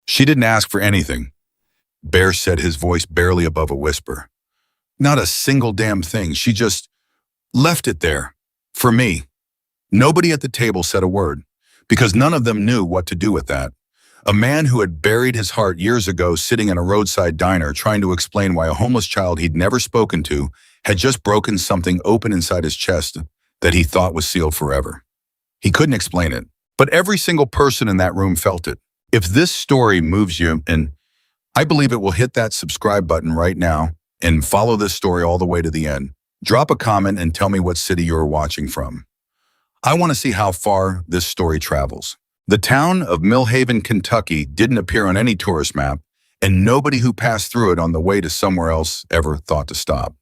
She didn't ask for anything. Bear said, his voice barely above a whisper. Not a single damn thing. She just left it there. For me. Nobody at the table said a word, because none of them knew what to do with that. A man who had buried his heart years ago sitting in a roadside diner trying to explain why a homeless child he'd never spoken to had just broken something open inside his chest that he thought was sealed forever. He couldn't explain it, but every single person in that room felt it. If this story moves you, and I believe it will, hit that subscribe button right now and follow this story all the way to the end. Drop a comment and tell me what city you're watching from. I want to see how far this story travels. The town of Millhaven, Kentucky didn't appear on any tourist map, and nobody who passed through it on the way to somewhere else ever thought to stop.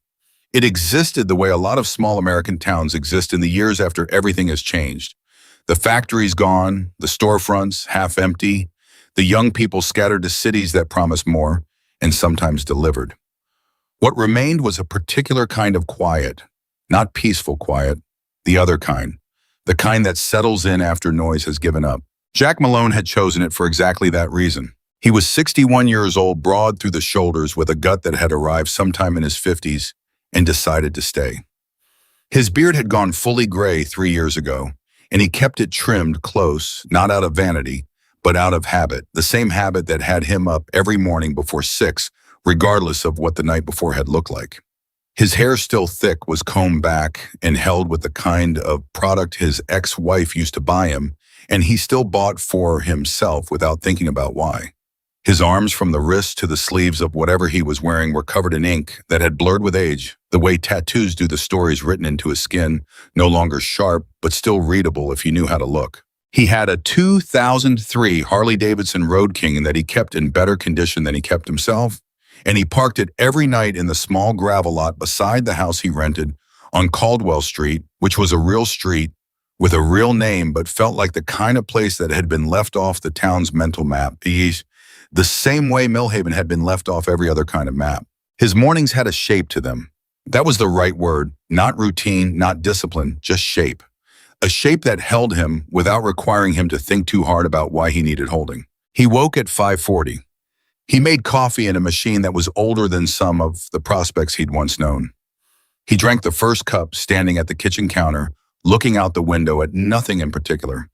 It existed the way a lot of small American towns exist in the years after everything has changed. The factories gone, the storefronts half empty, the young people scattered to cities that promised more and sometimes delivered. What remained was a particular kind of quiet, not peaceful quiet, the other kind, the kind that settles in after noise has given up. Jack Malone had chosen it for exactly that reason. He was 61 years old, broad through the shoulders, with a gut that had arrived sometime in his 50s, and decided to stay. His beard had gone fully gray 3 years ago, and he kept it trimmed close, not out of vanity, but out of habit, the same habit that had him up every morning before 6, regardless of what the night before had looked like. His hair, still thick, was combed back and held with the kind of product his ex-wife used to buy him, and he still bought for himself without thinking about why. His arms, from the wrists to the sleeves of whatever he was wearing, were covered in ink that had blurred with age, the way tattoos do the stories written into his skin, no longer sharp, but still readable if you knew how to look. He had a 2003 Harley-Davidson Road King that he kept in better condition than he kept himself, and he parked it every night in the small gravel lot beside the house he rented on Caldwell Street, which was a real street with a real name, but felt like the kind of place that had been left off the town's mental map, the same way Millhaven had been left off every other kind of map. His mornings had a shape to them. That was the right word, not routine, not discipline, just shape. A shape that held him without requiring him to think too hard about why he needed holding. He woke at 5:40. He made coffee in a machine that was older than some of the prospects he'd once known. He drank the first cup standing at the kitchen counter, looking out the window at nothing in particular.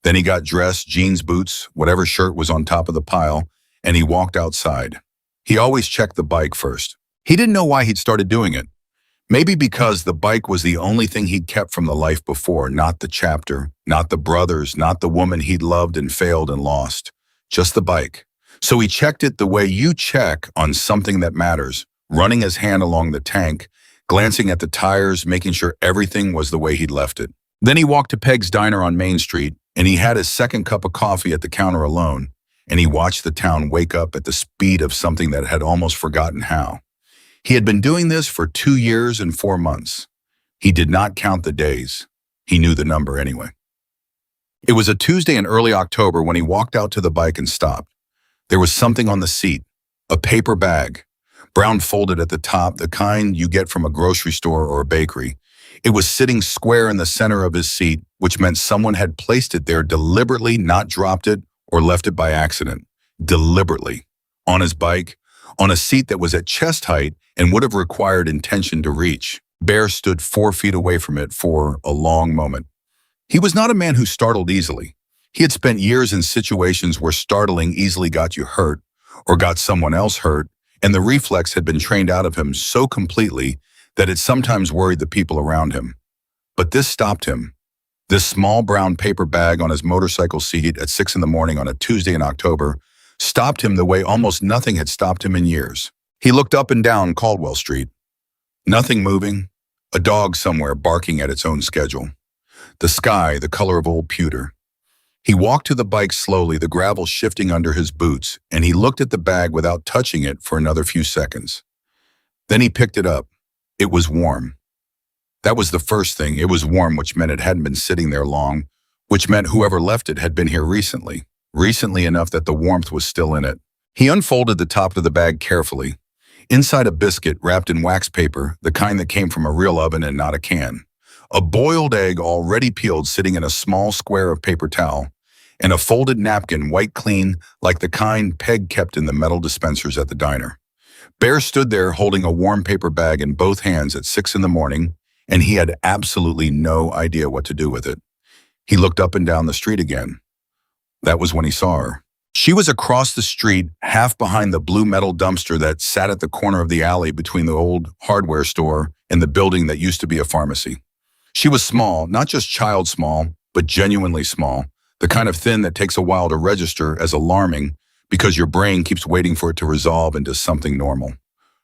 Then he got dressed, jeans, boots, whatever shirt was on top of the pile, and he walked outside. He always checked the bike first. He didn't know why he'd started doing it. Maybe because the bike was the only thing he'd kept from the life before, not the chapter, not the brothers, not the woman he'd loved and failed and lost, just the bike. So he checked it the way you check on something that matters, running his hand along the tank, glancing at the tires, making sure everything was the way he'd left it. Then he walked to Peg's Diner on Main Street, and he had his second cup of coffee at the counter alone, and he watched the town wake up at the speed of something that had almost forgotten how. He had been doing this for 2 years and 4 months. He did not count the days. He knew the number anyway. It was a Tuesday in early October when he walked out to the bike and stopped. There was something on the seat, a paper bag, brown folded at the top, the kind you get from a grocery store or a bakery. It was sitting square in the center of his seat, which meant someone had placed it there deliberately, not dropped it or left it by accident. Deliberately. On his bike, on a seat that was at chest height and would have required intention to reach. Bear stood 4 feet away from it for a long moment. He was not a man who startled easily. He had spent years in situations where startling easily got you hurt or got someone else hurt, and the reflex had been trained out of him so completely that it sometimes worried the people around him. But this stopped him. This small brown paper bag on his motorcycle seat at 6 in the morning on a Tuesday in October stopped him the way almost nothing had stopped him in years. He looked up and down Caldwell Street. Nothing moving, a dog somewhere barking at its own schedule. The sky, the color of old pewter. He walked to the bike slowly, the gravel shifting under his boots, and he looked at the bag without touching it for another few seconds. Then he picked it up. It was warm. That was the first thing. It was warm, which meant it hadn't been sitting there long, which meant whoever left it had been here recently enough that the warmth was still in it. He unfolded the top of the bag carefully. Inside, a biscuit wrapped in wax paper, the kind that came from a real oven and not a can. A boiled egg already peeled sitting in a small square of paper towel, and a folded napkin, white clean, like the kind Peg kept in the metal dispensers at the diner. Bear stood there holding a warm paper bag in both hands at 6 in the morning, and he had absolutely no idea what to do with it. He looked up and down the street again. That was when he saw her. She was across the street, half behind the blue metal dumpster that sat at the corner of the alley between the old hardware store and the building that used to be a pharmacy. She was small, not just child small, but genuinely small, the kind of thin that takes a while to register as alarming because your brain keeps waiting for it to resolve into something normal.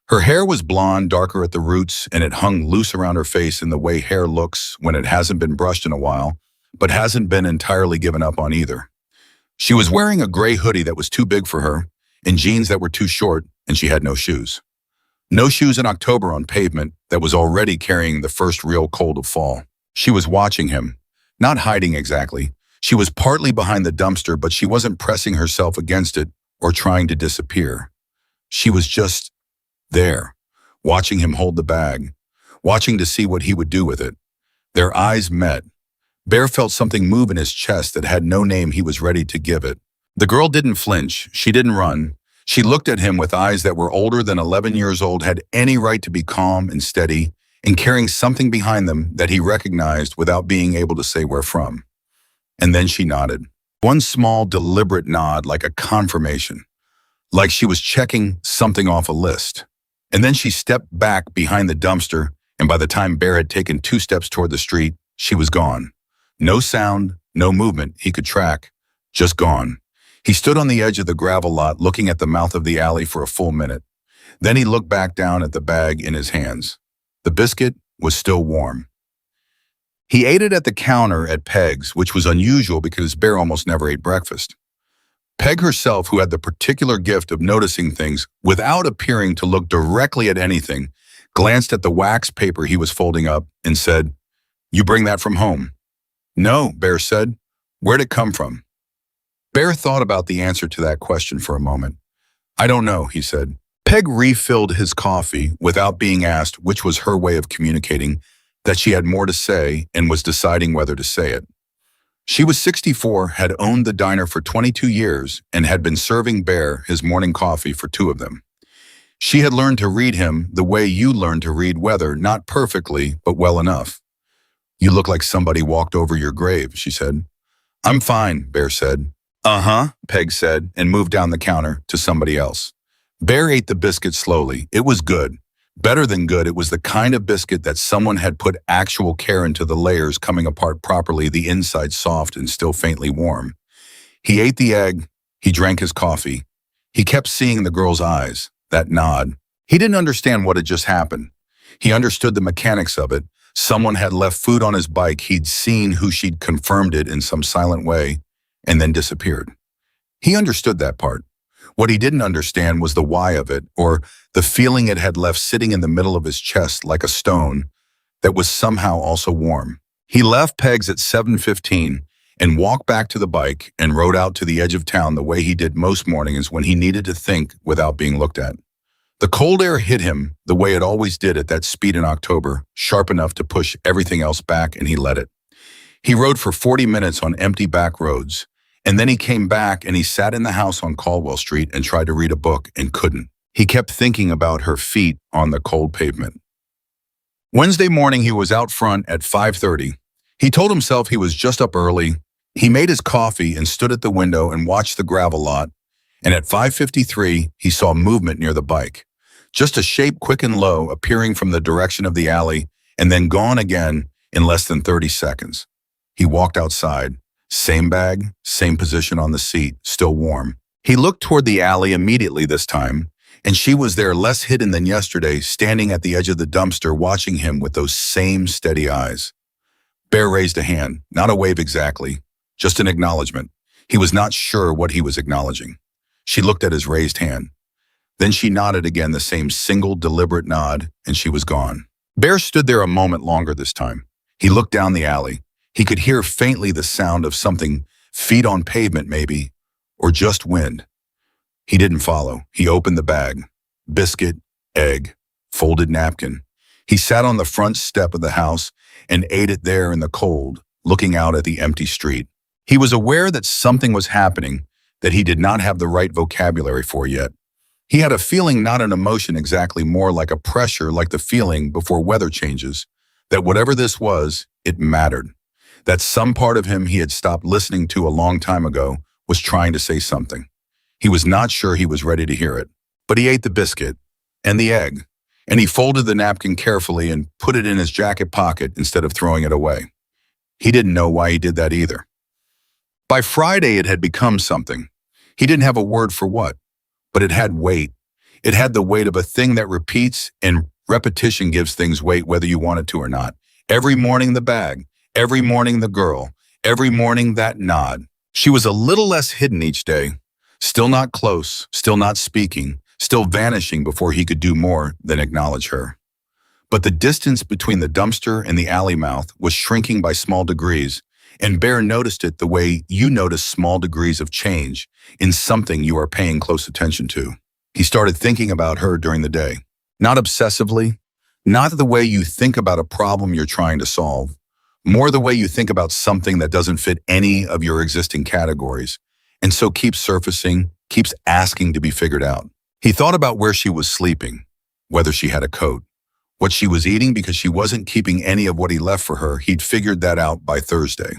Her hair was blonde, darker at the roots, and it hung loose around her face in the way hair looks when it hasn't been brushed in a while, but hasn't been entirely given up on either. She was wearing a gray hoodie that was too big for her, and jeans that were too short, and she had no shoes. No shoes in October on pavement that was already carrying the first real cold of fall. She was watching him, not hiding exactly. She was partly behind the dumpster, but she wasn't pressing herself against it or trying to disappear. She was just there, watching him hold the bag, watching to see what he would do with it. Their eyes met. Bear felt something move in his chest that had no name he was ready to give it. The girl didn't flinch. She didn't run. She looked at him with eyes that were older than 11 years old, had any right to be calm and steady, and carrying something behind them that he recognized without being able to say where from. And then she nodded. One small, deliberate nod, like a confirmation, like she was checking something off a list. And then she stepped back behind the dumpster, and by the time Bear had taken 2 steps toward the street, she was gone. No sound, no movement he could track, just gone. He stood on the edge of the gravel lot looking at the mouth of the alley for a full minute. Then he looked back down at the bag in his hands. The biscuit was still warm. He ate it at the counter at Peg's, which was unusual because Bear almost never ate breakfast. Peg herself, who had the particular gift of noticing things without appearing to look directly at anything, glanced at the wax paper he was folding up and said, "You bring that from home?" "No," Bear said. "Where'd it come from?" Bear thought about the answer to that question for a moment. "I don't know," he said. Peg refilled his coffee without being asked, which was her way of communicating that she had more to say and was deciding whether to say it. She was 64, had owned the diner for 22 years, and had been serving Bear his morning coffee for 2 of them. She had learned to read him the way you learn to read weather, not perfectly, but well enough. "You look like somebody walked over your grave," she said. "I'm fine," Bear said. "Uh-huh," Peg said, and moved down the counter to somebody else. Bear ate the biscuit slowly. It was good. Better than good, it was the kind of biscuit that someone had put actual care into the layers coming apart properly, the inside soft and still faintly warm. He ate the egg. He drank his coffee. He kept seeing the girl's eyes, that nod. He didn't understand what had just happened. He understood the mechanics of it. Someone had left food on his bike. He'd seen who she'd confirmed it in some silent way and then disappeared. He understood that part. What he didn't understand was the why of it, or the feeling it had left sitting in the middle of his chest like a stone that was somehow also warm. He left Peg's at 7:15 and walked back to the bike and rode out to the edge of town the way he did most mornings when he needed to think without being looked at. The cold air hit him the way it always did at that speed in October, sharp enough to push everything else back, and he let it. He rode for 40 minutes on empty back roads. And then he came back and he sat in the house on Caldwell Street and tried to read a book and couldn't. He kept thinking about her feet on the cold pavement. Wednesday morning, he was out front at 5:30. He told himself he was just up early. He made his coffee and stood at the window and watched the gravel lot. And at 5:53, he saw movement near the bike. Just a shape quick and low appearing from the direction of the alley and then gone again in less than 30 seconds. He walked outside. Same bag, same position on the seat, still warm. He looked toward the alley immediately this time, and she was there less hidden than yesterday, standing at the edge of the dumpster watching him with those same steady eyes. Bear raised a hand, not a wave exactly, just an acknowledgement. He was not sure what he was acknowledging. She looked at his raised hand. Then she nodded again, the same single, deliberate nod, and she was gone. Bear stood there a moment longer this time. He looked down the alley. He could hear faintly the sound of something, feet on pavement maybe, or just wind. He didn't follow. He opened the bag. Biscuit, egg, folded napkin. He sat on the front step of the house and ate it there in the cold, looking out at the empty street. He was aware that something was happening that he did not have the right vocabulary for yet. He had a feeling, not an emotion exactly, more like a pressure, like the feeling before weather changes, that whatever this was, it mattered. That some part of him he had stopped listening to a long time ago was trying to say something. He was not sure he was ready to hear it, but he ate the biscuit and the egg, and he folded the napkin carefully and put it in his jacket pocket instead of throwing it away. He didn't know why he did that either. By Friday, it had become something. He didn't have a word for what, but it had weight. It had the weight of a thing that repeats, and repetition gives things weight whether you want it to or not. Every morning the bag, every morning the girl, every morning that nod. She was a little less hidden each day, still not close, still not speaking, still vanishing before he could do more than acknowledge her. But the distance between the dumpster and the alley mouth was shrinking by small degrees, and Bear noticed it the way you notice small degrees of change in something you are paying close attention to. He started thinking about her during the day. Not obsessively, not the way you think about a problem you're trying to solve, more the way you think about something that doesn't fit any of your existing categories, and so keeps surfacing, keeps asking to be figured out. He thought about where she was sleeping, whether she had a coat, what she was eating because she wasn't keeping any of what he left for her. He'd figured that out by Thursday.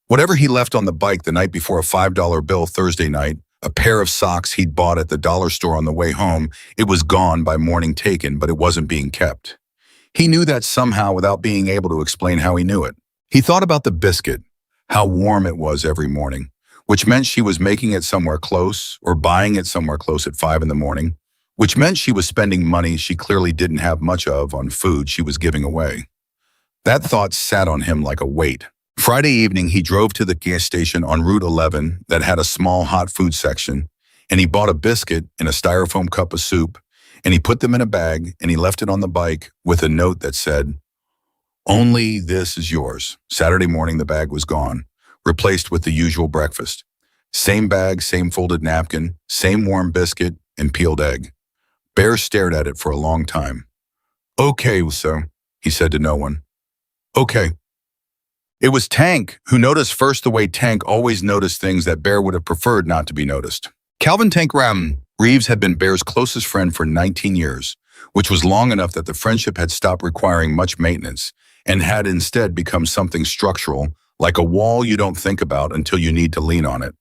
Whatever he left on the bike the night before a $5 bill Thursday night, a pair of socks he'd bought at the dollar store on the way home, it was gone by morning taken, but it wasn't being kept. He knew that somehow without being able to explain how he knew it. He thought about the biscuit, how warm it was every morning, which meant she was making it somewhere close or buying it somewhere close at 5 in the morning, which meant she was spending money she clearly didn't have much of on food she was giving away. That thought sat on him like a weight. Friday evening, he drove to the gas station on Route 11 that had a small hot food section, and he bought a biscuit and a styrofoam cup of soup, and he put them in a bag, and he left it on the bike with a note that said, "Only this is yours." Saturday morning, the bag was gone, replaced with the usual breakfast. Same bag, same folded napkin, same warm biscuit, and peeled egg. Bear stared at it for a long time. "Okay, sir," he said to no one. "Okay." It was Tank who noticed first the way Tank always noticed things that Bear would have preferred not to be noticed. Calvin Tank Reeves had been Bear's closest friend for 19 years, which was long enough that the friendship had stopped requiring much maintenance and had instead become something structural, like a wall you don't think about until you need to lean on it.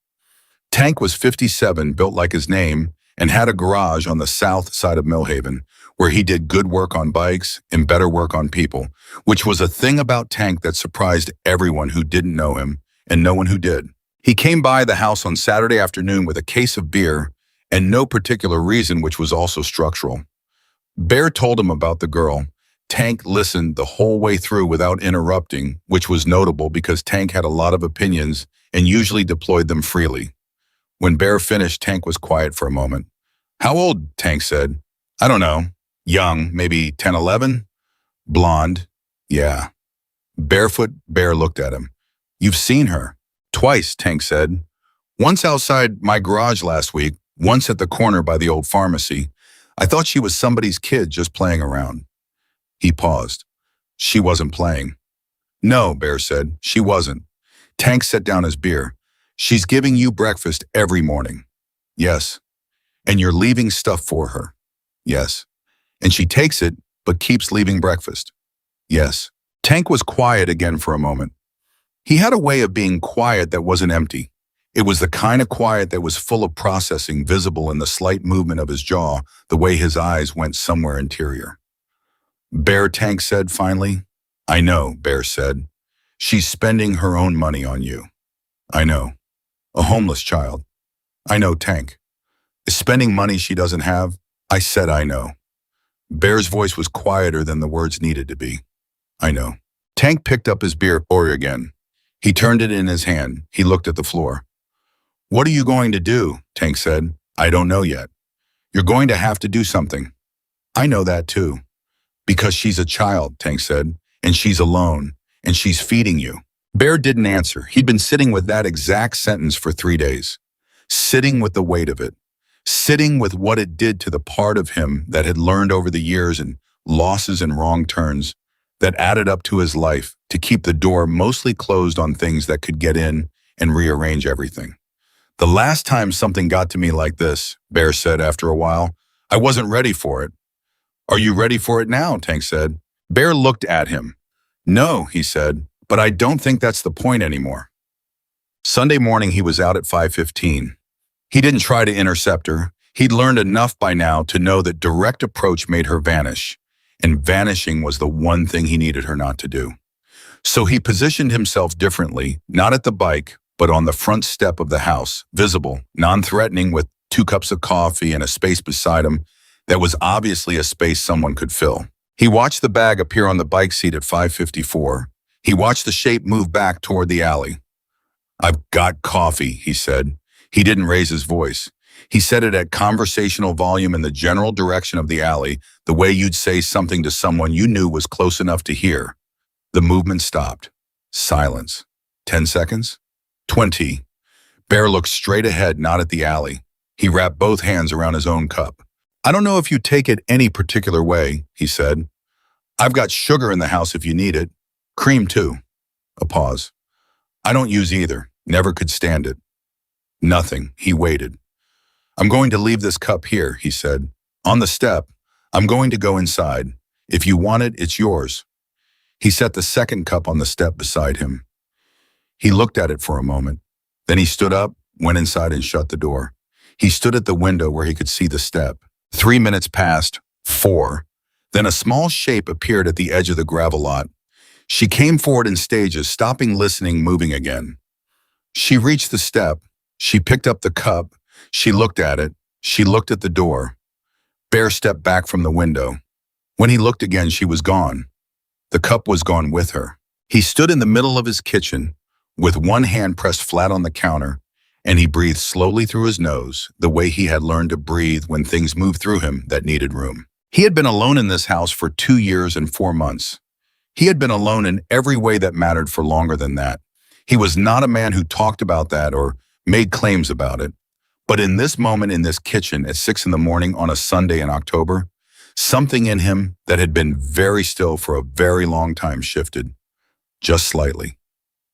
Tank was 57, built like his name, and had a garage on the south side of Millhaven, where he did good work on bikes and better work on people, which was a thing about Tank that surprised everyone who didn't know him and no one who did. He came by the house on Saturday afternoon with a case of beer and no particular reason, which was also structural. Bear told him about the girl. Tank listened the whole way through without interrupting, which was notable because Tank had a lot of opinions and usually deployed them freely. When Bear finished, Tank was quiet for a moment. "How old?" Tank said. "I don't know. Young, maybe 10, 11? Blonde? Yeah." Barefoot, Bear looked at him. "You've seen her?" "Twice," Tank said. "Once outside my garage last week, once at the corner by the old pharmacy. I thought she was somebody's kid just playing around." He paused. "She wasn't playing." "No," Bear said, "she wasn't." Tank set down his beer. "She's giving you breakfast every morning." "Yes." "And you're leaving stuff for her." "Yes." "And she takes it, but keeps leaving breakfast." "Yes." Tank was quiet again for a moment. He had a way of being quiet that wasn't empty. It was the kind of quiet that was full of processing, visible in the slight movement of his jaw, the way his eyes went somewhere interior. "Bear," Tank said finally. "I know," Bear said. "She's spending her own money on you." "I know." "A homeless child." "I know, Tank." "Is spending money she doesn't have." "I said I know." Bear's voice was quieter than the words needed to be. "I know." Tank picked up his beer pour again. He turned it in his hand. He looked at the floor. "What are you going to do?" Tank said. "I don't know yet." "You're going to have to do something." "I know that too." "Because she's a child," Tank said, "and she's alone, and she's feeding you." Bear didn't answer. He'd been sitting with that exact sentence for 3 days. Sitting with the weight of it. Sitting with what it did to the part of him that had learned over the years and losses and wrong turns that added up to his life to keep the door mostly closed on things that could get in and rearrange everything. The last time something got to me like this, Bear said after a while, I wasn't ready for it. Are you ready for it now? Tank said. Bear looked at him. No, he said, but I don't think that's the point anymore. Sunday morning he was out at 5:15. He didn't try to intercept her. He'd learned enough by now to know that direct approach made her vanish, and vanishing was the one thing he needed her not to do. So he positioned himself differently, not at the bike, but on the front step of the house, visible, non-threatening, with 2 cups of coffee and a space beside him that was obviously a space someone could fill. He watched the bag appear on the bike seat at 5:54. He watched the shape move back toward the alley. I've got coffee, he said. He didn't raise his voice. He said it at conversational volume in the general direction of the alley, the way you'd say something to someone you knew was close enough to hear. The movement stopped. Silence. 10 seconds? 20. Bear looked straight ahead, not at the alley. He wrapped both hands around his own cup. I don't know if you take it any particular way, he said. I've got sugar in the house if you need it. Cream too. A pause. I don't use either. Never could stand it. Nothing. He waited. I'm going to leave this cup here, he said. On the step. I'm going to go inside. If you want it, it's yours. He set the second cup on the step beside him. He looked at it for a moment. Then he stood up, went inside and shut the door. He stood at the window where he could see the step. 3 minutes passed. 4. Then a small shape appeared at the edge of the gravel lot. She came forward in stages, stopping, listening, moving again. She reached the step. She picked up the cup. She looked at it. She looked at the door. Bear stepped back from the window. When he looked again, she was gone. The cup was gone with her. He stood in the middle of his kitchen, with one hand pressed flat on the counter, and he breathed slowly through his nose, the way he had learned to breathe when things moved through him that needed room. He had been alone in this house for 2 years and 4 months. He had been alone in every way that mattered for longer than that. He was not a man who talked about that or made claims about it. But in this moment in this kitchen at 6 in the morning on a Sunday in October, something in him that had been very still for a very long time shifted. Just slightly.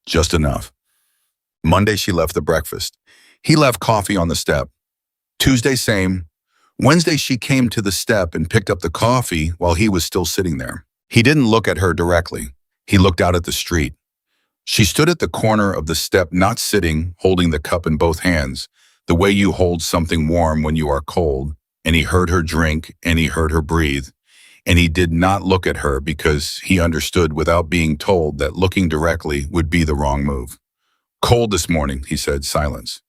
Just enough. Monday she left the breakfast. He left coffee on the step. Tuesday same. Wednesday she came to the step and picked up the coffee while he was still sitting there. He didn't look at her directly. He looked out at the street. She stood at the corner of the step, not sitting, holding the cup in both hands, the way you hold something warm when you are cold, and he heard her drink and he heard her breathe, and he did not look at her because he understood without being told that looking directly would be the wrong move. Cold this morning, he said, silence.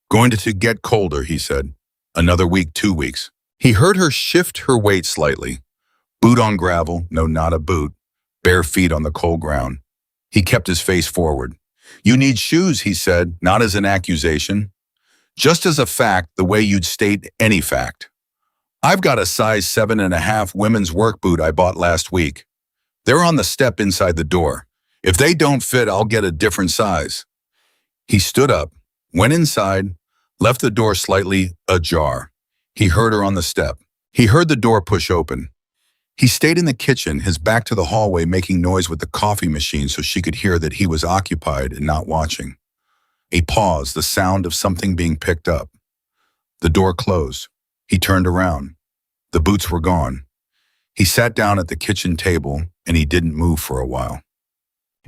Going to get colder, he said. Another week, 2 weeks. He heard her shift her weight slightly. Boot on gravel, no, not a boot. Bare feet on the cold ground. He kept his face forward. You need shoes, he said, not as an accusation. Just as a fact, the way you'd state any fact. I've got a size 7.5 women's work boot I bought last week. They're on the step inside the door. If they don't fit, I'll get a different size. He stood up, went inside, left the door slightly ajar. He heard her on the step. He heard the door push open. He stayed in the kitchen, his back to the hallway, making noise with the coffee machine so she could hear that he was occupied and not watching. A pause, the sound of something being picked up. The door closed. He turned around. The boots were gone. He sat down at the kitchen table, and he didn't move for a while.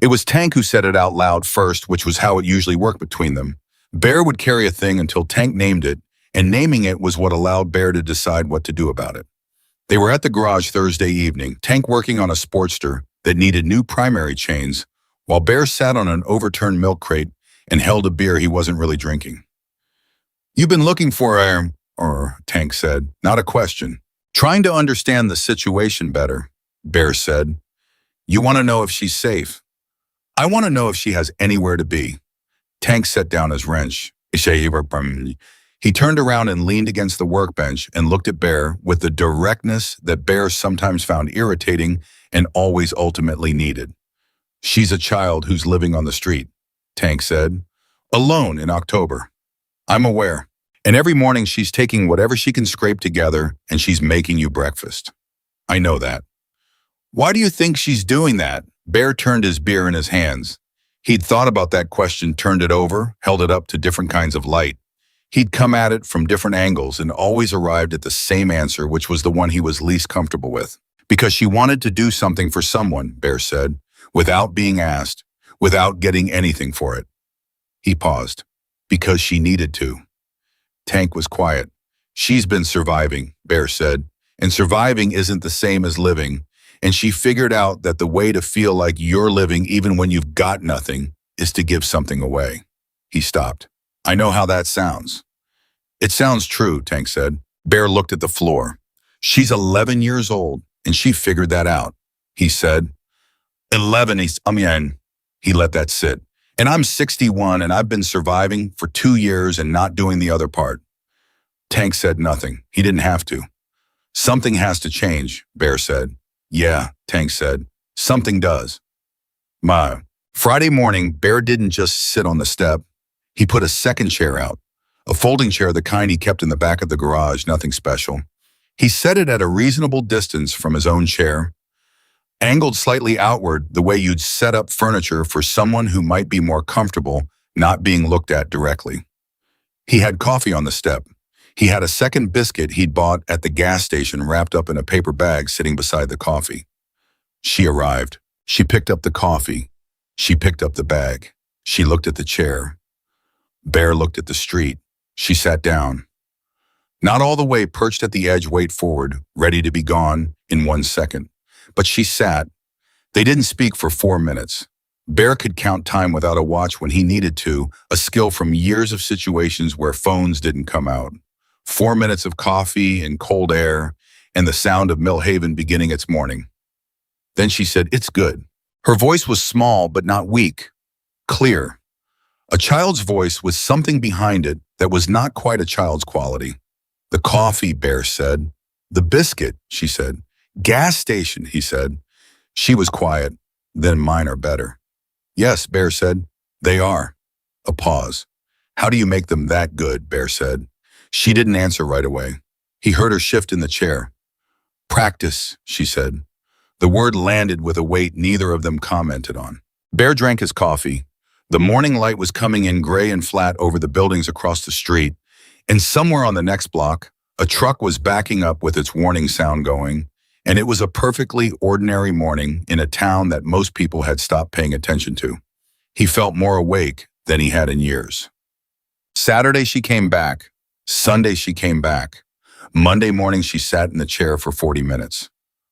It was Tank who said it out loud first, which was how it usually worked between them. Bear would carry a thing until Tank named it, and naming it was what allowed Bear to decide what to do about it. They were at the garage Thursday evening, Tank working on a Sportster that needed new primary chains, while Bear sat on an overturned milk crate and held a beer he wasn't really drinking. You've been looking for Tank said, not a question. Trying to understand the situation better, Bear said. You want to know if she's safe. I want to know if she has anywhere to be. Tank set down his wrench. He turned around and leaned against the workbench and looked at Bear with the directness that Bear sometimes found irritating and always ultimately needed. She's a child who's living on the street, Tank said. Alone in October. I'm aware. And every morning she's taking whatever she can scrape together and she's making you breakfast. I know that. Why do you think she's doing that? Bear turned his beer in his hands. He'd thought about that question, turned it over, held it up to different kinds of light. He'd come at it from different angles and always arrived at the same answer, which was the one he was least comfortable with. Because she wanted to do something for someone, Bear said, without being asked, without getting anything for it. He paused. Because she needed to. Tank was quiet. She's been surviving, Bear said, and surviving isn't the same as living, and she figured out that the way to feel like you're living even when you've got nothing is to give something away. He stopped. I know how that sounds. It sounds true, Tank said. Bear looked at the floor. She's 11 years old, and she figured that out. He said, 11, he let that sit. And I'm 61, and I've been surviving for 2 years and not doing the other part. Tank said nothing. He didn't have to. Something has to change, Bear said. Yeah, Tank said. Something does. Friday morning, Bear didn't just sit on the step. He put a second chair out. A folding chair, the kind he kept in the back of the garage, nothing special. He set it at a reasonable distance from his own chair, angled slightly outward the way you'd set up furniture for someone who might be more comfortable not being looked at directly. He had coffee on the step. He had a second biscuit he'd bought at the gas station wrapped up in a paper bag sitting beside the coffee. She arrived. She picked up the coffee. She picked up the bag. She looked at the chair. Bear looked at the street. She sat down. Not all the way perched at the edge, weight forward, ready to be gone in 1 second. But she sat. They didn't speak for 4 minutes. Bear could count time without a watch when he needed to, a skill from years of situations where phones didn't come out. 4 minutes of coffee and cold air and the sound of Millhaven beginning its morning. Then she said, "It's good." Her voice was small but not weak, clear. A child's voice with something behind it that was not quite a child's quality. The coffee, Bear said. The biscuit, she said. Gas station, he said. She was quiet. Then mine are better. Yes, Bear said. They are. A pause. How do you make them that good, Bear said. She didn't answer right away. He heard her shift in the chair. Practice, she said. The word landed with a weight neither of them commented on. Bear drank his coffee. The morning light was coming in gray and flat over the buildings across the street, and somewhere on the next block, a truck was backing up with its warning sound going, and it was a perfectly ordinary morning in a town that most people had stopped paying attention to. He felt more awake than he had in years. Saturday she came back. Sunday she came back. Monday morning she sat in the chair for 40 minutes.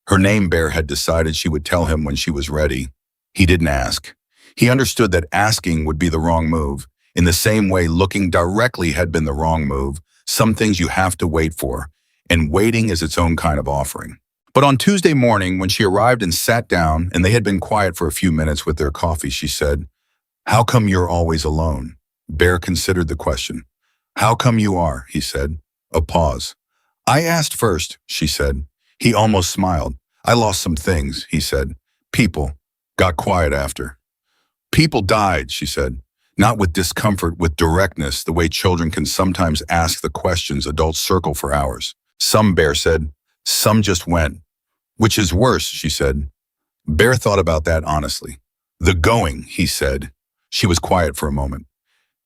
Her name, Bear had decided she would tell him when she was ready. He didn't ask. He understood that asking would be the wrong move. In the same way looking directly had been the wrong move. Some things you have to wait for, and waiting is its own kind of offering. But on Tuesday morning, when she arrived and sat down, and they had been quiet for a few minutes with their coffee, she said, "How come you're always alone?" Bear considered the question. "How come you are?" he said. A pause. "I asked first," she said. He almost smiled. "I lost some things," he said. "People." Got quiet after. "People died," she said. Not with discomfort, with directness, the way children can sometimes ask the questions adults circle for hours. Some, Bear said. Some just went. Which is worse, she said. Bear thought about that honestly. The going, he said. She was quiet for a moment.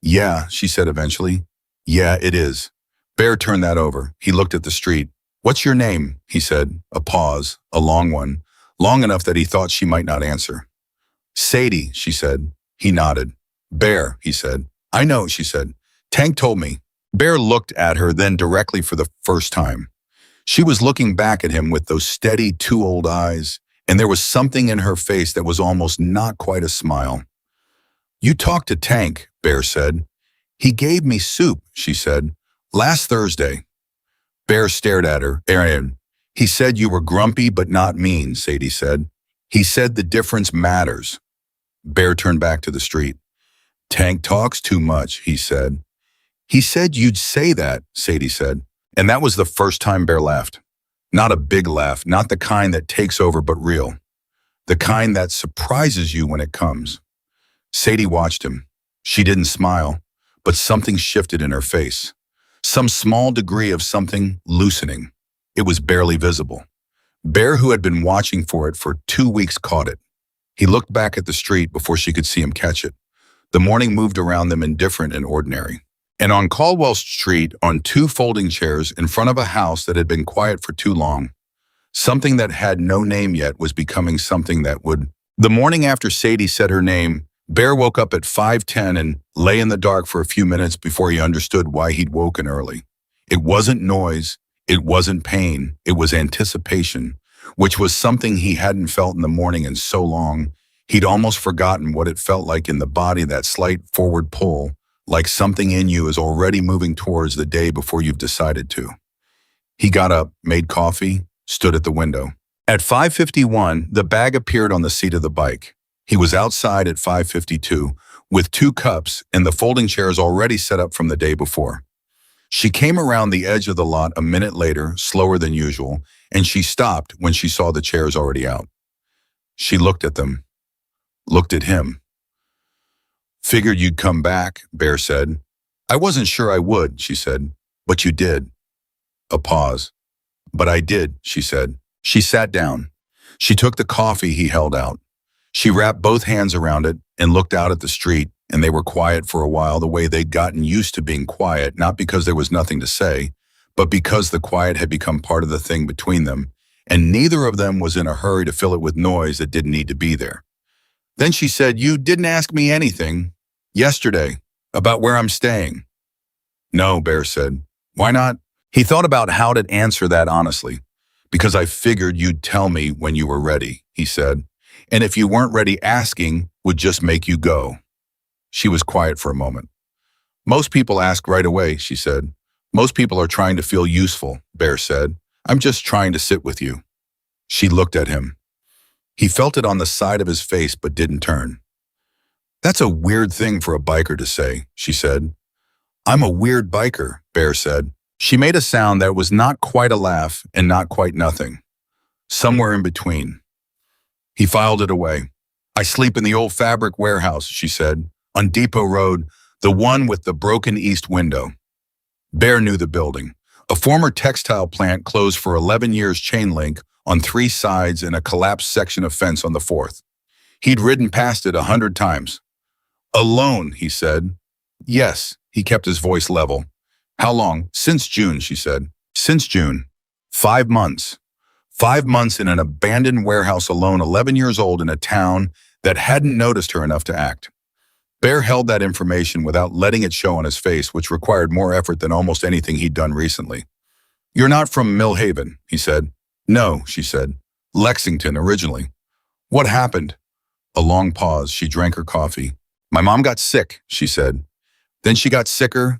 Yeah, she said eventually. Yeah, it is. Bear turned that over. He looked at the street. What's your name? He said. A pause, a long one, long enough that he thought she might not answer. Sadie, she said. He nodded. Bear, he said. I know, she said. Tank told me. Bear looked at her then directly for the first time. She was looking back at him with those steady, two old eyes, and there was something in her face that was almost not quite a smile. You talked to Tank, Bear said. He gave me soup, she said. Last Thursday. Bear stared at her. Aaron, he said you were grumpy but not mean, Sadie said. He said the difference matters. Bear turned back to the street. Tank talks too much, he said. He said you'd say that, Sadie said. And that was the first time Bear laughed. Not a big laugh, not the kind that takes over but real. The kind that surprises you when it comes. Sadie watched him. She didn't smile, but something shifted in her face. Some small degree of something loosening. It was barely visible. Bear, who had been watching for it for 2 weeks, caught it. He looked back at the street before she could see him catch it. The morning moved around them indifferent and ordinary. And on Caldwell Street, on two folding chairs in front of a house that had been quiet for too long, something that had no name yet was becoming something that would. The morning after Sadie said her name, Bear woke up at 5:10 and lay in the dark for a few minutes before he understood why he'd woken early. It wasn't noise, it wasn't pain, it was anticipation, which was something he hadn't felt in the morning in so long. He'd almost forgotten what it felt like in the body, that slight forward pull, like something in you is already moving towards the day before you've decided to. He got up, made coffee, stood at the window. At 5:51, the bag appeared on the seat of the bike. He was outside at 5:52 with two cups and the folding chairs already set up from the day before. She came around the edge of the lot a minute later, slower than usual, and she stopped when she saw the chairs already out. She looked at them, looked at him. "Figured you'd come back," Bear said. "I wasn't sure I would," she said. "But you did." A pause. "But I did," she said. She sat down. She took the coffee he held out. She wrapped both hands around it and looked out at the street, and they were quiet for a while the way they'd gotten used to being quiet, not because there was nothing to say, but because the quiet had become part of the thing between them, and neither of them was in a hurry to fill it with noise that didn't need to be there. Then she said, "You didn't ask me anything yesterday about where I'm staying." "No," Bear said. "Why not?" He thought about how to answer that honestly. "Because I figured you'd tell me when you were ready," he said. "And if you weren't ready, asking would just make you go." She was quiet for a moment. "Most people ask right away," she said. "Most people are trying to feel useful," Bear said. "I'm just trying to sit with you." She looked at him. He felt it on the side of his face but didn't turn. "That's a weird thing for a biker to say," she said. "I'm a weird biker," Bear said. She made a sound that was not quite a laugh and not quite nothing. Somewhere in between. He filed it away. "I sleep in the old fabric warehouse," she said, "on Depot Road, the one with the broken east window." Bear knew the building. A former textile plant closed for 11 years, chain link on 3 sides and a collapsed section of fence on the 4th. He'd ridden past it 100 times. "Alone," he said. "Yes," he kept his voice level. "How long?" "Since June," she said. "Since June. 5 months. 5 months in an abandoned warehouse alone, 11 years old in a town that hadn't noticed her enough to act." Bear held that information without letting it show on his face, which required more effort than almost anything he'd done recently. "You're not from Millhaven," he said. "No," she said. "Lexington originally." "What happened?" A long pause. She drank her coffee. "My mom got sick," she said. "Then she got sicker.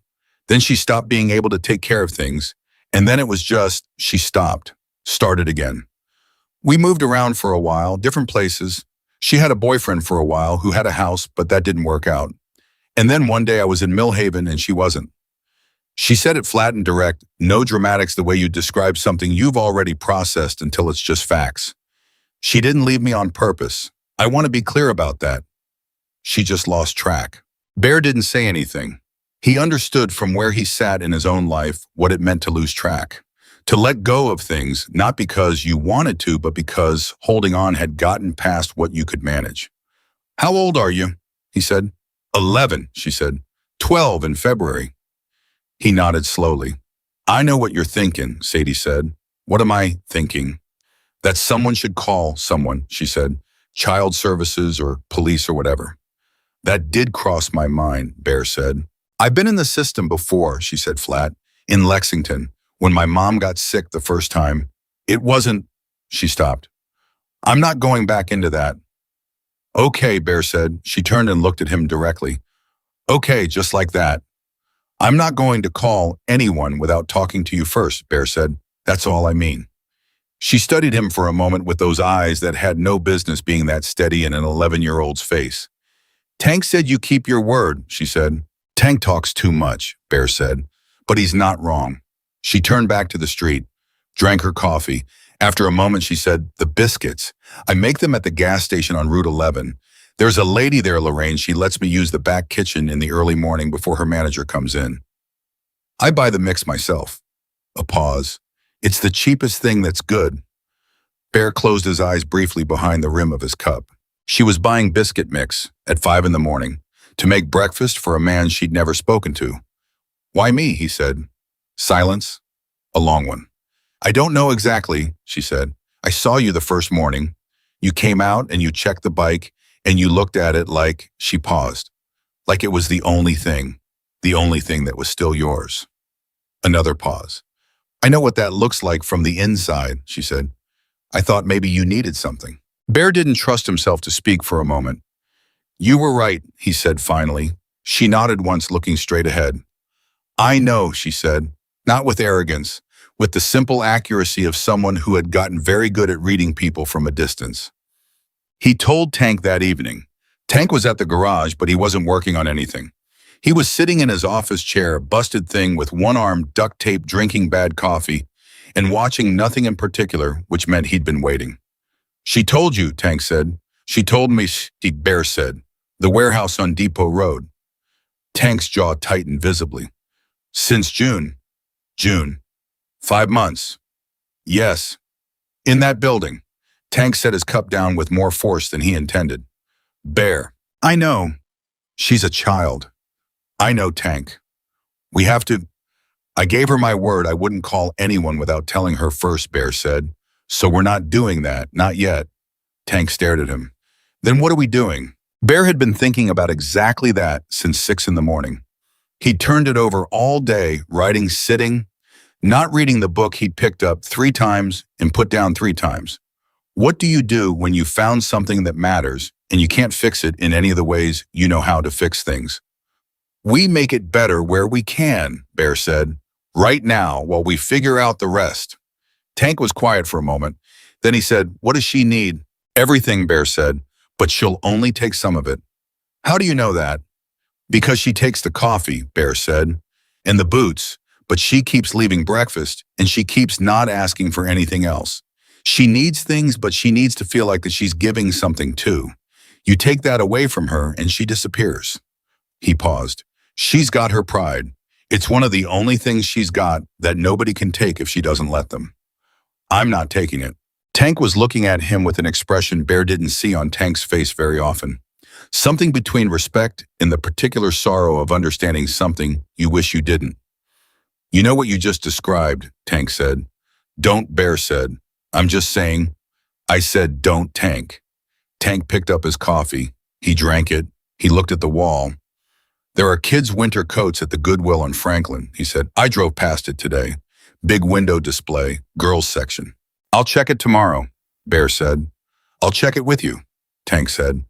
Then she stopped being able to take care of things. And then it was just, she stopped. Started again. We moved around for a while, different places. She had a boyfriend for a while who had a house, but that didn't work out. And then one day I was in Millhaven and she wasn't." She said it flat and direct, no dramatics, the way you describe something you've already processed until it's just facts. "She didn't leave me on purpose. I want to be clear about that. She just lost track." Bear didn't say anything. He understood from where he sat in his own life what it meant to lose track. To let go of things, not because you wanted to, but because holding on had gotten past what you could manage. "How old are you?" he said. 11, she said. 12 in February. He nodded slowly. "I know what you're thinking," Sadie said. "What am I thinking?" "That someone should call someone," she said. "Child services or police or whatever." "That did cross my mind," Bear said. "I've been in the system before," she said flat. "In Lexington. When my mom got sick the first time, it wasn't—" She stopped. "I'm not going back into that." "Okay," Bear said. She turned and looked at him directly. "Okay, just like that." "I'm not going to call anyone without talking to you first," Bear said. "That's all I mean." She studied him for a moment with those eyes that had no business being that steady in an 11-year-old's face. "Tank said you keep your word," she said. "Tank talks too much," Bear said. "But he's not wrong." She turned back to the street, drank her coffee. After a moment, she said, "The biscuits. I make them at the gas station on Route 11. There's a lady there, Lorraine. She lets me use the back kitchen in the early morning before her manager comes in. I buy the mix myself." A pause. "It's the cheapest thing that's good." Bear closed his eyes briefly behind the rim of his cup. She was buying biscuit mix at 5 in the morning to make breakfast for a man she'd never spoken to. Why me, he said. Silence, a long one. I don't know exactly, she said. I saw you the first morning. You came out and you checked the bike and you looked at it like, she paused, like it was the only thing that was still yours. Another pause. I know what that looks like from the inside, she said. I thought maybe you needed something. Bear didn't trust himself to speak for a moment. You were right, he said finally. She nodded once, looking straight ahead. I know, she said, not with arrogance, with the simple accuracy of someone who had gotten very good at reading people from a distance. He told Tank that evening. Tank was at the garage, but he wasn't working on anything. He was sitting in his office chair, a busted thing with one arm duct taped, drinking bad coffee and watching nothing in particular, which meant he'd been waiting. She told you, Tank said. She told me, Bear said. The warehouse on Depot Road. Tank's jaw tightened visibly. Since June. June. 5 months. Yes. In that building. Tank set his cup down with more force than he intended. Bear. I know. She's a child. I know, Tank. We have to. I gave her my word I wouldn't call anyone without telling her first, Bear said. So we're not doing that, not yet. Tank stared at him. Then what are we doing? Bear had been thinking about exactly that since 6 in the morning. He'd turned it over all day, writing, sitting, not reading the book he'd picked up 3 times and put down 3 times. What do you do when you found something that matters and you can't fix it in any of the ways you know how to fix things? We make it better where we can, Bear said, right now while we figure out the rest. Tank was quiet for a moment. Then he said, what does she need? Everything, Bear said, but she'll only take some of it. How do you know that? Because she takes the coffee, Bear said, and the boots, but she keeps leaving breakfast and she keeps not asking for anything else. She needs things, but she needs to feel like that she's giving something too. You take that away from her and she disappears. He paused. She's got her pride. It's one of the only things she's got that nobody can take if she doesn't let them. I'm not taking it. Tank was looking at him with an expression Bear didn't see on Tank's face very often. Something between respect and the particular sorrow of understanding something you wish you didn't. You know what you just described, Tank said. Don't, Bear said. I'm just saying. I said don't, Tank. Tank picked up his coffee. He drank it. He looked at the wall. There are kids' winter coats at the Goodwill on Franklin, he said. I drove past it today. Big window display, girls section. I'll check it tomorrow, Bear said. I'll check it with you, Tank said.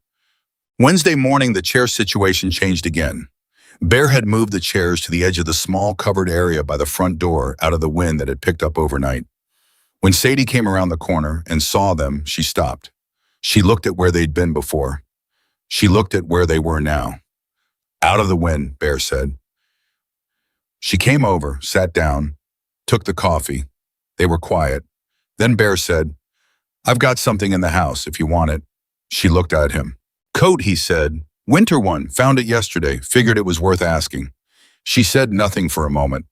Wednesday morning, the chair situation changed again. Bear had moved the chairs to the edge of the small covered area by the front door out of the wind that had picked up overnight. When Sadie came around the corner and saw them, she stopped. She looked at where they'd been before. She looked at where they were now. Out of the wind, Bear said. She came over, sat down, took the coffee. They were quiet. Then Bear said, I've got something in the house if you want it. She looked at him. Coat, he said. Winter one, found it yesterday, figured it was worth asking. She said nothing for a moment.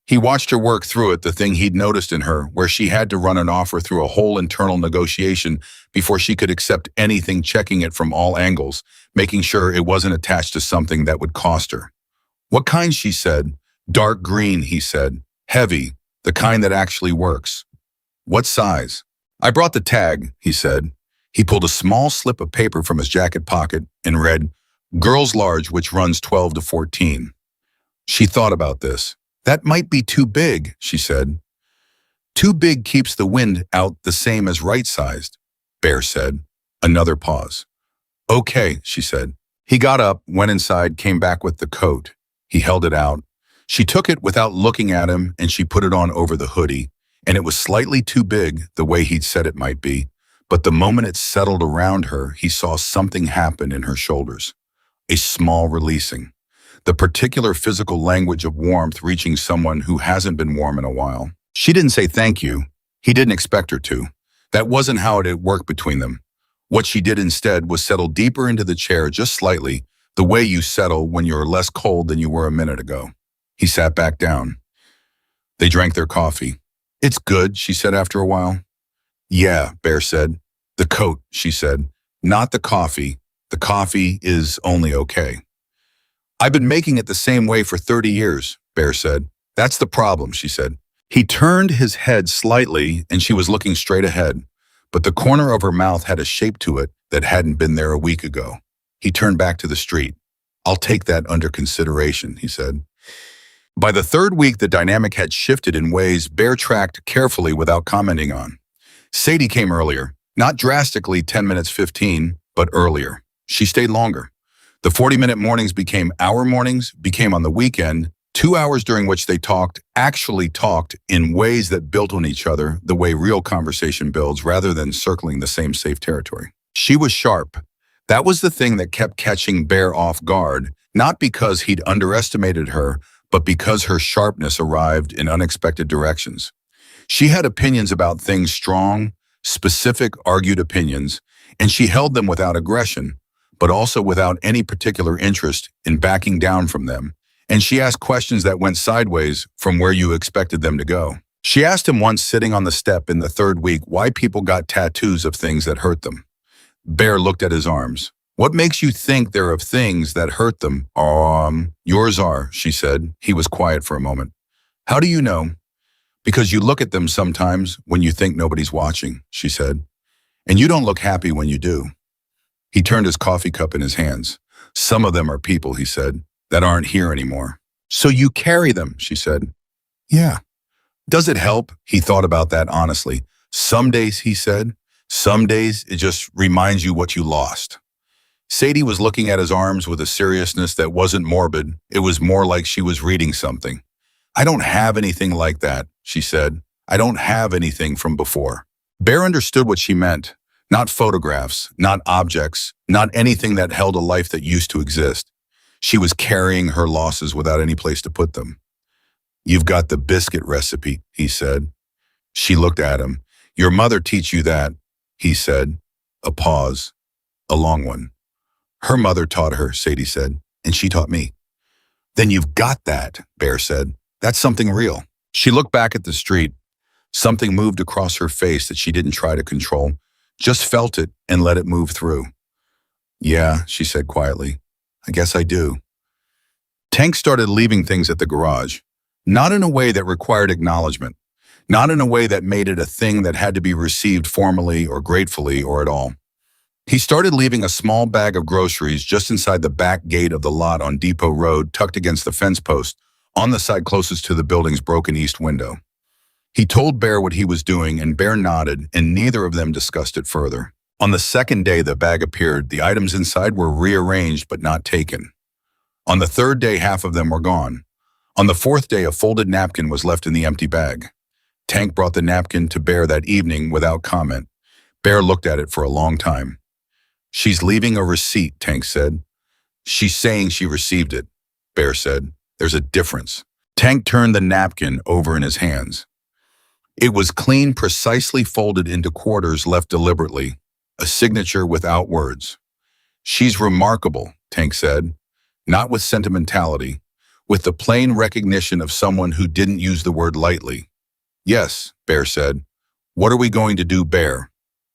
He watched her work through it, the thing he'd noticed in her, where she had to run an offer through a whole internal negotiation before she could accept anything, checking it from all angles, making sure it wasn't attached to something that would cost her. What kind, she said. Dark green, he said. Heavy, the kind that actually works. What size? I brought the tag, he said. He pulled a small slip of paper from his jacket pocket and read, Girls large, which runs 12 to 14. She thought about this. That might be too big, she said. Too big keeps the wind out the same as right-sized, Bear said. Another pause. Okay, she said. He got up, went inside, came back with the coat. He held it out. She took it without looking at him and she put it on over the hoodie, and it was slightly too big the way he'd said it might be, but the moment it settled around her, he saw something happen in her shoulders. A small releasing. The particular physical language of warmth reaching someone who hasn't been warm in a while. She didn't say thank you. He didn't expect her to. That wasn't how it had worked between them. What she did instead was settle deeper into the chair just slightly, the way you settle when you're less cold than you were a minute ago. He sat back down. They drank their coffee. It's good, she said after a while. Yeah, Bear said. The coat, she said. Not the coffee. The coffee is only okay. I've been making it the same way for 30 years, Bear said. That's the problem, she said. He turned his head slightly and she was looking straight ahead, but the corner of her mouth had a shape to it that hadn't been there a week ago. He turned back to the street. I'll take that under consideration, he said. By the third week, the dynamic had shifted in ways Bear tracked carefully without commenting on. Sadie came earlier, not drastically 10 minutes 15, but earlier. She stayed longer. The 40-minute mornings became hour mornings, became on the weekend, 2 hours during which they actually talked in ways that built on each other, the way real conversation builds rather than circling the same safe territory. She was sharp. That was the thing that kept catching Bear off guard, not because he'd underestimated her, but because her sharpness arrived in unexpected directions. She had opinions about things, strong, specific, argued opinions, and she held them without aggression, but also without any particular interest in backing down from them. And she asked questions that went sideways from where you expected them to go. She asked him once, sitting on the step in the third week, why people got tattoos of things that hurt them. Bear looked at his arms. What makes you think they're of things that hurt them? Yours are, she said. He was quiet for a moment. How do you know? Because you look at them sometimes when you think nobody's watching, she said. And you don't look happy when you do. He turned his coffee cup in his hands. Some of them are people, he said, that aren't here anymore. So you carry them, she said. Yeah. Does it help? He thought about that honestly. Some days, he said, some days it just reminds you what you lost. Sadie was looking at his arms with a seriousness that wasn't morbid. It was more like she was reading something. I don't have anything like that, she said. I don't have anything from before. Bear understood what she meant. Not photographs, not objects, not anything that held a life that used to exist. She was carrying her losses without any place to put them. You've got the biscuit recipe, he said. She looked at him. Your mother teach you that, he said. A pause, a long one. Her mother taught her, Sadie said, and she taught me. Then you've got that, Bear said. That's something real. She looked back at the street. Something moved across her face that she didn't try to control, just felt it and let it move through. Yeah, she said quietly. I guess I do. Tank started leaving things at the garage, not in a way that required acknowledgement, not in a way that made it a thing that had to be received formally or gratefully or at all. He started leaving a small bag of groceries just inside the back gate of the lot on Depot Road, tucked against the fence post, on the side closest to the building's broken east window. He told Bear what he was doing, and Bear nodded, and neither of them discussed it further. On the second day the bag appeared, the items inside were rearranged but not taken. On the third day, half of them were gone. On the fourth day, a folded napkin was left in the empty bag. Tank brought the napkin to Bear that evening without comment. Bear looked at it for a long time. She's leaving a receipt, Tank said. She's saying she received it, Bear said. There's a difference. Tank turned the napkin over in his hands. It was clean, precisely folded into quarters left deliberately, a signature without words. She's remarkable, Tank said, not with sentimentality, with the plain recognition of someone who didn't use the word lightly. Yes, Bear said. What are we going to do, Bear?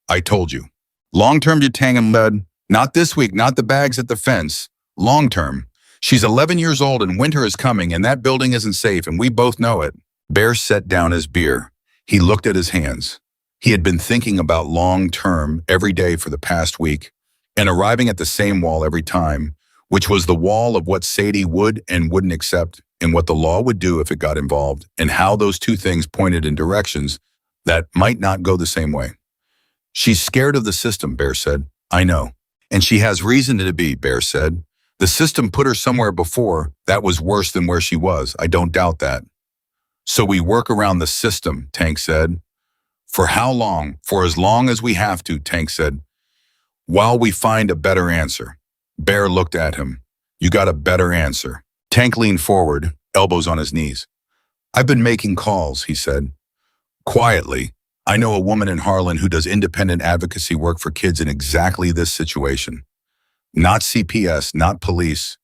I told you. Long-term, you Tang and led. Not this week, not the bags at the fence. Long-term. She's 11 years old and winter is coming and that building isn't safe and we both know it. Bear set down his beer. He looked at his hands. He had been thinking about long-term every day for the past week and arriving at the same wall every time, which was the wall of what Sadie would and wouldn't accept and what the law would do if it got involved and how those two things pointed in directions that might not go the same way. She's scared of the system, Bear said. I know. And she has reason to be, Bear said. The system put her somewhere before that was worse than where she was. I don't doubt that. So we work around the system, Tank said. For how long? For as long as we have to, Tank said. While we find a better answer. Bear looked at him. You got a better answer. Tank leaned forward, elbows on his knees. I've been making calls, he said. Quietly. I know a woman in Harlan who does independent advocacy work for kids in exactly this situation. Not CPS, not police.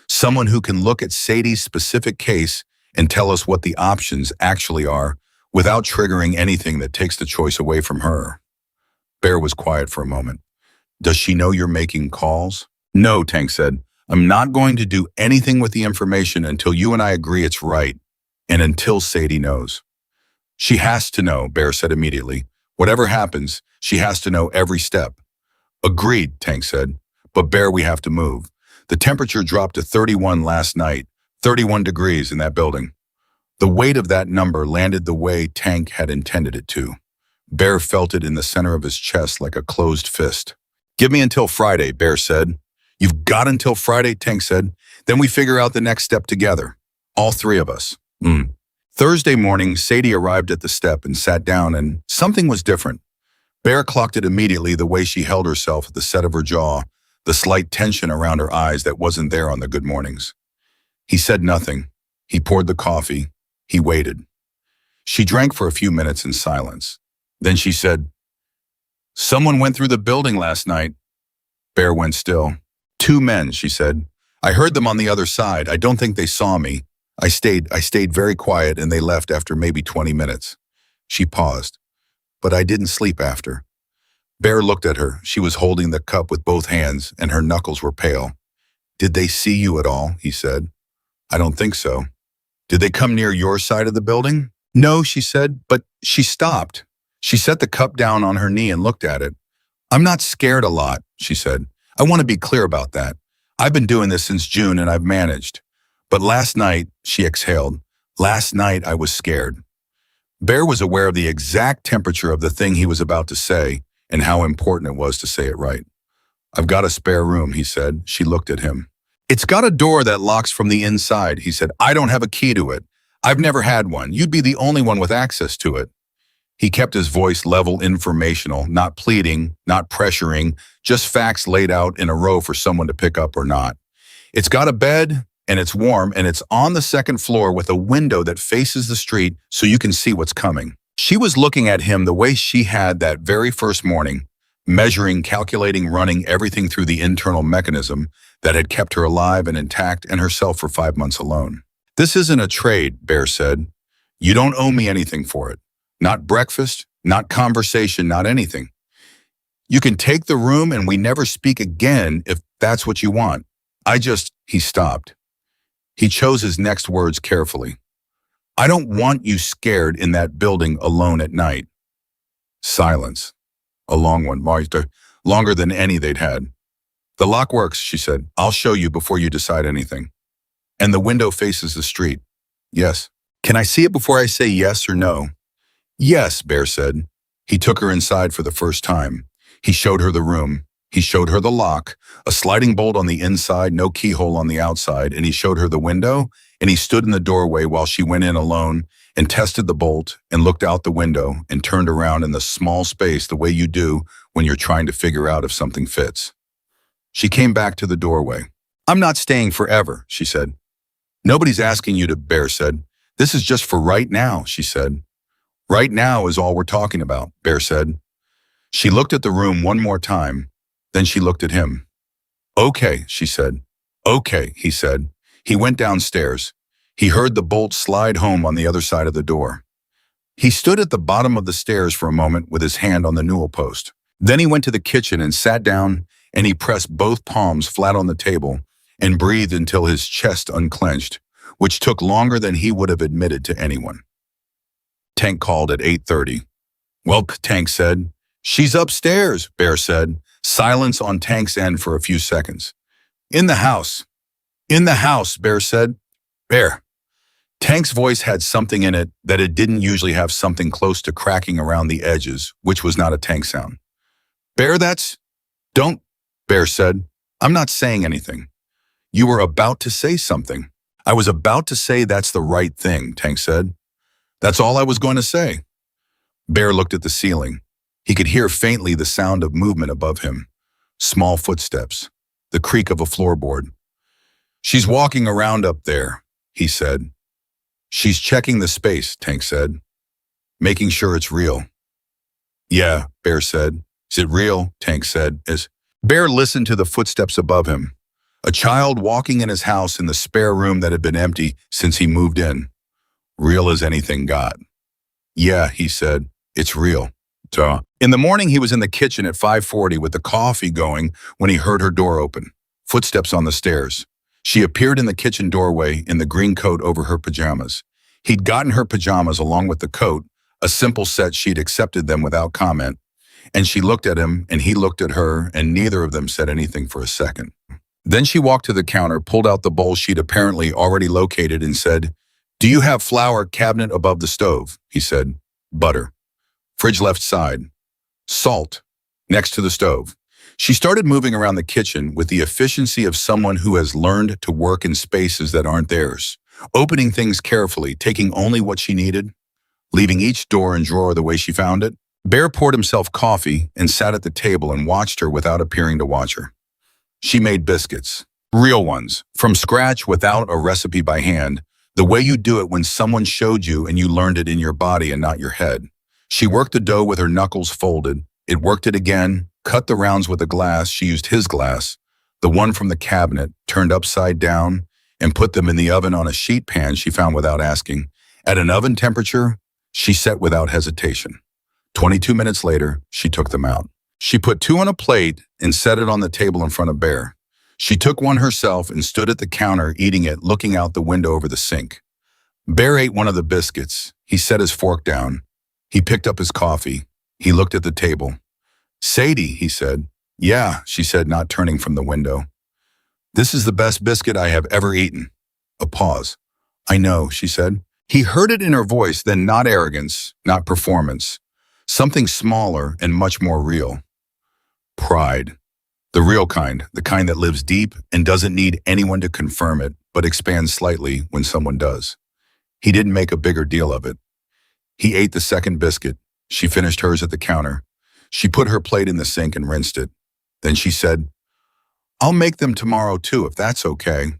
Someone who can look at Sadie's specific case and tell us what the options actually are without triggering anything that takes the choice away from her. Bear was quiet for a moment. Does she know you're making calls? No, Tank said. I'm not going to do anything with the information until you and I agree it's right, and until Sadie knows. She has to know, Bear said immediately. Whatever happens, she has to know every step. Agreed, Tank said. But Bear, we have to move. The temperature dropped to 31 last night, 31 degrees in that building. The weight of that number landed the way Tank had intended it to. Bear felt it in the center of his chest like a closed fist. Give me until Friday, Bear said. You've got until Friday, Tank said. Then we figure out the next step together. All three of us. Thursday morning, Sadie arrived at the step and sat down, and something was different. Bear clocked it immediately, the way she held herself, the set of her jaw, the slight tension around her eyes that wasn't there on the good mornings. He said nothing. He poured the coffee. He waited. She drank for a few minutes in silence. Then she said, "Someone went through the building last night." Bear went still. "Two men," she said. "I heard them on the other side. I don't think they saw me. I stayed very quiet, and they left after maybe 20 minutes. She paused. "But I didn't sleep after." Bear looked at her. She was holding the cup with both hands, and her knuckles were pale. "Did they see you at all?" he said. "I don't think so." "Did they come near your side of the building?" "No," she said, but she stopped. She set the cup down on her knee and looked at it. "I'm not scared a lot," she said. "I want to be clear about that. I've been doing this since June, and I've managed. But last night," she exhaled, "last night I was scared." Bear was aware of the exact temperature of the thing he was about to say and how important it was to say it right. "I've got a spare room," he said. She looked at him. "It's got a door that locks from the inside," he said. "I don't have a key to it. I've never had one. You'd be the only one with access to it." He kept his voice level, informational, not pleading, not pressuring, just facts laid out in a row for someone to pick up or not. "It's got a bed, and it's warm, and it's on the second floor with a window that faces the street so you can see what's coming." She was looking at him the way she had that very first morning, measuring, calculating, running everything through the internal mechanism that had kept her alive and intact and herself for 5 months alone. "This isn't a trade," Bear said. "You don't owe me anything for it. Not breakfast, not conversation, not anything. You can take the room and we never speak again if that's what you want. He stopped. He chose his next words carefully. "I don't want you scared in that building alone at night." Silence. A long one, longer than any they'd had. "The lock works," she said. "I'll show you before you decide anything. And the window faces the street." "Yes." "Can I see it before I say yes or no?" "Yes," Bear said. He took her inside for the first time. He showed her the room. He showed her the lock, a sliding bolt on the inside, no keyhole on the outside, and he showed her the window, and he stood in the doorway while she went in alone and tested the bolt and looked out the window and turned around in the small space the way you do when you're trying to figure out if something fits. She came back to the doorway. "I'm not staying forever," she said. "Nobody's asking you to," Bear said. "This is just for right now," she said. "Right now is all we're talking about," Bear said. She looked at the room one more time. Then she looked at him. "Okay," she said. "Okay," he said. He went downstairs. He heard the bolt slide home on the other side of the door. He stood at the bottom of the stairs for a moment with his hand on the newel post. Then he went to the kitchen and sat down, and he pressed both palms flat on the table and breathed until his chest unclenched, which took longer than he would have admitted to anyone. Tank called at 8:30. "Well," Tank said. "She's upstairs," Bear said. Silence on Tank's end for a few seconds. "In the house." "In the house," Bear said. "Bear." Tank's voice had something in it that it didn't usually have, something close to cracking around the edges, which was not a Tank sound. "Bear, Don't," Bear said. "I'm not saying anything." "You were about to say something." "I was about to say that's the right thing," Tank said. "That's all I was going to say." Bear looked at the ceiling. He could hear faintly the sound of movement above him. Small footsteps. The creak of a floorboard. "She's walking around up there," he said. "She's checking the space," Tank said. "Making sure it's real." "Yeah," Bear said. "Is it real?" Tank said. Bear listened to the footsteps above him. A child walking in his house in the spare room that had been empty since he moved in. Real as anything got. "Yeah," he said. "It's real." In the morning, he was in the kitchen at 5:40 with the coffee going when he heard her door open. Footsteps on the stairs. She appeared in the kitchen doorway in the green coat over her pajamas. He'd gotten her pajamas along with the coat, a simple set she'd accepted them without comment, and she looked at him and he looked at her and neither of them said anything for a second. Then she walked to the counter, pulled out the bowl she'd apparently already located and said, "Do you have flour cabinet above the stove?" He said, "Butter. Fridge left side. Salt. Next to the stove." She started moving around the kitchen with the efficiency of someone who has learned to work in spaces that aren't theirs, opening things carefully, taking only what she needed, leaving each door and drawer the way she found it. Bear poured himself coffee and sat at the table and watched her without appearing to watch her. She made biscuits. Real ones, from scratch without a recipe by hand, the way you do it when someone showed you and you learned it in your body and not your head. She worked the dough with her knuckles folded. It worked it again, cut the rounds with a glass. She used his glass, the one from the cabinet, turned upside down, and put them in the oven on a sheet pan she found without asking. At an oven temperature, she set without hesitation. 22 minutes later, she took them out. She put two on a plate and set it on the table in front of Bear. She took one herself and stood at the counter eating it, looking out the window over the sink. Bear ate one of the biscuits. He set his fork down. He picked up his coffee. He looked at the table. "Sadie," he said. "Yeah," she said, not turning from the window. "This is the best biscuit I have ever eaten." A pause. "I know," she said. He heard it in her voice, then not arrogance, not performance. Something smaller and much more real. Pride. The real kind, the kind that lives deep and doesn't need anyone to confirm it, but expands slightly when someone does. He didn't make a bigger deal of it. He ate the second biscuit. She finished hers at the counter. She put her plate in the sink and rinsed it. Then she said, "I'll make them tomorrow too, if that's okay."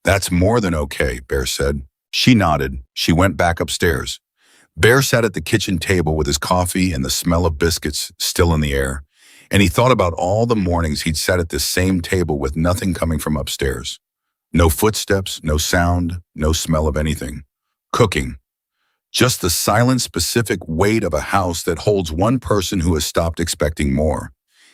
"That's more than okay," Bear said. She nodded. She went back upstairs. Bear sat at the kitchen table with his coffee and the smell of biscuits still in the air, and he thought about all the mornings he'd sat at this same table with nothing coming from upstairs. No footsteps, no sound, no smell of anything. Cooking. Just the silent, specific weight of a house that holds one person who has stopped expecting more.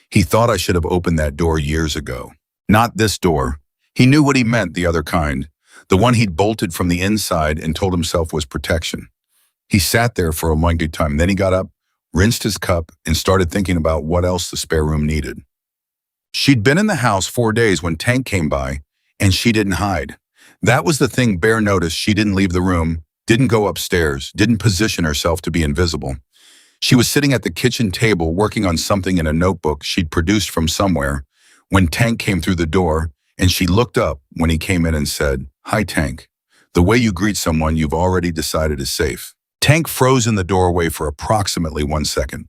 He thought, "I should have opened that door years ago." Not this door. He knew what he meant, the other kind. The one he'd bolted from the inside and told himself was protection. He sat there for a lengthy time. Then he got up, rinsed his cup, and started thinking about what else the spare room needed. She'd been in the house 4 days when Tank came by, and she didn't hide. That was the thing Bear noticed. She didn't leave the room, didn't go upstairs, didn't position herself to be invisible. She was sitting at the kitchen table working on something in a notebook she'd produced from somewhere when Tank came through the door, and she looked up when he came in and said, "Hi, Tank. The way you greet someone you've already decided is safe." Tank froze in the doorway for approximately 1 second.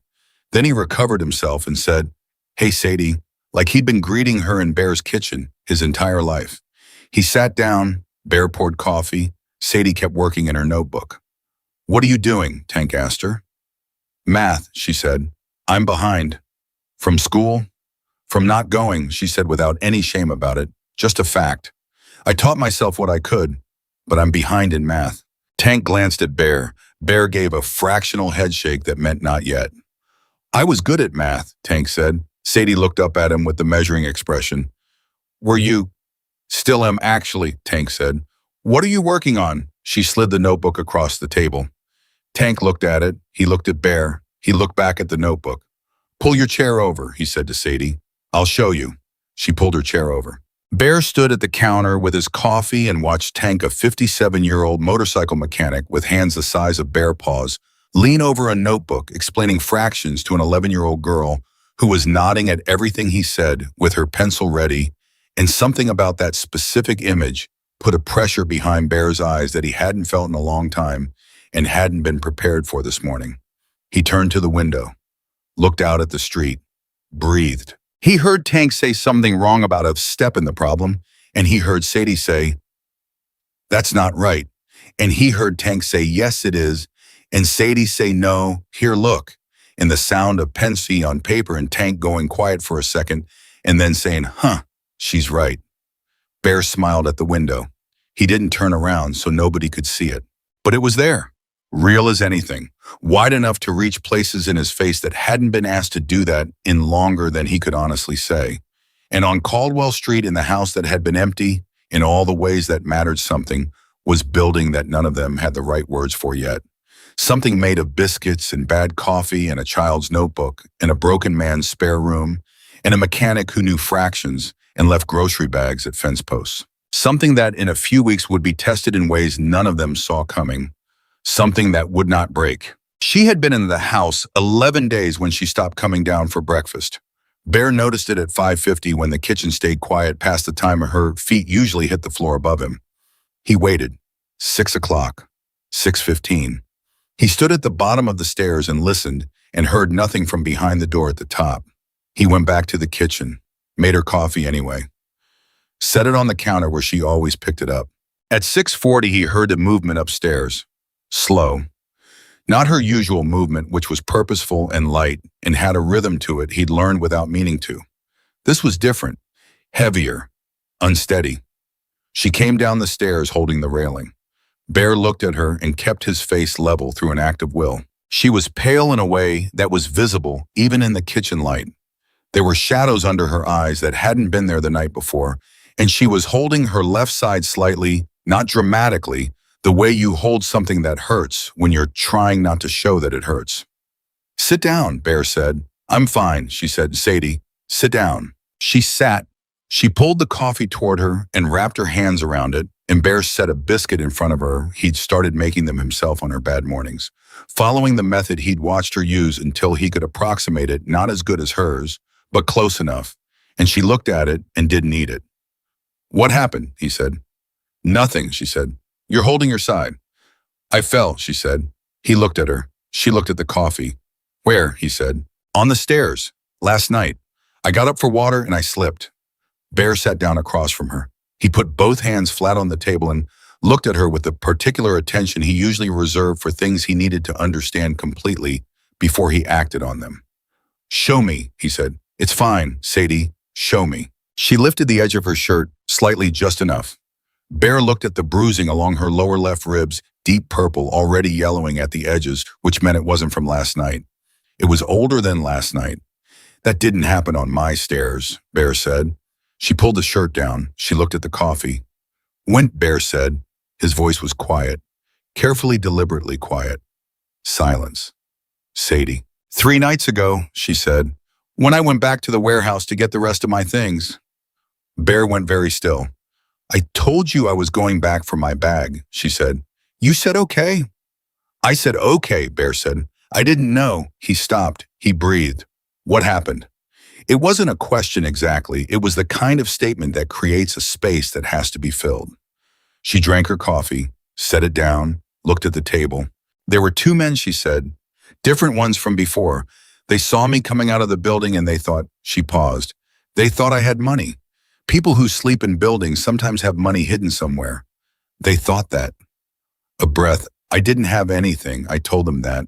Then he recovered himself and said, "Hey, Sadie," like he'd been greeting her in Bear's kitchen his entire life. He sat down, Bear poured coffee, Sadie kept working in her notebook. "What are you doing?" Tank asked her. "Math," she said. "I'm behind." "From school?" "From not going," she said without any shame about it. "Just a fact. I taught myself what I could, but I'm behind in math." Tank glanced at Bear. Bear gave a fractional headshake that meant not yet. "I was good at math," Tank said. Sadie looked up at him with the measuring expression. "Were you?" "Still am, actually," Tank said. "What are you working on?" She slid the notebook across the table. Tank looked at it. He looked at Bear. He looked back at the notebook. "Pull your chair over," he said to Sadie. "I'll show you." She pulled her chair over. Bear stood at the counter with his coffee and watched Tank, a 57-year-old motorcycle mechanic with hands the size of bear paws, lean over a notebook explaining fractions to an 11-year-old girl who was nodding at everything he said with her pencil ready, and something about that specific image put a pressure behind Bear's eyes that he hadn't felt in a long time and hadn't been prepared for this morning. He turned to the window, looked out at the street, breathed. He heard Tank say something wrong about a step in the problem, and he heard Sadie say, "That's not right." And he heard Tank say, "Yes, it is," and Sadie say, "No, here, look," and the sound of pencil on paper and Tank going quiet for a second and then saying, "Huh, she's right." Bear smiled at the window. He didn't turn around so nobody could see it, but it was there. real as anything, wide enough to reach places in his face that hadn't been asked to do that in longer than he could honestly say. And on Caldwell Street, in the house that had been empty, in all the ways that mattered something, was building that none of them had the right words for yet. Something made of biscuits and bad coffee and a child's notebook and a broken man's spare room and a mechanic who knew fractions and left grocery bags at fence posts. Something that in a few weeks would be tested in ways none of them saw coming. Something that would not break. She had been in the house 11 days when she stopped coming down for breakfast. Bear noticed it at 5:50 when the kitchen stayed quiet past the time her feet usually hit the floor above him. He waited. 6 o'clock. 6:15. He stood at the bottom of the stairs and listened and heard nothing from behind the door at the top. He went back to the kitchen, made her coffee anyway. Set it on the counter where she always picked it up. At 6:40, he heard the movement upstairs. Slow. Not her usual movement, which was purposeful and light and had a rhythm to it he'd learned without meaning to. This was different, heavier, unsteady. She came down the stairs holding the railing. Bear looked at her and kept his face level through an act of will. She was pale in a way that was visible even in the kitchen light. There were shadows under her eyes that hadn't been there the night before, and she was holding her left side slightly, not dramatically, the way you hold something that hurts when you're trying not to show that it hurts. "Sit down," Bear said. "I'm fine," she said. "Sadie, sit down." She sat. She pulled the coffee toward her and wrapped her hands around it, and Bear set a biscuit in front of her. He'd started making them himself on her bad mornings, following the method he'd watched her use until he could approximate it, not as good as hers, but close enough, and she looked at it and didn't eat it. "What happened?" he said. "Nothing," she said. "You're holding your side." "I fell," she said. He looked at her. She looked at the coffee. "Where?" he said. "On the stairs. Last night. I got up for water and I slipped." Bear sat down across from her. He put both hands flat on the table and looked at her with the particular attention he usually reserved for things he needed to understand completely before he acted on them. "Show me," he said. "It's fine, Sadie. Show me." She lifted the edge of her shirt, slightly, just enough. Bear looked at the bruising along her lower left ribs, deep purple, already yellowing at the edges, which meant it wasn't from last night. It was older than last night. "That didn't happen on my stairs," Bear said. She pulled the shirt down. She looked at the coffee. "When," Bear said. His voice was quiet, carefully, deliberately quiet. Silence. "Sadie." "3 nights ago," she said, "when I went back to the warehouse to get the rest of my things." Bear went very still. "I told you I was going back for my bag," she said. "You said okay." "I said okay," Bear said. "I didn't know." He stopped. He breathed. "What happened?" It wasn't a question exactly. It was the kind of statement that creates a space that has to be filled. She drank her coffee, set it down, looked at the table. "There were 2 men," she said, "different ones from before. They saw me coming out of the building and they thought," she paused, "they thought I had money. People who sleep in buildings sometimes have money hidden somewhere. They thought that." A breath. "I didn't have anything. I told them that.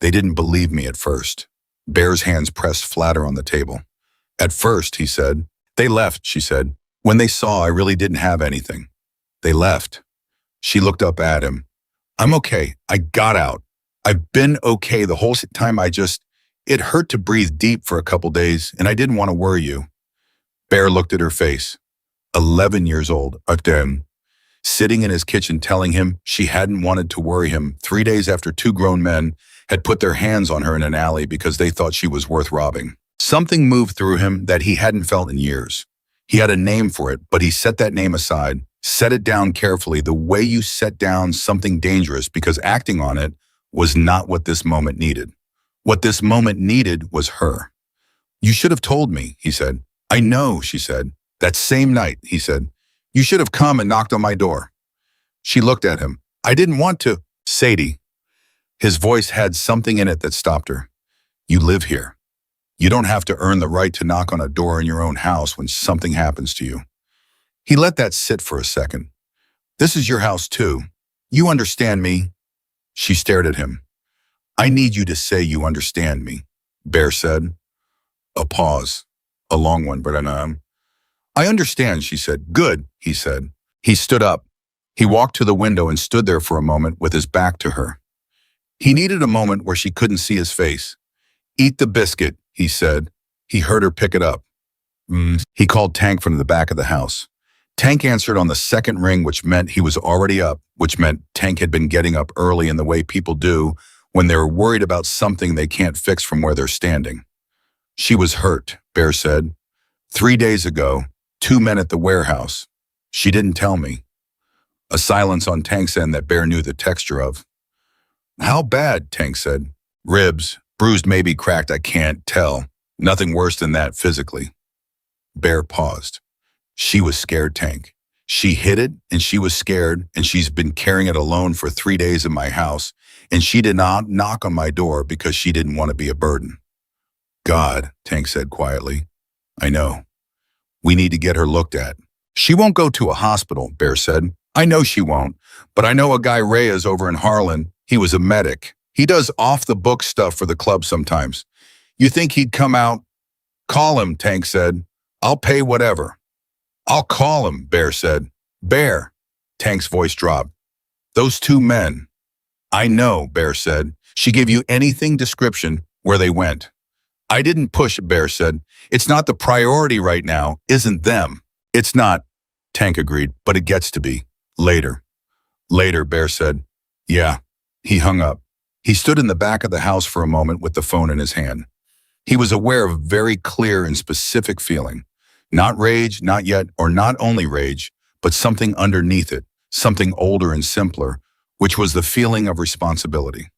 They didn't believe me at first." Bear's hands pressed flatter on the table. "At first," he said. "They left," she said. "When they saw I really didn't have anything. They left." She looked up at him. "I'm okay. I got out. I've been okay the whole time. It hurt to breathe deep for a couple days, and I didn't want to worry you." Bear looked at her face. 11 years old, again, sitting in his kitchen telling him she hadn't wanted to worry him 3 days after 2 grown men had put their hands on her in an alley because they thought she was worth robbing. Something moved through him that he hadn't felt in years. He had a name for it, but he set that name aside, set it down carefully, the way you set down something dangerous, because acting on it was not what this moment needed. What this moment needed was her. "You should have told me," he said. "I know," she said. "That same night," he said. "You should have come and knocked on my door." She looked at him. "I didn't want to." "Sadie." His voice had something in it that stopped her. "You live here. You don't have to earn the right to knock on a door in your own house when something happens to you." He let that sit for a second. "This is your house too. You understand me." She stared at him. "I need you to say you understand me," Bear said. A pause. A long one, but "I understand," she said. "Good," he said. He stood up. He walked to the window and stood there for a moment with his back to her. He needed a moment where she couldn't see his face. Eat the biscuit, he said. He heard her pick it up. He called Tank from the back of the house. Tank answered on the second ring, which meant he was already up, which meant Tank had been getting up early in the way people do when they're worried about something they can't fix from where they're standing. She was hurt, Bear said. 3 days ago, 2 men at the warehouse. She didn't tell me. A silence on Tank's end that Bear knew the texture of. How bad, Tank said. Ribs, bruised, maybe cracked, I can't tell. Nothing worse than that physically. Bear paused. She was scared, Tank. She hid it, and she was scared, and she's been carrying it alone for 3 days in my house, and she did not knock on my door because she didn't want to be a burden. God, Tank said quietly. I know. We need to get her looked at. She won't go to a hospital, Bear said. I know she won't, but I know a guy Reyes over in Harlan. He was a medic. He does off-the-book stuff for the club sometimes. You think he'd come out? Call him, Tank said. I'll pay whatever. I'll call him, Bear said. Bear, Tank's voice dropped. Those 2 men. I know, Bear said. She gave you anything description where they went. I didn't push it, Bear said. It's not the priority right now, isn't them. It's not, Tank agreed, but it gets to be. Later. Later, Bear said. Yeah. He hung up. He stood in the back of the house for a moment with the phone in his hand. He was aware of a very clear and specific feeling. Not rage, not yet, or not only rage, but something underneath it, something older and simpler, which was the feeling of responsibility.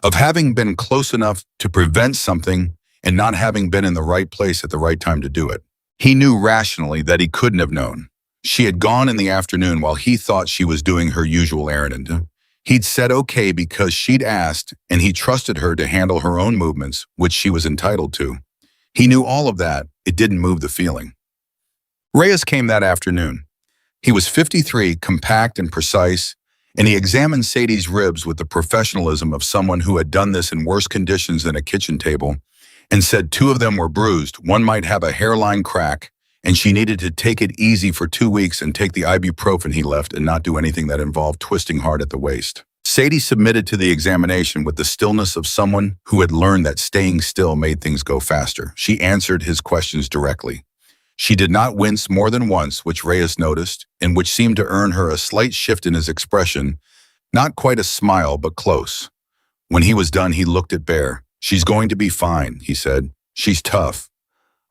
Of having been close enough to prevent something and not having been in the right place at the right time to do it. He knew rationally that he couldn't have known. She had gone in the afternoon while he thought she was doing her usual errand. He'd said okay because she'd asked, and he trusted her to handle her own movements, which she was entitled to. He knew all of that. It didn't move the feeling. Reyes came that afternoon. He was 53, compact and precise, and he examined Sadie's ribs with the professionalism of someone who had done this in worse conditions than a kitchen table, and said 2 of them were bruised, one might have a hairline crack, and she needed to take it easy for 2 weeks and take the ibuprofen he left and not do anything that involved twisting hard at the waist. Sadie submitted to the examination with the stillness of someone who had learned that staying still made things go faster. She answered his questions directly. She did not wince more than once, which Reyes noticed, and which seemed to earn her a slight shift in his expression, not quite a smile, but close. When he was done, he looked at Bear. She's going to be fine, he said. She's tough.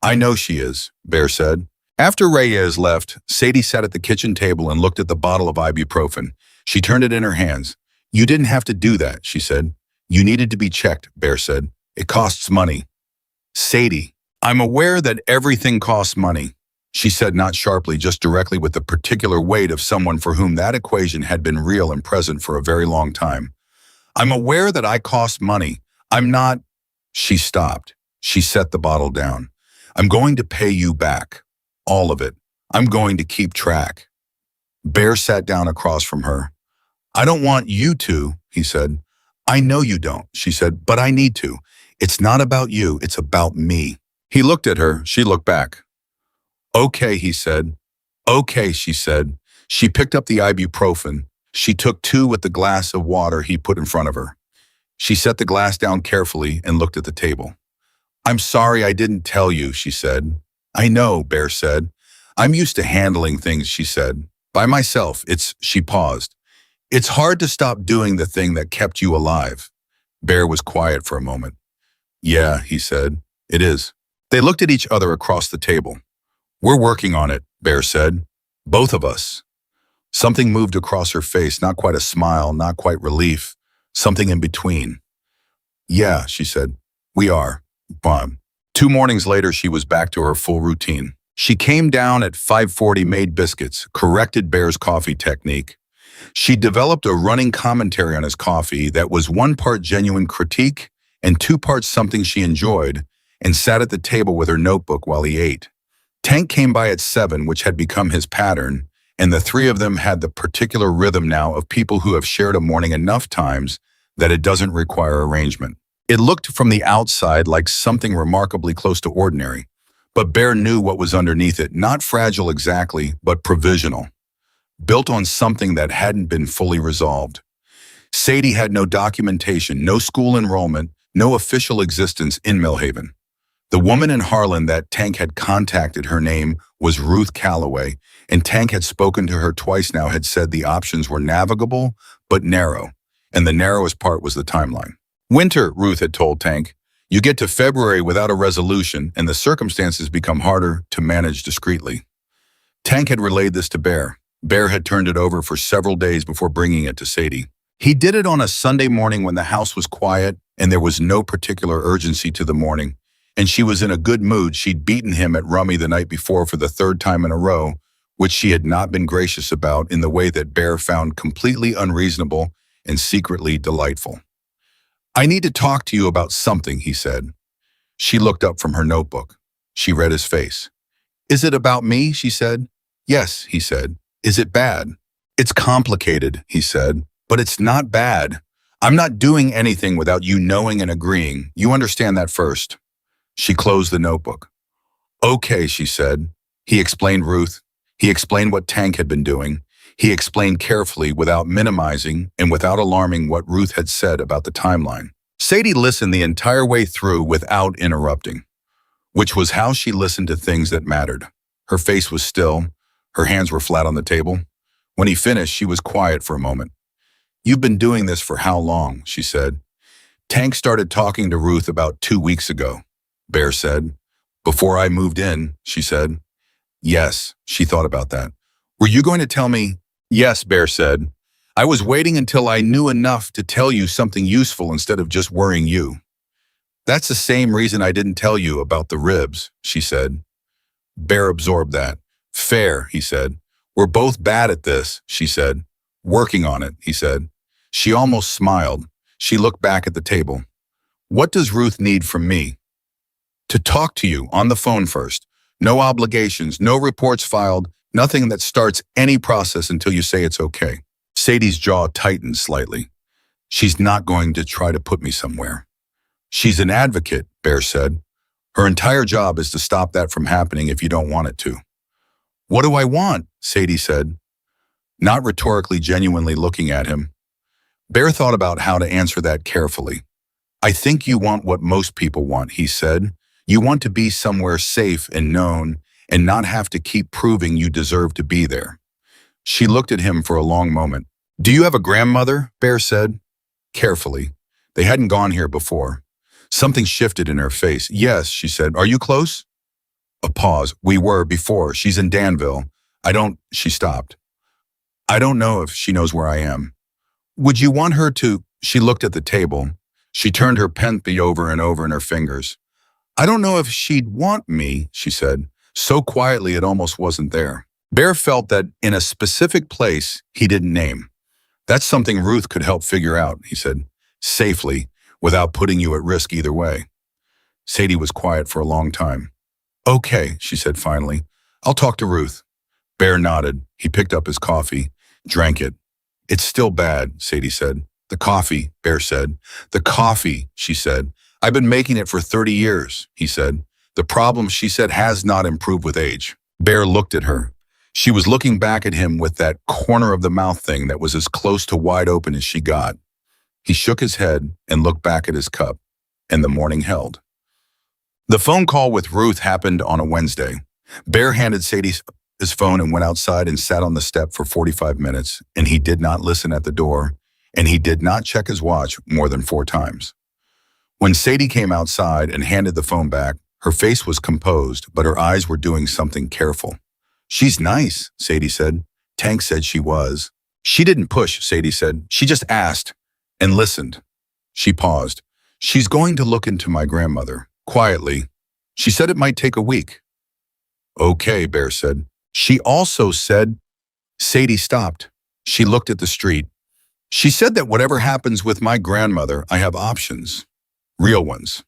I know she is, Bear said. After Reyes left, Sadie sat at the kitchen table and looked at the bottle of ibuprofen. She turned it in her hands. You didn't have to do that, she said. You needed to be checked, Bear said. It costs money. Sadie, I'm aware that everything costs money, she said, not sharply, just directly, with the particular weight of someone for whom that equation had been real and present for a very long time. I'm aware that I cost money. I'm not. She stopped. She set the bottle down. I'm going to pay you back. All of it. I'm going to keep track. Bear sat down across from her. I don't want you to, he said. I know you don't, she said, but I need to. It's not about you, it's about me. He looked at her, she looked back. Okay, he said. Okay, she said. She picked up the ibuprofen. She took 2 with the glass of water he put in front of her. She set the glass down carefully and looked at the table. I'm sorry I didn't tell you, she said. I know, Bear said. I'm used to handling things, she said. By myself, she paused. It's hard to stop doing the thing that kept you alive. Bear was quiet for a moment. Yeah, he said. It is. They looked at each other across the table. We're working on it, Bear said. Both of us. Something moved across her face, not quite a smile, not quite relief, something in between. Yeah, she said. We are. Bob. 2 mornings later, she was back to her full routine. She came down at 5:40, made biscuits, corrected Bear's coffee technique. She developed a running commentary on his coffee that was 1 part genuine critique and 2 parts something she enjoyed, and sat at the table with her notebook while he ate. Tank came by at 7, which had become his pattern, and the 3 of them had the particular rhythm now of people who have shared a morning enough times that it doesn't require arrangement. It looked from the outside like something remarkably close to ordinary, but Bear knew what was underneath it, not fragile exactly, but provisional, built on something that hadn't been fully resolved. Sadie had no documentation, no school enrollment, no official existence in Millhaven. The woman in Harlan that Tank had contacted, her name was Ruth Calloway, and Tank had spoken to her twice now, had said the options were navigable but narrow, and the narrowest part was the timeline. Winter, Ruth had told Tank. You get to February without a resolution, and the circumstances become harder to manage discreetly. Tank had relayed this to Bear. Bear had turned it over for several days before bringing it to Sadie. He did it on a Sunday morning when the house was quiet and there was no particular urgency to the morning, and she was in a good mood. She'd beaten him at rummy the night before for the third time in a row, which she had not been gracious about in the way that Bear found completely unreasonable and secretly delightful. I need to talk to you about something, he said. She looked up from her notebook. She read his face. Is it about me? She said. Yes, he said. Is it bad? It's complicated, he said, but it's not bad. I'm not doing anything without you knowing and agreeing. You understand that first. She closed the notebook. Okay, she said. He explained Ruth. He explained what Tank had been doing. He explained carefully without minimizing and without alarming what Ruth had said about the timeline. Sadie listened the entire way through without interrupting, which was how she listened to things that mattered. Her face was still. Her hands were flat on the table. When he finished, she was quiet for a moment. You've been doing this for how long? She said. Tank started talking to Ruth about 2 weeks ago, Bear said. Before I moved in, she said. Yes, she thought about that. Were you going to tell me? Yes, Bear said. I was waiting until I knew enough to tell you something useful instead of just worrying you. That's the same reason I didn't tell you about the ribs, she said. Bear absorbed that. Fair, he said. We're both bad at this, she said. Working on it, he said. She almost smiled. She looked back at the table. What does Ruth need from me? To talk to you on the phone first. No obligations, no reports filed, nothing that starts any process until you say it's okay. Sadie's jaw tightened slightly. She's not going to try to put me somewhere. She's an advocate, Bear said. Her entire job is to stop that from happening if you don't want it to. What do I want? Sadie said, not rhetorically, genuinely looking at him. Bear thought about how to answer that carefully. I think you want what most people want, he said. You want to be somewhere safe and known and not have to keep proving you deserve to be there. She looked at him for a long moment. Do you have a grandmother? Bear said. Carefully. They hadn't gone here before. Something shifted in her face. Yes, she said. Are you close? A pause. We were before. She's in Danville. She stopped. I don't know if she knows where I am. Would you want her to? She looked at the table. She turned her pen over and over in her fingers. I don't know if she'd want me, she said, so quietly it almost wasn't there. Bear felt that in a specific place he didn't name. That's something Ruth could help figure out, he said, safely, without putting you at risk either way. Sadie was quiet for a long time. Okay, she said finally. I'll talk to Ruth. Bear nodded. He picked up his coffee, drank it. It's still bad, Sadie said. The coffee, Bear said. The coffee, she said. I've been making it for 30 years, he said. The problem, she said, has not improved with age. Bear looked at her. She was looking back at him with that corner of the mouth thing that was as close to wide open as she got. He shook his head and looked back at his cup, and the morning held. The phone call with Ruth happened on a Wednesday. Bear handed Sadie his phone and went outside and sat on the step for 45 minutes, and he did not listen at the door, and he did not check his watch more than 4 times. When Sadie came outside and handed the phone back, her face was composed, but her eyes were doing something careful. She's nice, Sadie said. Tank said she was. She didn't push, Sadie said. She just asked and listened. She paused. She's going to look into my grandmother, quietly. She said it might take a week. Okay, Bear said. She also said. Sadie stopped. She looked at the street. She said that whatever happens with my grandmother, I have options. Real ones.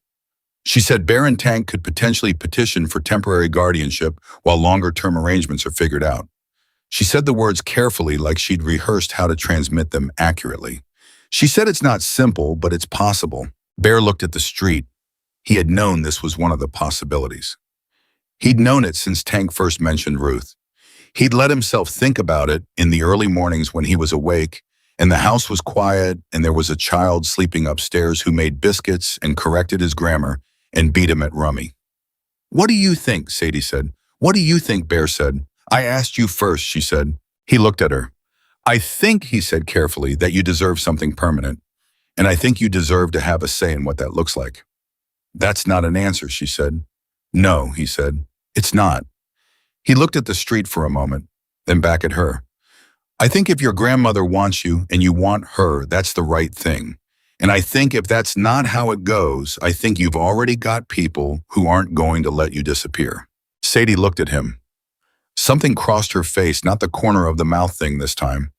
She said Bear and Tank could potentially petition for temporary guardianship while longer-term arrangements are figured out. She said the words carefully, like she'd rehearsed how to transmit them accurately. She said it's not simple, but it's possible. Bear looked at the street. He had known this was one of the possibilities. He'd known it since Tank first mentioned Ruth. He'd let himself think about it in the early mornings when he was awake And the house was quiet, and there was a child sleeping upstairs who made biscuits and corrected his grammar and beat him at rummy. What do you think? Sadie said. What do you think? Bear said. I asked you first, she said. He looked at her. I think, he said carefully, that you deserve something permanent, and I think you deserve to have a say in what that looks like. That's not an answer, she said. No, he said. It's not. He looked at the street for a moment, then back at her. I think if your grandmother wants you and you want her, that's the right thing. And I think if that's not how it goes, I think you've already got people who aren't going to let you disappear. Sadie looked at him. Something crossed her face, not the corner of the mouth thing this time.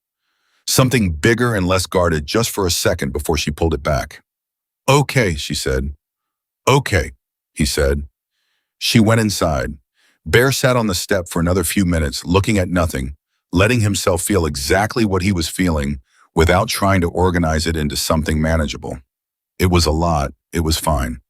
Something bigger and less guarded just for a second before she pulled it back. Okay, she said. Okay, he said. She went inside. Bear sat on the step for another few minutes, looking at nothing, letting himself feel exactly what he was feeling without trying to organize it into something manageable. It was a lot. It was fine.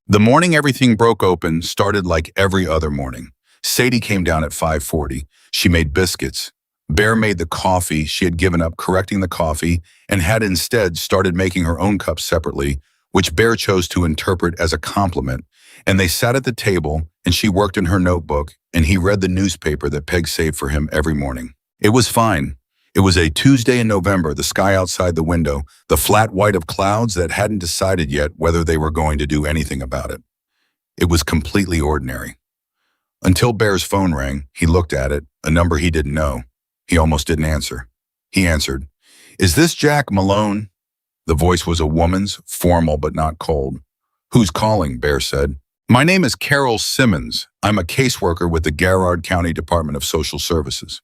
The morning everything broke open started like every other morning. Sadie came down at 5:40. She made biscuits. Bear made the coffee. She had given up correcting the coffee and had instead started making her own cups separately, which Bear chose to interpret as a compliment. And they sat at the table, and she worked in her notebook, and he read the newspaper that Peg saved for him every morning. It was fine. It was a Tuesday in November, the sky outside the window, the flat white of clouds that hadn't decided yet whether they were going to do anything about it. It was completely ordinary. Until Bear's phone rang, he looked at it, a number he didn't know. He almost didn't answer. He answered, "Is this Jack Malone?" The voice was a woman's, formal but not cold. "Who's calling?" Bear said. "My name is Carol Simmons. I'm a caseworker with the Garrard County Department of Social Services."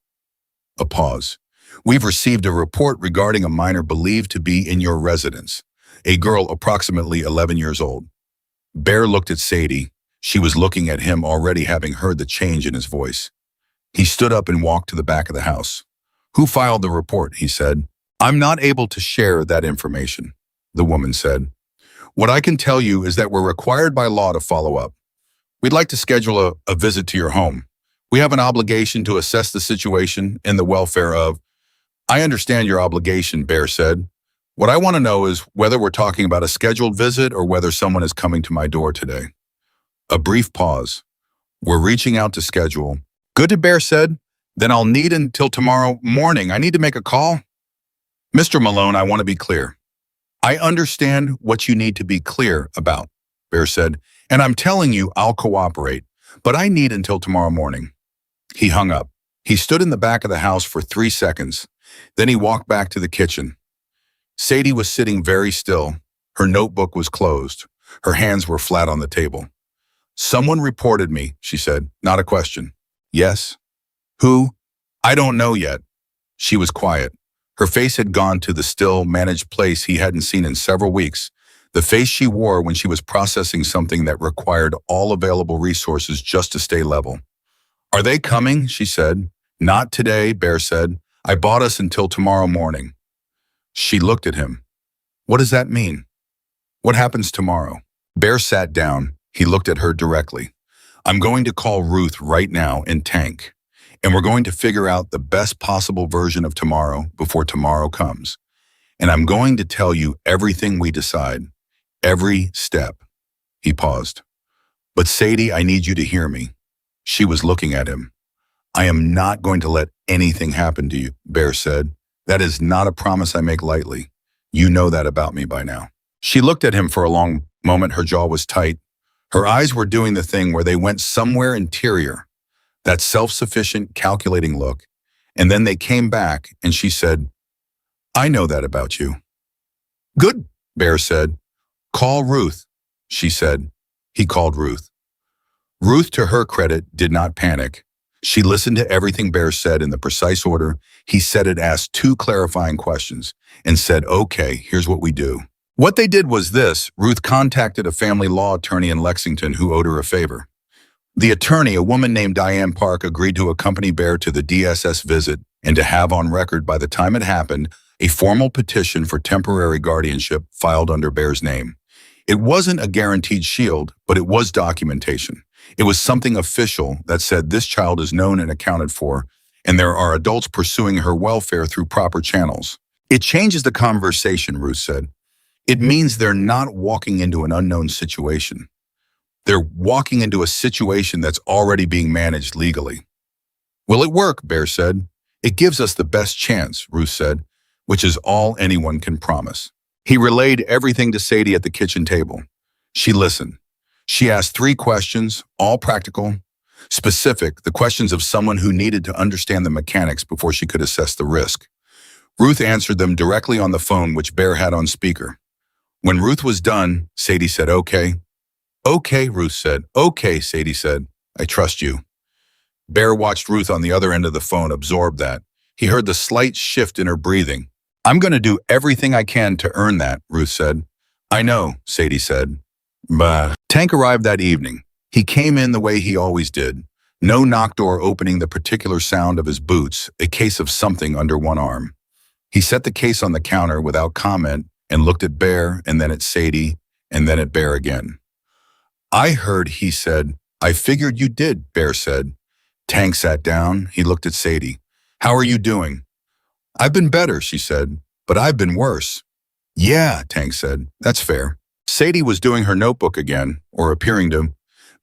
A pause. "We've received a report regarding a minor believed to be in your residence, a girl approximately 11 years old." Bear looked at Sadie. She was looking at him, already having heard the change in his voice. He stood up and walked to the back of the house. "Who filed the report?" he said. "I'm not able to share that information," the woman said. "What I can tell you is that we're required by law to follow up. We'd like to schedule a visit to your home. We have an obligation to assess the situation and the welfare of—" "I understand your obligation," Bear said. "What I want to know is whether we're talking about a scheduled visit or whether someone is coming to my door today." A brief pause. "We're reaching out to schedule." "Good," Bear said. "Then I'll need until tomorrow morning. I need to make a call." "Mr. Malone, I want to be clear." "I understand what you need to be clear about," Bear said, "and I'm telling you I'll cooperate, but I need until tomorrow morning." He hung up. He stood in the back of the house for 3 seconds. Then he walked back to the kitchen. Sadie was sitting very still. Her notebook was closed. Her hands were flat on the table. "Someone reported me," she said, not a question. "Yes?" "Who?" "I don't know yet." She was quiet. Her face had gone to the still, managed place he hadn't seen in several weeks, the face she wore when she was processing something that required all available resources just to stay level. "Are they coming?" she said. "Not today," Bear said. "I bought us until tomorrow morning." She looked at him. "What does that mean? What happens tomorrow?" Bear sat down. He looked at her directly. "I'm going to call Ruth right now in Tank, and we're going to figure out the best possible version of tomorrow before tomorrow comes. And I'm going to tell you everything we decide, every step." He paused. "But Sadie, I need you to hear me." She was looking at him. "I am not going to let anything happen to you," Bear said. "That is not a promise I make lightly. You know that about me by now." She looked at him for a long moment. Her jaw was tight. Her eyes were doing the thing where they went somewhere interior, that self-sufficient, calculating look. And then they came back, and she said, "I know that about you." "Good," Bear said. "Call Ruth," she said. He called Ruth. Ruth, to her credit, did not panic. She listened to everything Bear said in the precise order he said it, asked 2 clarifying questions, and said, "Okay, here's what we do." What they did was this: Ruth contacted a family law attorney in Lexington who owed her a favor. The attorney, a woman named Diane Park, agreed to accompany Bear to the DSS visit and to have on record, by the time it happened, a formal petition for temporary guardianship filed under Bear's name. It wasn't a guaranteed shield, but it was documentation. It was something official that said this child is known and accounted for, and there are adults pursuing her welfare through proper channels. It changes the conversation, Ruth said. It means they're not walking into an unknown situation. They're walking into a situation that's already being managed legally. Will it work? Bear said. It gives us the best chance, Ruth said, which is all anyone can promise. He relayed everything to Sadie at the kitchen table. She listened. She asked 3 questions, all practical, specific, the questions of someone who needed to understand the mechanics before she could assess the risk. Ruth answered them directly on the phone, which Bear had on speaker. When Ruth was done, Sadie said, "Okay." "Okay," Ruth said. "Okay," Sadie said. "I trust you." Bear watched Ruth on the other end of the phone absorb that. He heard the slight shift in her breathing. "I'm going to do everything I can to earn that," Ruth said. "I know," Sadie said. Bah. Tank arrived that evening. He came in the way he always did. No knock door opening, the particular sound of his boots, a case of something under one arm. He set the case on the counter without comment and looked at Bear and then at Sadie and then at Bear again. "I heard," he said. "I figured you did," Bear said. Tank sat down. He looked at Sadie. "How are you doing?" "I've been better," she said, "but I've been worse." "Yeah," Tank said. "That's fair." Sadie was doing her notebook again, or appearing to.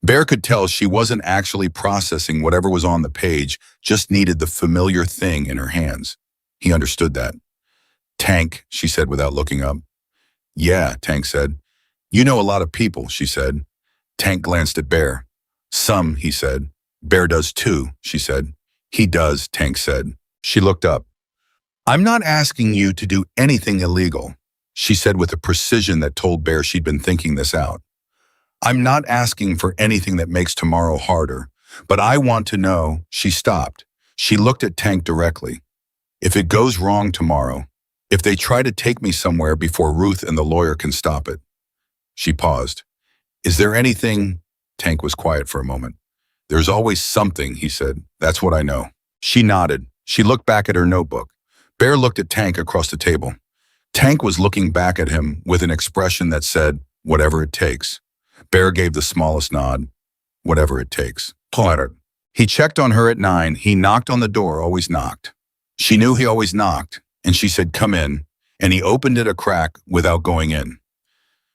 Bear could tell she wasn't actually processing whatever was on the page, just needed the familiar thing in her hands. He understood that. "Tank," she said without looking up. "Yeah," Tank said. "You know a lot of people," she said. Tank glanced at Bear. "Some," he said. "Bear does too," she said. "He does," Tank said. She looked up. "I'm not asking you to do anything illegal," she said with a precision that told Bear she'd been thinking this out. "I'm not asking for anything that makes tomorrow harder, but I want to know." She stopped. She looked at Tank directly. "If it goes wrong tomorrow, if they try to take me somewhere before Ruth and the lawyer can stop it." She paused. "Is there anything?" Tank was quiet for a moment. "There's always something," he said. "That's what I know." She nodded. She looked back at her notebook. Bear looked at Tank across the table. Tank was looking back at him with an expression that said, "Whatever it takes." Bear gave the smallest nod. "Whatever it takes." Potter. He checked on her at 9. He knocked on the door, always knocked. She knew he always knocked, and she said, "Come in," and he opened it a crack without going in.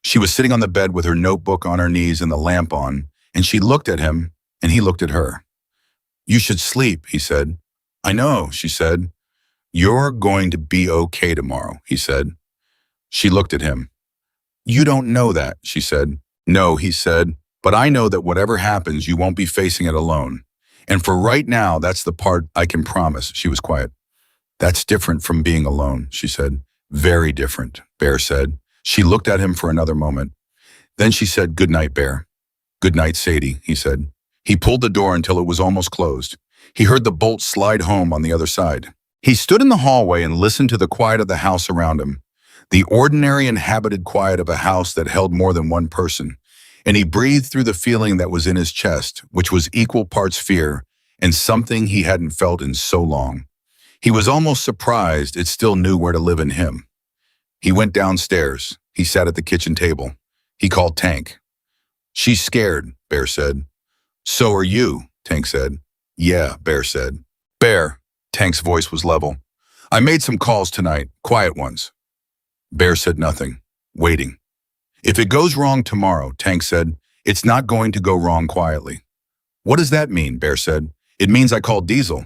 She was sitting on the bed with her notebook on her knees and the lamp on, and she looked at him, and he looked at her. "You should sleep," he said. "I know," she said. "You're going to be okay tomorrow," he said. She looked at him. "You don't know that," she said. "No," he said, "but I know that whatever happens, you won't be facing it alone. And for right now, that's the part I can promise." She was quiet. "That's different from being alone," she said. "Very different," Bear said. She looked at him for another moment. Then she said, "Good night, Bear." "Good night, Sadie," he said. He pulled the door until it was almost closed. He heard the bolt slide home on the other side. He stood in the hallway and listened to the quiet of the house around him, the ordinary inhabited quiet of a house that held more than one person, and he breathed through the feeling that was in his chest, which was equal parts fear and something he hadn't felt in so long. He was almost surprised it still knew where to live in him. He went downstairs. He sat at the kitchen table. He called Tank. "She's scared," Bear said. "So are you," Tank said. "Yeah," Bear said. "Bear," Tank's voice was level. "I made some calls tonight, quiet ones." Bear said nothing, waiting. "If it goes wrong tomorrow," Tank said, "it's not going to go wrong quietly." "What does that mean?" Bear said. "It means I called Diesel."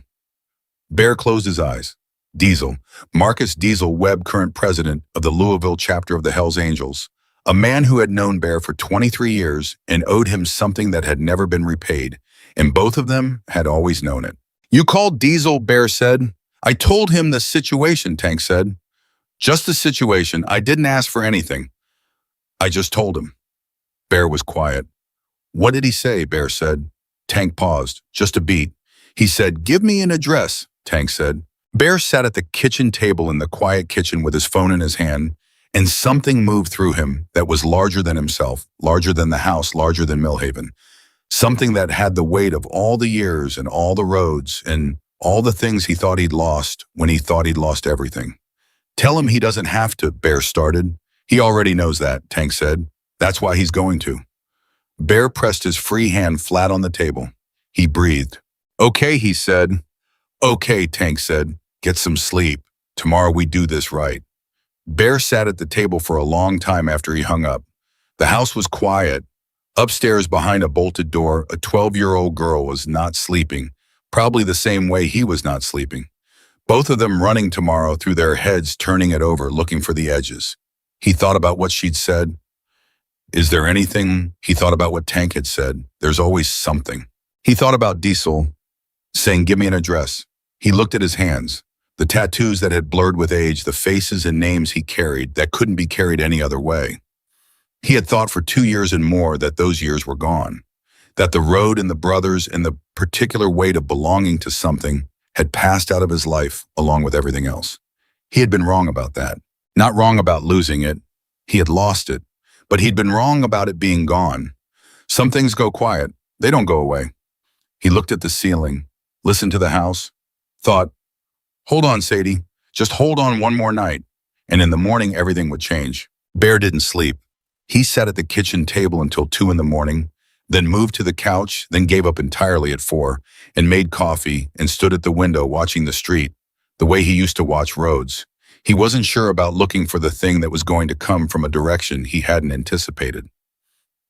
Bear closed his eyes. Diesel, Marcus Diesel Webb, current president of the Louisville chapter of the Hells Angels, a man who had known Bear for 23 years and owed him something that had never been repaid, and both of them had always known it. "You called Diesel," Bear said. "I told him the situation," Tank said. "Just the situation. I didn't ask for anything. I just told him." Bear was quiet. "What did he say?" Bear said. Tank paused, just a beat. He said, "Give me an address," Tank said. Bear sat at the kitchen table in the quiet kitchen with his phone in his hand, and something moved through him that was larger than himself, larger than the house, larger than Millhaven. Something that had the weight of all the years and all the roads and all the things he thought he'd lost when he thought he'd lost everything. "Tell him he doesn't have to," Bear started. "He already knows that," Tank said. "That's why he's going to." Bear pressed his free hand flat on the table. He breathed. "Okay," he said. "Okay," Tank said. "Get some sleep. Tomorrow we do this right. Bear sat at the table for a long time after he hung up. The house was quiet. Upstairs behind a bolted door, a 12-year-old girl was not sleeping, probably the same way he was not sleeping. Both of them running tomorrow through their heads, turning it over, looking for the edges. He thought about what she'd said. Is there anything? He thought about what Tank had said. There's always something. He thought about Diesel saying, give me an address. He looked at his hands, the tattoos that had blurred with age, the faces and names he carried that couldn't be carried any other way. He had thought for 2 years and more that those years were gone, that the road and the brothers and the particular weight of belonging to something had passed out of his life along with everything else. He had been wrong about that. Not wrong about losing it. He had lost it. But he'd been wrong about it being gone. Some things go quiet. They don't go away. He looked at the ceiling, listened to the house, thought, hold on, Sadie. Just hold on one more night. And in the morning, everything would change. Bear didn't sleep. He sat at the kitchen table until 2 in the morning, then moved to the couch, then gave up entirely at 4, and made coffee and stood at the window watching the street, the way he used to watch roads. He wasn't sure about looking for the thing that was going to come from a direction he hadn't anticipated.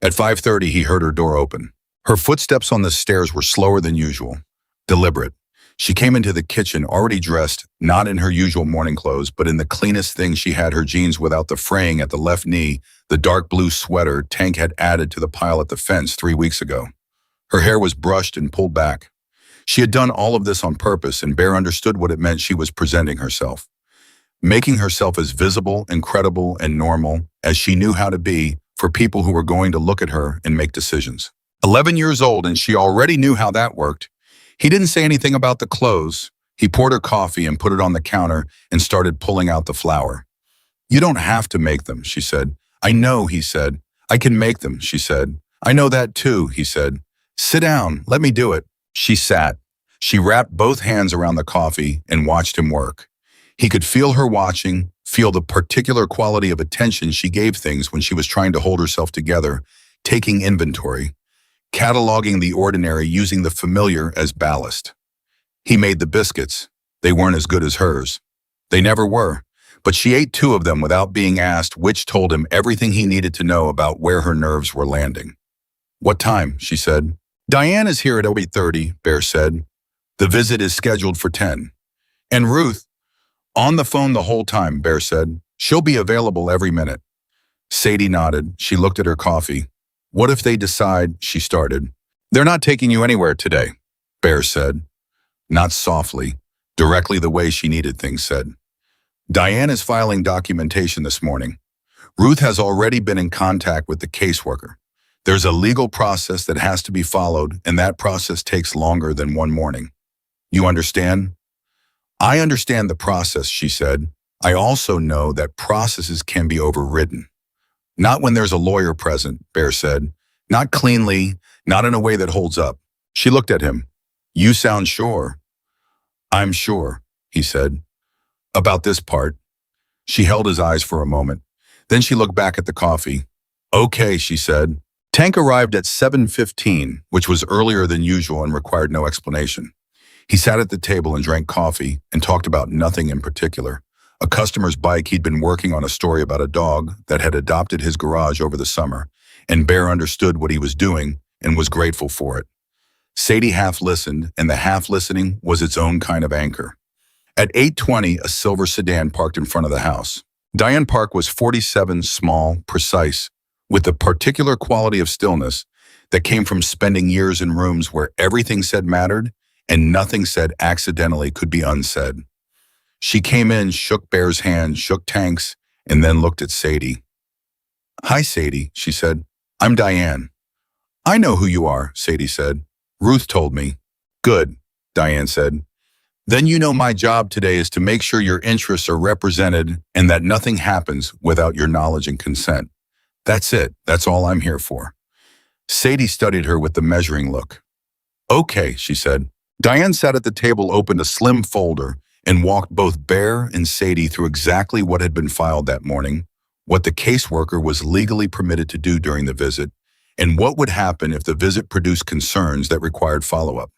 At 5:30, he heard her door open. Her footsteps on the stairs were slower than usual, deliberate. She came into the kitchen already dressed, not in her usual morning clothes, but in the cleanest thing she had, her jeans without the fraying at the left knee, the dark blue sweater Tank had added to the pile at the fence 3 weeks ago. Her hair was brushed and pulled back. She had done all of this on purpose, and Bear understood what it meant. She was presenting herself, making herself as visible and credible and normal as she knew how to be for people who were going to look at her and make decisions. 11 years old, and she already knew how that worked. He didn't say anything about the clothes. He poured her coffee and put it on the counter and started pulling out the flour. You don't have to make them, she said. I know, he said. I can make them, she said. I know that too, he said. Sit down, let me do it. She sat. She wrapped both hands around the coffee and watched him work. He could feel her watching, feel the particular quality of attention she gave things when she was trying to hold herself together, taking inventory, cataloging the ordinary, using the familiar as ballast. He made the biscuits. They weren't as good as hers. They never were, but she ate 2 of them without being asked, which told him everything he needed to know about where her nerves were landing. What time? She said. Diane is here at 8:30, Bear said. The visit is scheduled for 10. And Ruth? On the phone the whole time, Bear said. She'll be available every minute. Sadie nodded. She looked at her coffee. What if they decide, she started. They're not taking you anywhere today, Bear said. Not softly, directly the way she needed things said. Diane is filing documentation this morning. Ruth has already been in contact with the caseworker. There's a legal process that has to be followed, and that process takes longer than one morning. You understand? I understand the process, she said. I also know that processes can be overridden. Not when there's a lawyer present, Bear said. Not cleanly, not in a way that holds up. She looked at him. You sound sure. I'm sure, he said. About this part. She held his eyes for a moment. Then she looked back at the coffee. Okay, she said. Tank arrived at 7:15, which was earlier than usual and required no explanation. He sat at the table and drank coffee and talked about nothing in particular. A customer's bike. He'd been working on a story about a dog that had adopted his garage over the summer, and Bear understood what he was doing and was grateful for it. Sadie half listened, and the half listening was its own kind of anchor. At 8:20, a silver sedan parked in front of the house. Diane Park was 47, small, precise, with the particular quality of stillness that came from spending years in rooms where everything said mattered and nothing said accidentally could be unsaid. She came in, shook Bear's hand, shook Tank's, and then looked at Sadie. Hi, Sadie, she said. I'm Diane. I know who you are, Sadie said. Ruth told me. Good, Diane said. Then you know my job today is to make sure your interests are represented and that nothing happens without your knowledge and consent. That's it. That's all I'm here for. Sadie studied her with the measuring look. Okay, she said. Diane sat at the table, opened a slim folder, and walked both Bear and Sadie through exactly what had been filed that morning, what the caseworker was legally permitted to do during the visit, and what would happen if the visit produced concerns that required follow-up.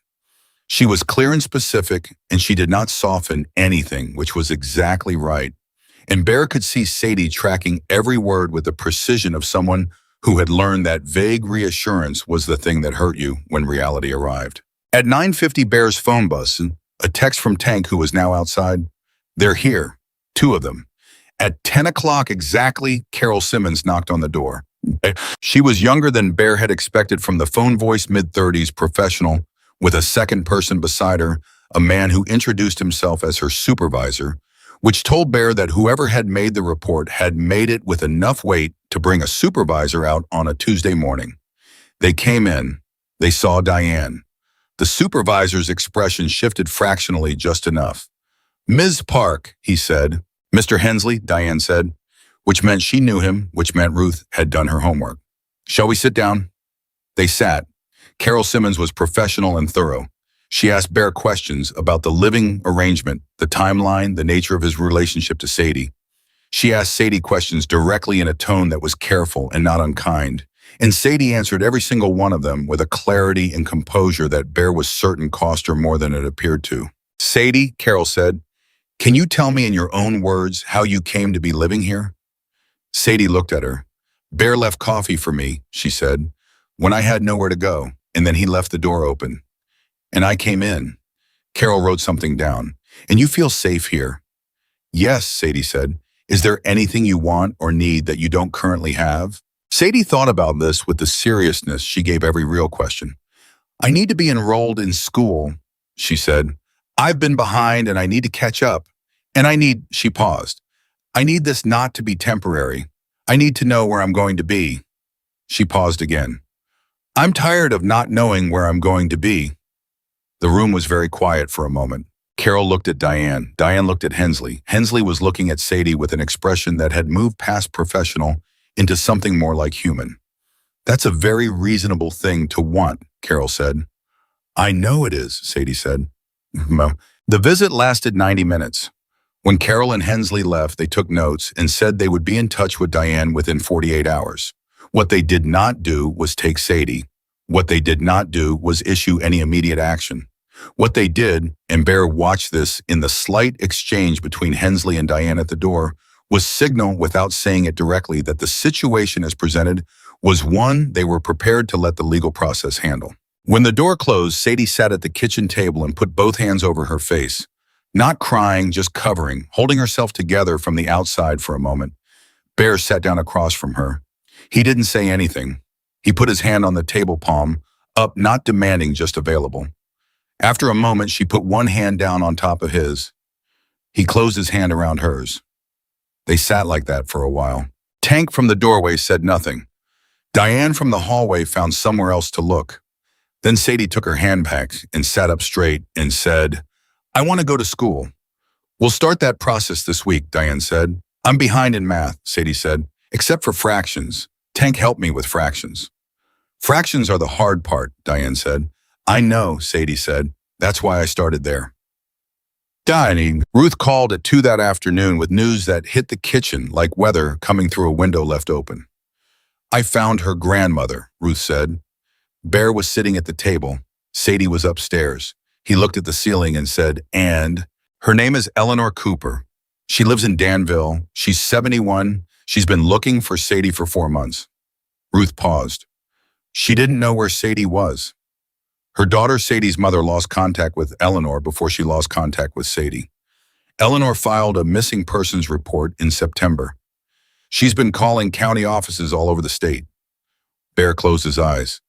She was clear and specific, and she did not soften anything, which was exactly right. And Bear could see Sadie tracking every word with the precision of someone who had learned that vague reassurance was the thing that hurt you when reality arrived. At 9:50, Bear's phone buzzed, a text from Tank, who was now outside. "They're here, two of them." At 10 o'clock exactly, Carol Simmons knocked on the door. She was younger than Bear had expected from the phone voice, mid-30s, professional, with a second person beside her, a man who introduced himself as her supervisor, which told Bear that whoever had made the report had made it with enough weight to bring a supervisor out on a Tuesday morning. They came in. They saw Diane. The supervisor's expression shifted fractionally just enough. "Ms. Park," he said. "Mr. Hensley," Diane said, which meant she knew him, which meant Ruth had done her homework. "Shall we sit down?" They sat. Carol Simmons was professional and thorough. She asked Bear questions about the living arrangement, the timeline, the nature of his relationship to Sadie. She asked Sadie questions directly in a tone that was careful and not unkind, and Sadie answered every single one of them with a clarity and composure that Bear was certain cost her more than it appeared to. "Sadie," Carol said, "can you tell me in your own words how you came to be living here?" Sadie looked at her. "Bear left coffee for me," she said, "when I had nowhere to go, and then he left the door open. And I came in." Carol wrote something down. "And you feel safe here?" "Yes," Sadie said. "Is there anything you want or need that you don't currently have?" Sadie thought about this with the seriousness she gave every real question. "I need to be enrolled in school," she said. "I've been behind and I need to catch up. And she paused. "I need this not to be temporary. I need to know where I'm going to be." She paused again. "I'm tired of not knowing where I'm going to be." The room was very quiet for a moment. Carol looked at Diane. Diane looked at Hensley. Hensley was looking at Sadie with an expression that had moved past professional into something more like human. "That's a very reasonable thing to want," Carol said. "I know it is," Sadie said. The visit lasted 90 minutes. When Carol and Hensley left, they took notes and said they would be in touch with Diane within 48 hours. What they did not do was take Sadie. What they did not do was issue any immediate action. What they did, and Bear watched this in the slight exchange between Hensley and Diane at the door, was signal without saying it directly that the situation as presented was one they were prepared to let the legal process handle. When the door closed, Sadie sat at the kitchen table and put both hands over her face. Not crying, just covering, holding herself together from the outside for a moment. Bear sat down across from her. He didn't say anything. He put his hand on the table palm, up, not demanding, just available. After a moment, she put one hand down on top of his. He closed his hand around hers. They sat like that for a while. Tank from the doorway said nothing. Diane from the hallway found somewhere else to look. Then Sadie took her hand back and sat up straight and said, "I want to go to school." "We'll start that process this week," Diane said. "I'm behind in math," Sadie said, "except for fractions. Tank helped me with fractions." "Fractions are the hard part," Diane said. "I know," Sadie said. "That's why I started there." Dining. Ruth called at 2 that afternoon with news that hit the kitchen like weather coming through a window left open. "I found her grandmother," Ruth said. Bear was sitting at the table. Sadie was upstairs. He looked at the ceiling and said, "And her name is Eleanor Cooper. She lives in Danville. She's 71. She's been looking for Sadie for 4 months." Ruth paused. She didn't know where Sadie was. Her daughter Sadie's mother lost contact with Eleanor before she lost contact with Sadie. Eleanor filed a missing persons report in September. She's been calling county offices all over the state. Bear closed his eyes.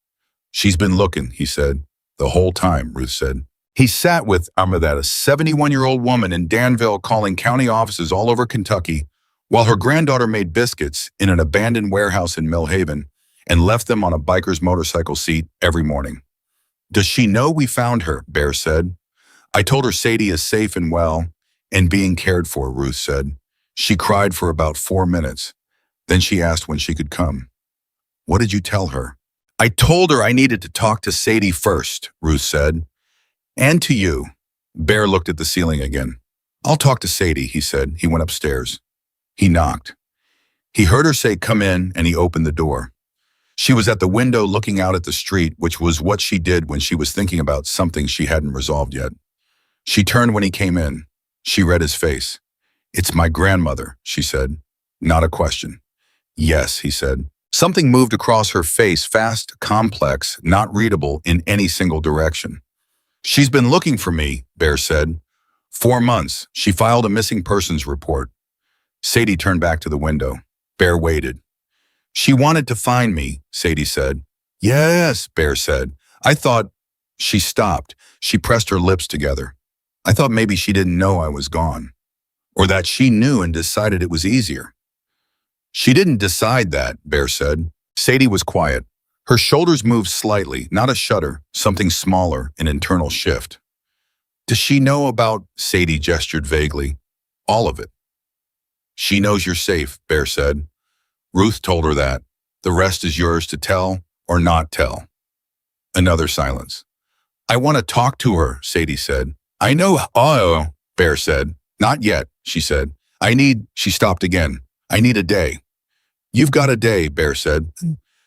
"She's been looking," he said. "The whole time," Ruth said. He sat with that a 71-year-old woman in Danville calling county offices all over Kentucky while her granddaughter made biscuits in an abandoned warehouse in Millhaven and left them on a biker's motorcycle seat every morning. "Does she know we found her?" Bear said. "I told her Sadie is safe and well and being cared for," Ruth said. She cried for about 4 minutes. Then she asked when she could come. "What did you tell her?" "I told her I needed to talk to Sadie first," Ruth said. "And to you." Bear looked at the ceiling again. "I'll talk to Sadie," he said. He went upstairs. He knocked. He heard her say, "Come in," and he opened the door. She was at the window looking out at the street, which was what she did when she was thinking about something she hadn't resolved yet. She turned when he came in. She read his face. "It's my grandmother," she said. Not a question. "Yes," he said. Something moved across her face, fast, complex, not readable in any single direction. "She's been looking for me," Bear said. 4 months. She filed a missing persons report. Sadie turned back to the window. Bear waited. "She wanted to find me," Sadie said. "Yes," Bear said. "I thought—" She stopped. She pressed her lips together. "I thought maybe she didn't know I was gone. Or that she knew and decided it was easier." "She didn't decide that," Bear said. Sadie was quiet. Her shoulders moved slightly, not a shudder, something smaller, an internal shift. "Does she know about—" Sadie gestured vaguely. "All of it." "She knows you're safe," Bear said. "Ruth told her that. The rest is yours to tell or not tell." Another silence. "I want to talk to her," Sadie said. "I know—" "Oh," Bear said. "Not yet," she said. "I need—" She stopped again. "I need a day." "You've got a day," Bear said.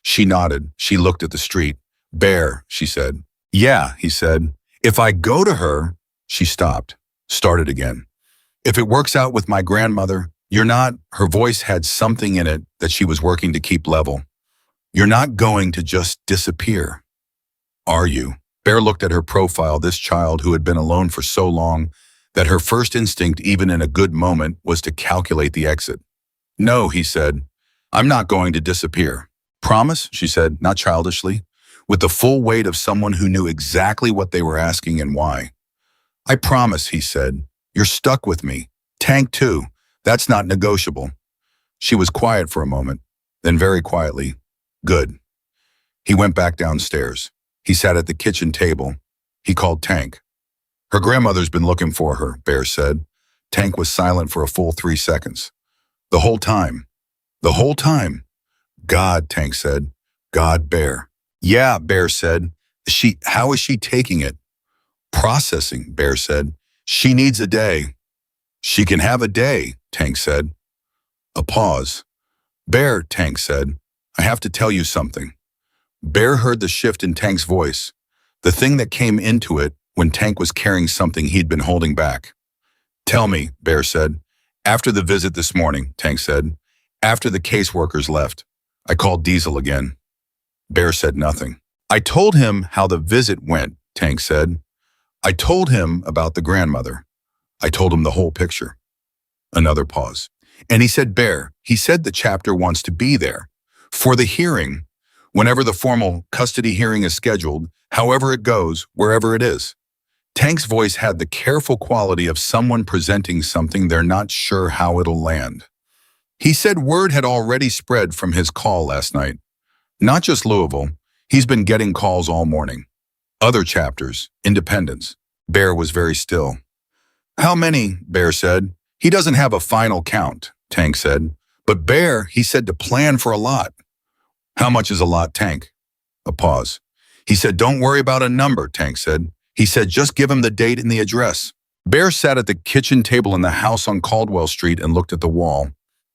She nodded. She looked at the street. "Bear," she said. "Yeah," he said. "If I go to her—" She stopped, started again. "If it works out with my grandmother, you're not—" Her voice had something in it that she was working to keep level. "You're not going to just disappear, are you?" Bear looked at her profile, this child who had been alone for so long that her first instinct, even in a good moment, was to calculate the exit. "No," he said. "I'm not going to disappear." "Promise?" she said, not childishly, with the full weight of someone who knew exactly what they were asking and why. "I promise," he said. "You're stuck with me. Tank too. That's not negotiable." She was quiet for a moment, then very quietly, "Good." He went back downstairs. He sat at the kitchen table. He called Tank. "Her grandmother's been looking for her," Bear said. Tank was silent for a full 3 seconds. "The whole time." "The whole time?" "God," Tank said. "God, Bear." "Yeah," Bear said. How is she taking it?" "Processing," Bear said. "She needs a day." "She can have a day," Tank said. A pause. "Bear," Tank said, "I have to tell you something." Bear heard the shift in Tank's voice, the thing that came into it when Tank was carrying something he'd been holding back. "Tell me," Bear said. "After the visit this morning," Tank said. "After the caseworkers left, I called Diesel again." Bear said nothing. "I told him how the visit went," Tank said. "I told him about the grandmother. I told him the whole picture." Another pause. "And he said, Bear, he said the chapter wants to be there. For the hearing, whenever the formal custody hearing is scheduled, however it goes, wherever it is." Tank's voice had the careful quality of someone presenting something they're not sure how it'll land. "He said word had already spread from his call last night. Not just Louisville. He's been getting calls all morning. Other chapters, independents." Bear was very still. "How many?" Bear said. "He doesn't have a final count," Tank said. "But Bear, he said to plan for a lot." "How much is a lot, Tank?" A pause. "He said don't worry about a number," Tank said. "He said just give him the date and the address." Bear sat at the kitchen table in the house on Caldwell Street and looked at the wall.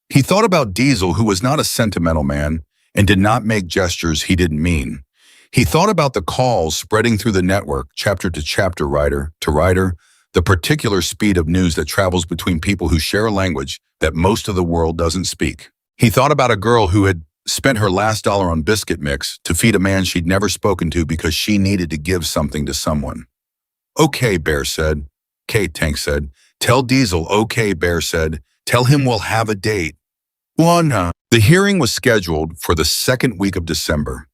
He thought about Diesel, who was not a sentimental man and did not make gestures he didn't mean. He thought about the calls spreading through the network, chapter to chapter, writer to writer, the particular speed of news that travels between people who share a language that most of the world doesn't speak. He thought about a girl who had spent her last dollar on biscuit mix to feed a man she'd never spoken to because she needed to give something to someone. "Okay," Bear said. "Kate," Tank said. "Tell Diesel." "Okay," Bear said. "Tell him we'll have a date." "One." The hearing was scheduled for the second week of December.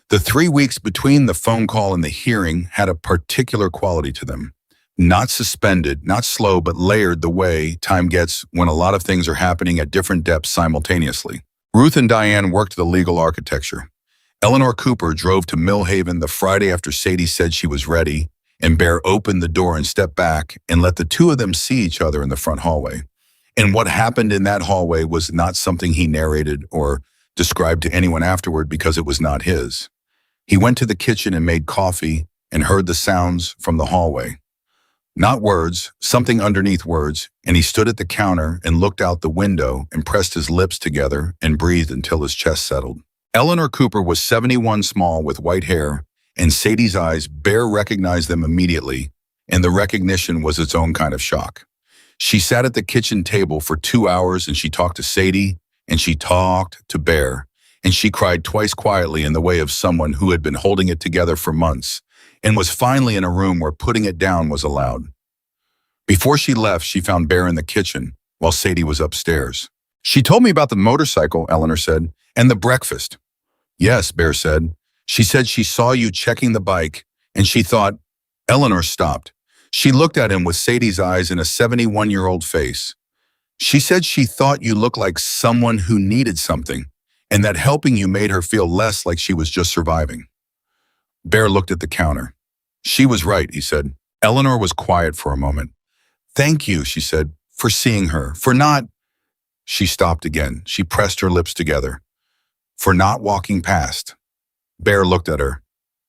The 3 weeks between the phone call and the hearing had a particular quality to them. Not suspended, not slow, but layered the way time gets when a lot of things are happening at different depths simultaneously. Ruth and Diane worked the legal architecture. Eleanor Cooper drove to Millhaven the Friday after Sadie said she was ready, and Bear opened the door and stepped back and let the two of them see each other in the front hallway. And what happened in that hallway was not something he narrated or described to anyone afterward because it was not his. He went to the kitchen and made coffee and heard the sounds from the hallway. Not words, something underneath words, and he stood at the counter and looked out the window and pressed his lips together and breathed until his chest settled. Eleanor Cooper was 71 small with white hair, and Sadie's eyes, Bear recognized them immediately, and the recognition was its own kind of shock. She sat at the kitchen table for 2 hours and she talked to Sadie, and she talked to Bear, and she cried twice quietly in the way of someone who had been holding it together for months and was finally in a room where putting it down was allowed. Before she left, she found Bear in the kitchen while Sadie was upstairs. She told me about the motorcycle, Eleanor said, and the breakfast. Yes, Bear said. She said she saw you checking the bike, and she thought. Eleanor stopped. She looked at him with Sadie's eyes in a 71-year-old face. She said she thought you looked like someone who needed something, and that helping you made her feel less like she was just surviving. Bear looked at the counter. She was right, he said. Eleanor was quiet for a moment. Thank you, she said, for seeing her, for not. She stopped again. She pressed her lips together. For not walking past. Bear looked at her.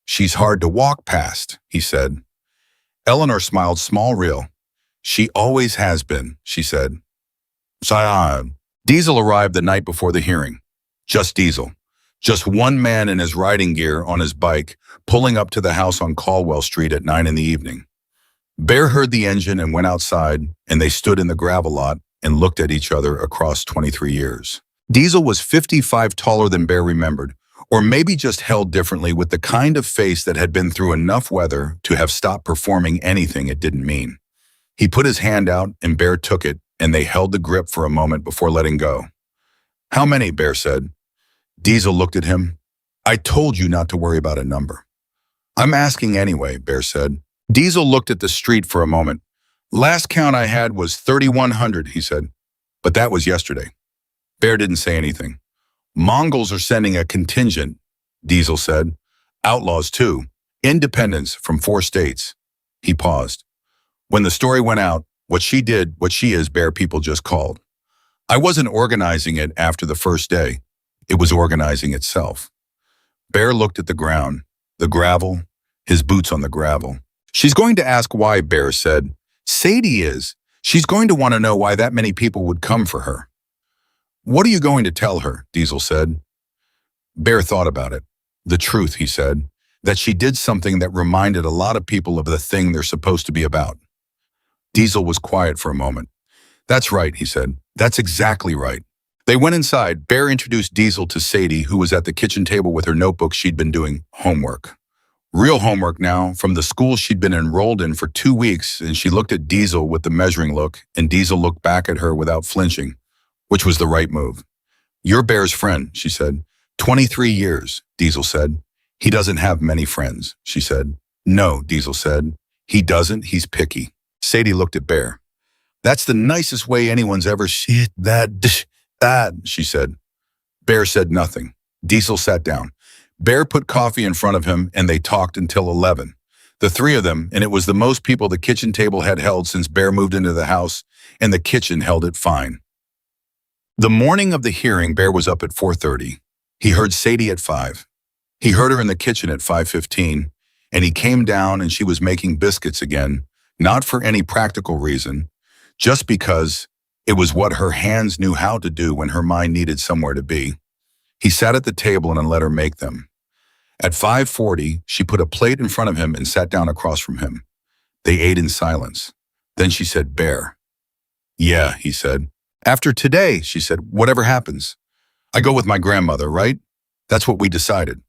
She's hard to walk past, he said. Eleanor smiled small real. She always has been, she said. Diesel arrived the night before the hearing. Just Diesel. Just one man in his riding gear on his bike, pulling up to the house on Caldwell Street at 9 in the evening. Bear heard the engine and went outside, and they stood in the gravel lot and looked at each other across 23 years. Diesel was 55 taller than Bear remembered, or maybe just held differently with the kind of face that had been through enough weather to have stopped performing anything it didn't mean. He put his hand out and Bear took it, and they held the grip for a moment before letting go. How many? Bear said. Diesel looked at him. I told you not to worry about a number. I'm asking anyway, Bear said. Diesel looked at the street for a moment. Last count I had was 3,100, he said. But that was yesterday. Bear didn't say anything. Mongols are sending a contingent, Diesel said. Outlaws too. Independents from 4 states. He paused. When the story went out, what she did, what she is, Bear people just called. I wasn't organizing it after the first day. It was organizing itself. Bear looked at the ground, the gravel, his boots on the gravel. She's going to ask why, Bear said. Sadie is. She's going to want to know why that many people would come for her. What are you going to tell her? Diesel said. Bear thought about it. The truth, he said, that she did something that reminded a lot of people of the thing they're supposed to be about. Diesel was quiet for a moment. That's right, he said. That's exactly right. They went inside. Bear introduced Diesel to Sadie, who was at the kitchen table with her notebook. She'd been doing homework. Real homework now, from the school she'd been enrolled in for 2 weeks, and she looked at Diesel with the measuring look, and Diesel looked back at her without flinching, which was the right move. You're Bear's friend, she said. 23 years, Diesel said. He doesn't have many friends, she said. No, Diesel said. He doesn't, he's picky. Sadie looked at Bear. That's the nicest way anyone's ever said that, she said. Bear said nothing. Diesel sat down. Bear put coffee in front of him, and they talked until 11. The 3 of them, and it was the most people the kitchen table had held since Bear moved into the house, and the kitchen held it fine. The morning of the hearing, Bear was up at 4:30. He heard Sadie at 5. He heard her in the kitchen at 5:15, and he came down and she was making biscuits again, not for any practical reason, just because it was what her hands knew how to do when her mind needed somewhere to be. He sat at the table and let her make them. At 5:40, she put a plate in front of him and sat down across from him. They ate in silence. Then she said, Bear. Yeah, he said. After today, she said, whatever happens. I go with my grandmother, right? That's what we decided.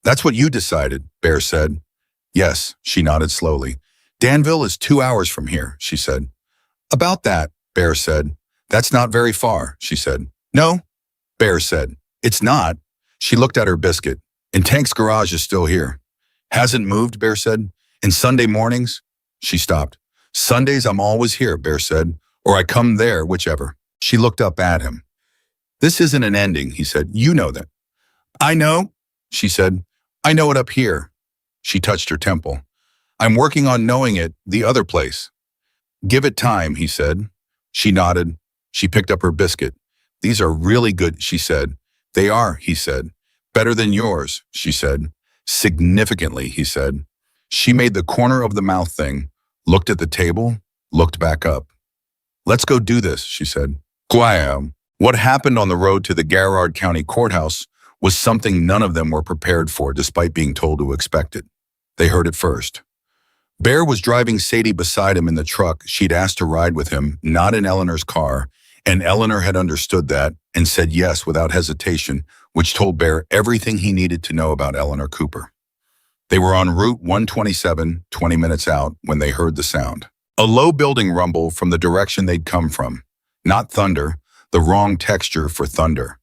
That's what you decided, Bear said. Yes, she nodded slowly. Danville is 2 hours from here, she said. About that, Bear said. That's not very far, she said. No, Bear said. It's not. She looked at her biscuit. And Tank's garage is still here. Hasn't moved, Bear said. And Sunday mornings? She stopped. Sundays I'm always here, Bear said. Or I come there, whichever. She looked up at him. This isn't an ending, he said. You know that. I know, she said. I know it up here. She touched her temple. I'm working on knowing it the other place. Give it time, he said. She nodded. She picked up her biscuit. These are really good, she said. They are, he said. Better than yours, she said. Significantly, he said. She made the corner of the mouth thing, looked at the table, looked back up. Let's go do this, she said. What happened on the road to the Garrard County Courthouse was something none of them were prepared for despite being told to expect it. They heard it first. Bear was driving Sadie beside him in the truck she'd asked to ride with him, not in Eleanor's car, and Eleanor had understood that and said yes without hesitation, which told Bear everything he needed to know about Eleanor Cooper. They were on Route 127, 20 minutes out, when they heard the sound. A low building rumble from the direction they'd come from. Not thunder, the wrong texture for thunder.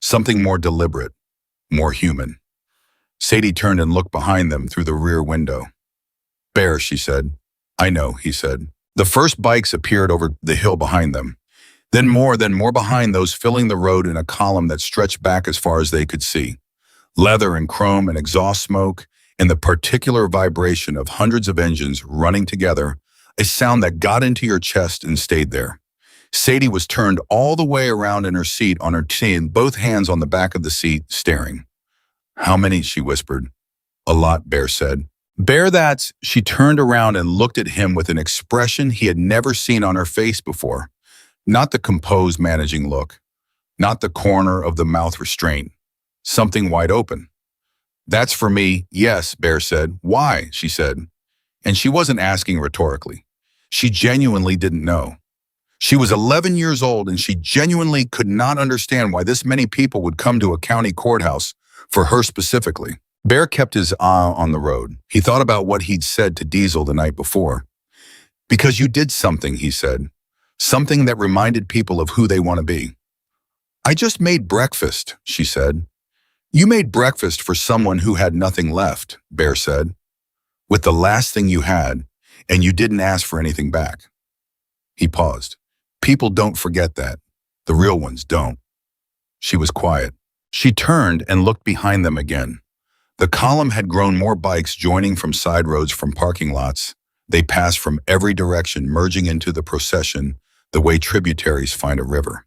Something more deliberate, more human. Sadie turned and looked behind them through the rear window. Bear, she said. I know, he said. The first bikes appeared over the hill behind them. Then more behind, those filling the road in a column that stretched back as far as they could see. Leather and chrome and exhaust smoke, and the particular vibration of hundreds of engines running together, a sound that got into your chest and stayed there. Sadie was turned all the way around in her seat on her chin, both hands on the back of the seat, staring. How many? She whispered. A lot, Bear said. Bear, that's... She turned around and looked at him with an expression he had never seen on her face before. Not the composed, managing look. Not the corner of the mouth restraint. Something wide open. That's for me, yes, Bear said. Why? She said. And she wasn't asking rhetorically. She genuinely didn't know. She was 11 years old and she genuinely could not understand why this many people would come to a county courthouse for her specifically. Bear kept his eye on the road. He thought about what he'd said to Diesel the night before. Because you did something, he said. Something that reminded people of who they want to be. I just made breakfast, she said. You made breakfast for someone who had nothing left, Bear said. With the last thing you had, and you didn't ask for anything back. He paused. People don't forget that. The real ones don't. She was quiet. She turned and looked behind them again. The column had grown, more bikes joining from side roads, from parking lots. They passed from every direction, merging into the procession the way tributaries find a river.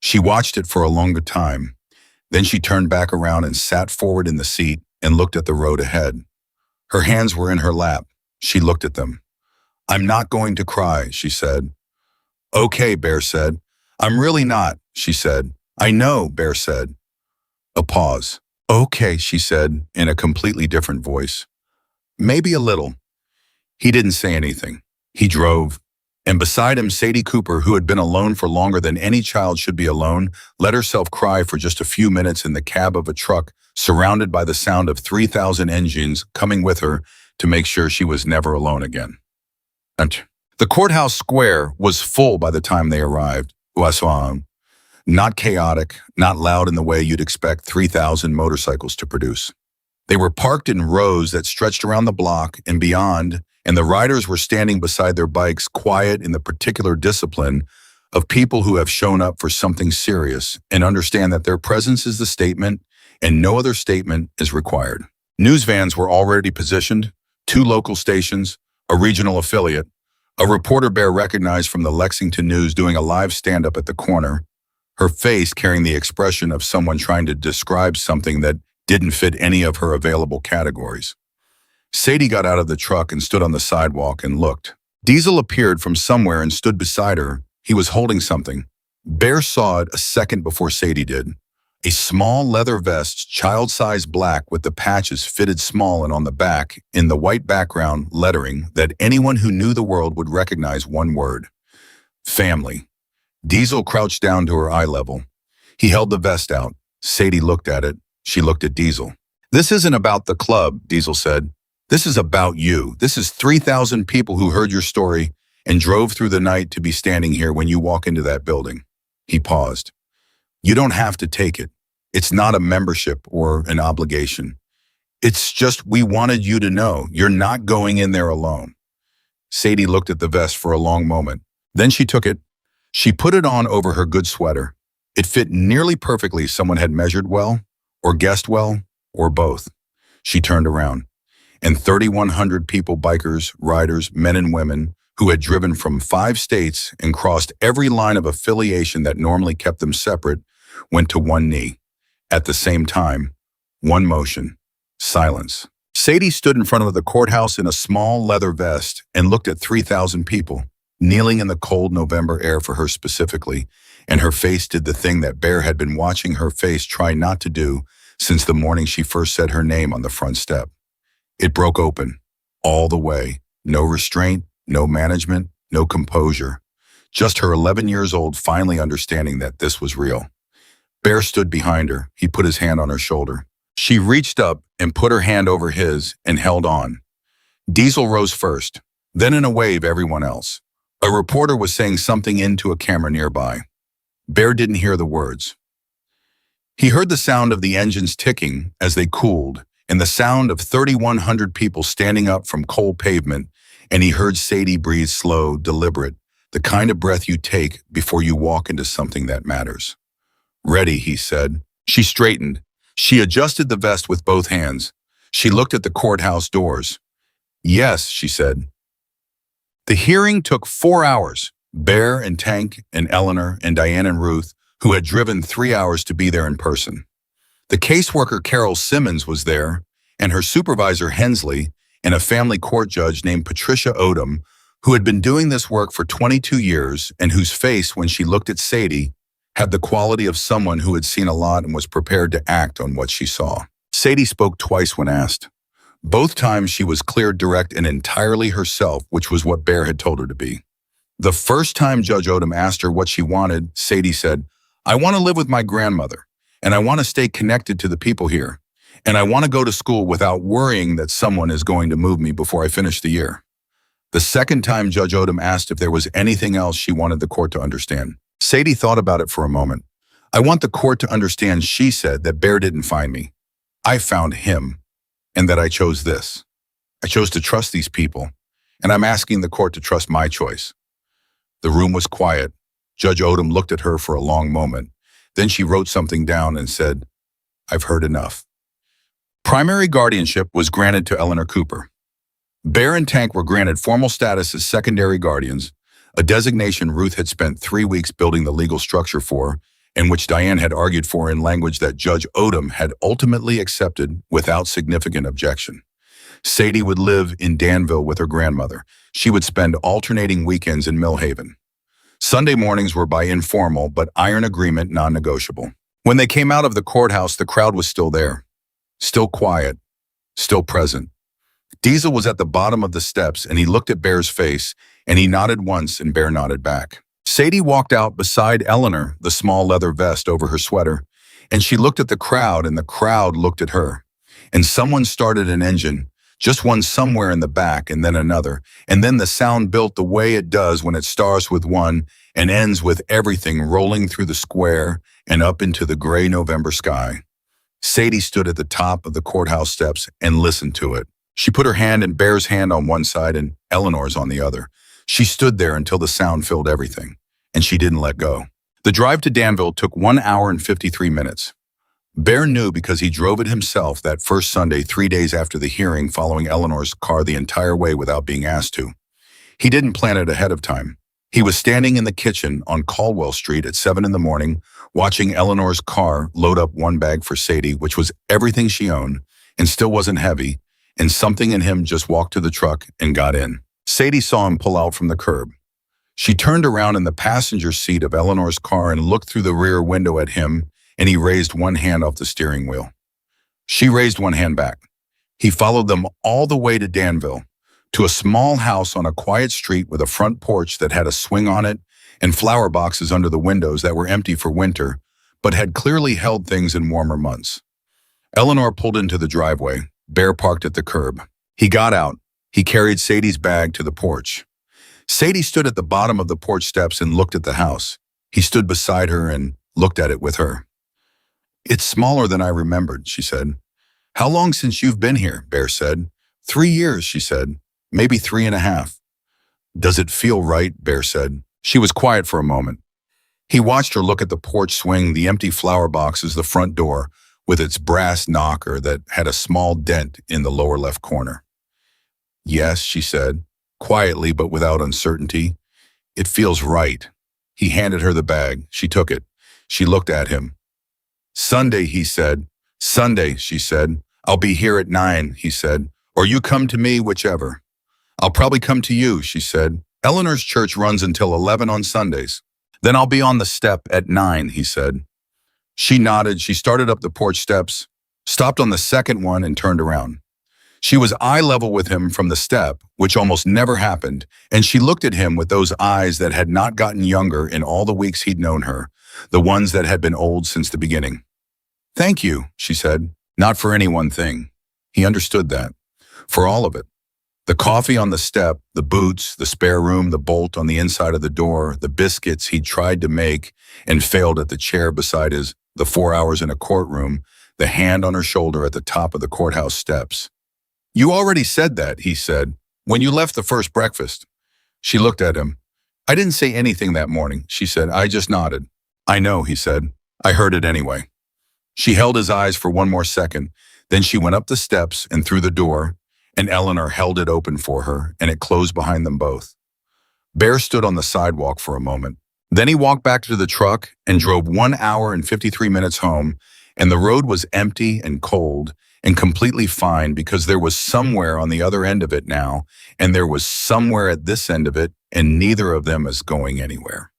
She watched it for a longer time. Then she turned back around and sat forward in the seat and looked at the road ahead. Her hands were in her lap. She looked at them. I'm not going to cry, she said. Okay, Bear said. I'm really not, she said. I know, Bear said. A pause. Okay, she said in a completely different voice. Maybe a little. He didn't say anything. He drove. And beside him, Sadie Cooper, who had been alone for longer than any child should be alone, let herself cry for just a few minutes in the cab of a truck, surrounded by the sound of 3,000 engines coming with her to make sure she was never alone again. The courthouse square was full by the time they arrived. Not chaotic, not loud in the way you'd expect 3,000 motorcycles to produce. They were parked in rows that stretched around the block and beyond, and the riders were standing beside their bikes, quiet in the particular discipline of people who have shown up for something serious and understand that their presence is the statement and no other statement is required. News vans were already positioned, 2 local stations, a regional affiliate, a reporter Bear recognized from the Lexington News doing a live stand-up at the corner, her face carrying the expression of someone trying to describe something that didn't fit any of her available categories. Sadie got out of the truck and stood on the sidewalk and looked. Diesel appeared from somewhere and stood beside her. He was holding something. Bear saw it a second before Sadie did. A small leather vest, child-sized black with the patches fitted small and on the back, in the white background lettering that anyone who knew the world would recognize one word. Family. Diesel crouched down to her eye level. He held the vest out. Sadie looked at it. She looked at Diesel. This isn't about the club, Diesel said. This is about you. This is 3,000 people who heard your story and drove through the night to be standing here when you walk into that building. He paused. You don't have to take it. It's not a membership or an obligation. It's just we wanted you to know you're not going in there alone. Sadie looked at the vest for a long moment. Then she took it. She put it on over her good sweater. It fit nearly perfectly. Someone had measured well, or guessed well, or both. She turned around. And 3,100 people, bikers, riders, men and women, who had driven from 5 states and crossed every line of affiliation that normally kept them separate, went to one knee. At the same time, one motion, silence. Sadie stood in front of the courthouse in a small leather vest and looked at 3,000 people, kneeling in the cold November air for her specifically, and her face did the thing that Bear had been watching her face try not to do since the morning she first said her name on the front step. It broke open, all the way. No restraint, no management, no composure. Just her 11 years old finally understanding that this was real. Bear stood behind her. He put his hand on her shoulder. She reached up and put her hand over his and held on. Diesel rose first, then in a wave everyone else. A reporter was saying something into a camera nearby. Bear didn't hear the words. He heard the sound of the engines ticking as they cooled and the sound of 3,100 people standing up from cold pavement, and he heard Sadie breathe slow, deliberate, the kind of breath you take before you walk into something that matters. "Ready," he said. She straightened. She adjusted the vest with both hands. She looked at the courthouse doors. "Yes," she said. The hearing took 4 hours. Bear and Tank and Eleanor and Diane and Ruth, who had driven 3 hours to be there in person. The caseworker Carol Simmons was there, and her supervisor Hensley, and a family court judge named Patricia Odom, who had been doing this work for 22 years and whose face, when she looked at Sadie, had the quality of someone who had seen a lot and was prepared to act on what she saw. Sadie spoke twice when asked. Both times she was clear, direct, and entirely herself, which was what Bear had told her to be. The first time Judge Odom asked her what she wanted, Sadie said, "I want to live with my grandmother, and I want to stay connected to the people here, and I want to go to school without worrying that someone is going to move me before I finish the year." The second time Judge Odom asked if there was anything else she wanted the court to understand. Sadie thought about it for a moment. "I want the court to understand," she said, "that Bear didn't find me. I found him, and that I chose this. I chose to trust these people, and I'm asking the court to trust my choice." The room was quiet. Judge Odom looked at her for a long moment. Then she wrote something down and said, "I've heard enough." Primary guardianship was granted to Eleanor Cooper. Bear and Tank were granted formal status as secondary guardians, a designation Ruth had spent 3 weeks building the legal structure for, and which Diane had argued for in language that Judge Odom had ultimately accepted without significant objection. Sadie would live in Danville with her grandmother. She would spend alternating weekends in Millhaven. Sunday mornings were by informal but iron agreement non-negotiable. When they came out of the courthouse, the crowd was still there, still quiet, still present. Diesel was at the bottom of the steps, and he looked at Bear's face, and he nodded once, and Bear nodded back. Sadie walked out beside Eleanor, the small leather vest over her sweater, and she looked at the crowd, and the crowd looked at her. And someone started an engine, just one somewhere in the back, and then another, and then the sound built the way it does when it starts with one and ends with everything rolling through the square and up into the gray November sky. Sadie stood at the top of the courthouse steps and listened to it. She put her hand in Bear's hand on one side and Eleanor's on the other. She stood there until the sound filled everything, and she didn't let go. The drive to Danville took 1 hour and 53 minutes. Bear knew because he drove it himself that first Sunday, 3 days after the hearing, following Eleanor's car the entire way without being asked to. He didn't plan it ahead of time. He was standing in the kitchen on Caldwell Street at 7 in the morning, watching Eleanor's car load up one bag for Sadie, which was everything she owned and still wasn't heavy, and something in him just walked to the truck and got in. Sadie saw him pull out from the curb. She turned around in the passenger seat of Eleanor's car and looked through the rear window at him, and he raised one hand off the steering wheel. She raised one hand back. He followed them all the way to Danville, to a small house on a quiet street with a front porch that had a swing on it and flower boxes under the windows that were empty for winter, but had clearly held things in warmer months. Eleanor pulled into the driveway. Bear parked at the curb. He got out. He carried Sadie's bag to the porch. Sadie stood at the bottom of the porch steps and looked at the house. He stood beside her and looked at it with her. "It's smaller than I remembered," she said. "How long since you've been here?" Bear said. 3 years, she said. "Maybe 3.5. "Does it feel right?" Bear said. She was quiet for a moment. He watched her look at the porch swing, the empty flower boxes, the front door, with its brass knocker that had a small dent in the lower left corner. "Yes," she said, quietly but without uncertainty. "It feels right." He handed her the bag. She took it. She looked at him. "Sunday," he said. "Sunday," she said. "I'll be here at 9, he said. "Or you come to me, whichever." "I'll probably come to you," she said. "Eleanor's church runs until 11 on Sundays." "Then I'll be on the step at 9, he said. She nodded. She started up the porch steps. stopped on the second one and turned around. She was eye level with him from the step, which almost never happened, and she looked at him with those eyes that had not gotten younger in all the weeks he'd known her, the ones that had been old since the beginning. "Thank you," she said, not for any one thing. He understood that. For all of it. The coffee on the step, the boots, the spare room, the bolt on the inside of the door, the biscuits he'd tried to make and failed at the chair beside his, the 4 hours in a courtroom, the hand on her shoulder at the top of the courthouse steps. "You already said that," he said, "when you left the first breakfast." She looked at him. "I didn't say anything that morning," she said. "I just nodded." "I know," he said. "I heard it anyway." She held his eyes for one more second. Then she went up the steps and through the door, and Eleanor held it open for her, and it closed behind them both. Bear stood on the sidewalk for a moment. Then he walked back to the truck and drove 1 hour and 53 minutes home, and the road was empty and cold and completely fine because there was somewhere on the other end of it now, and there was somewhere at this end of it, and neither of them is going anywhere.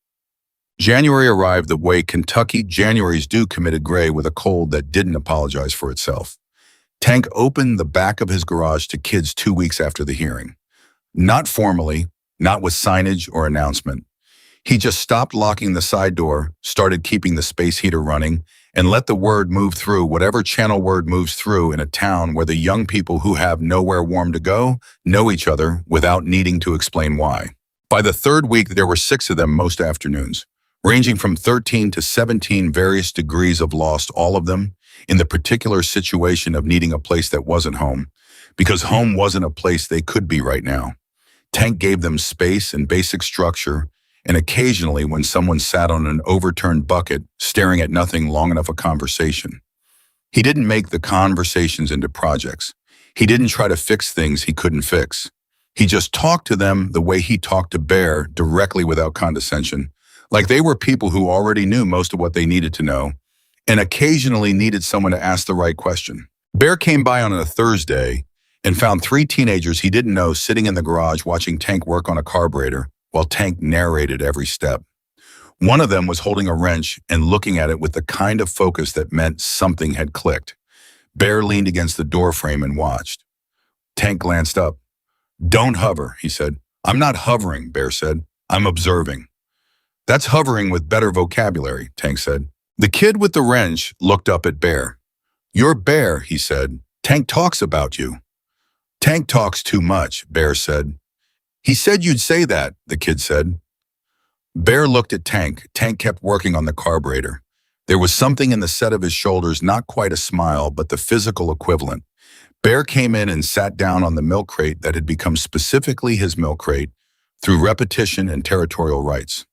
January arrived the way Kentucky Januaries do, committed gray with a cold that didn't apologize for itself. Tank opened the back of his garage to kids 2 weeks after the hearing. Not formally, not with signage or announcement. He just stopped locking the side door, started keeping the space heater running, and let the word move through whatever channel word moves through in a town where the young people who have nowhere warm to go know each other without needing to explain why. By the third week, there were 6 of them most afternoons, ranging from 13 to 17 various degrees of lost, all of them in the particular situation of needing a place that wasn't home, because home wasn't a place they could be right now. Tank gave them space and basic structure, and occasionally when someone sat on an overturned bucket, staring at nothing long enough a conversation. He didn't make the conversations into projects. He didn't try to fix things he couldn't fix. He just talked to them the way he talked to Bear, directly without condescension, like they were people who already knew most of what they needed to know, and occasionally needed someone to ask the right question. Bear came by on a Thursday and found 3 teenagers he didn't know sitting in the garage watching Tank work on a carburetor while Tank narrated every step. One of them was holding a wrench and looking at it with the kind of focus that meant something had clicked. Bear leaned against the doorframe and watched. Tank glanced up. "Don't hover," he said. "I'm not hovering," Bear said. "I'm observing." "That's hovering with better vocabulary," Tank said. The kid with the wrench looked up at Bear. "You're Bear," he said. "Tank talks about you." "Tank talks too much," Bear said. "He said you'd say that," the kid said. Bear looked at Tank. Tank kept working on the carburetor. There was something in the set of his shoulders, not quite a smile, but the physical equivalent. Bear came in and sat down on the milk crate that had become specifically his milk crate through repetition and territorial rights.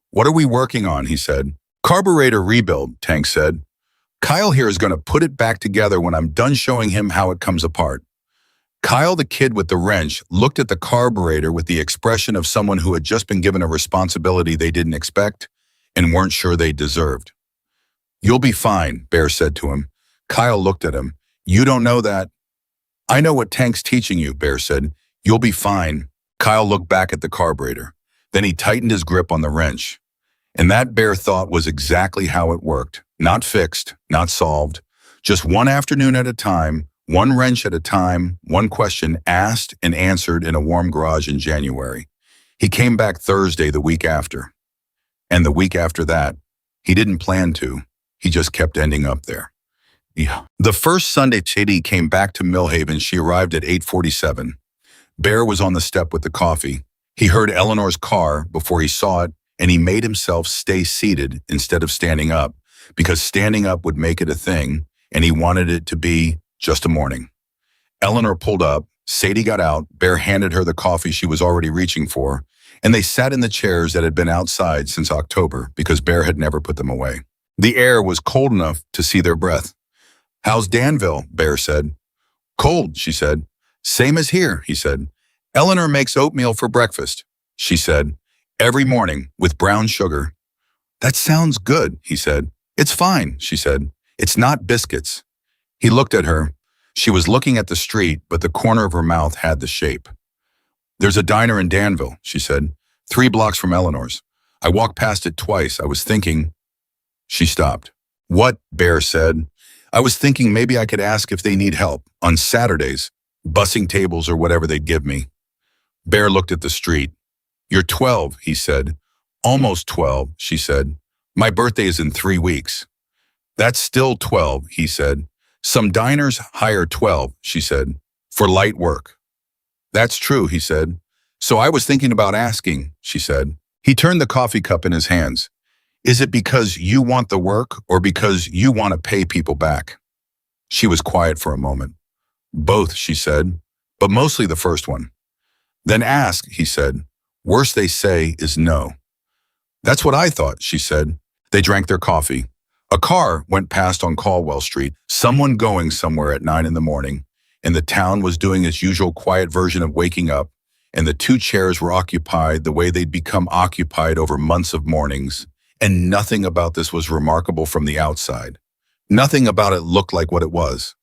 "What are we working on?" he said. "Carburetor rebuild," Tank said. "Kyle here is going to put it back together when I'm done showing him how it comes apart." Kyle, the kid with the wrench, looked at the carburetor with the expression of someone who had just been given a responsibility they didn't expect and weren't sure they deserved. "You'll be fine," Bear said to him. Kyle looked at him. "You don't know that." "I know what Tank's teaching you," Bear said. "You'll be fine." Kyle looked back at the carburetor. Then he tightened his grip on the wrench. And that Bear thought was exactly how it worked. Not fixed, not solved. Just one afternoon at a time, one wrench at a time, one question asked and answered in a warm garage in January. He came back Thursday the week after. And the week after that, he didn't plan to. He just kept ending up there. Yeah. The first Sunday Sadie came back to Millhaven, she arrived at 8:47. Bear was on the step with the coffee. He heard Eleanor's car before he saw it, and he made himself stay seated instead of standing up, because standing up would make it a thing, and he wanted it to be just a morning. Eleanor pulled up, Sadie got out, Bear handed her the coffee she was already reaching for, and they sat in the chairs that had been outside since October because Bear had never put them away. The air was cold enough to see their breath. "How's Danville?" Bear said. "Cold," she said. "Same as here," he said. "Eleanor makes oatmeal for breakfast," she said. "Every morning, with brown sugar." "That sounds good," he said. "It's fine," she said. "It's not biscuits." He looked at her. She was looking at the street, but the corner of her mouth had the shape. "There's a diner in Danville," she said, 3 blocks from Eleanor's. "I walked past it twice. I was thinking." She stopped. "What?" Bear said. I was thinking maybe I could ask if they need help on Saturdays, bussing tables or whatever they'd give me. Bear looked at the street. You're 12, he said. Almost 12, she said. My birthday is in 3 weeks. That's still 12, he said. Some diners hire 12, she said, for light work. That's true, he said. So I was thinking about asking, she said. He turned the coffee cup in his hands. Is it because you want the work or because you want to pay people back? She was quiet for a moment. Both, she said, but mostly the first one. Then ask, he said. Worst they say is no. That's what I thought, she said. They drank their coffee. A car went past on Caldwell Street, someone going somewhere at 9 in the morning, and the town was doing its usual quiet version of waking up, and the 2 chairs were occupied the way they'd become occupied over months of mornings, and nothing about this was remarkable from the outside. Nothing about it looked like what it was.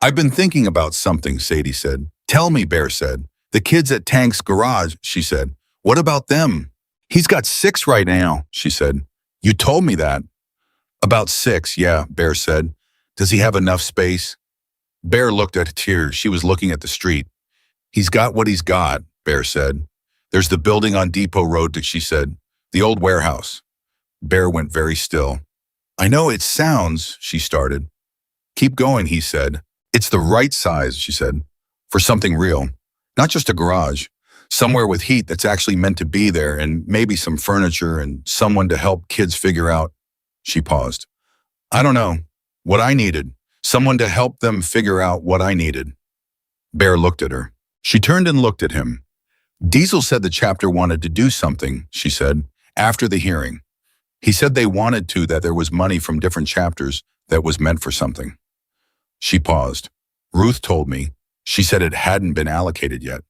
I've been thinking about something, Sadie said. Tell me, Bear said. The kids at Tank's garage, she said. What about them? He's got 6 right now, she said. You told me that. About 6, yeah, Bear said. Does he have enough space? Bear looked at tears. She was looking at the street. He's got what he's got, Bear said. There's the building on Depot Road, she said. The old warehouse. Bear went very still. I know it sounds, she started. Keep going, he said. It's the right size, she said, for something real. Not just a garage. Somewhere with heat that's actually meant to be there and maybe some furniture and someone to help kids figure out. She paused. I don't know. What I needed. Someone to help them figure out what I needed. Bear looked at her. She turned and looked at him. Diesel said the chapter wanted to do something, she said, after the hearing. He said they wanted to, that there was money from different chapters that was meant for something. She paused. Ruth told me. She said it hadn't been allocated yet.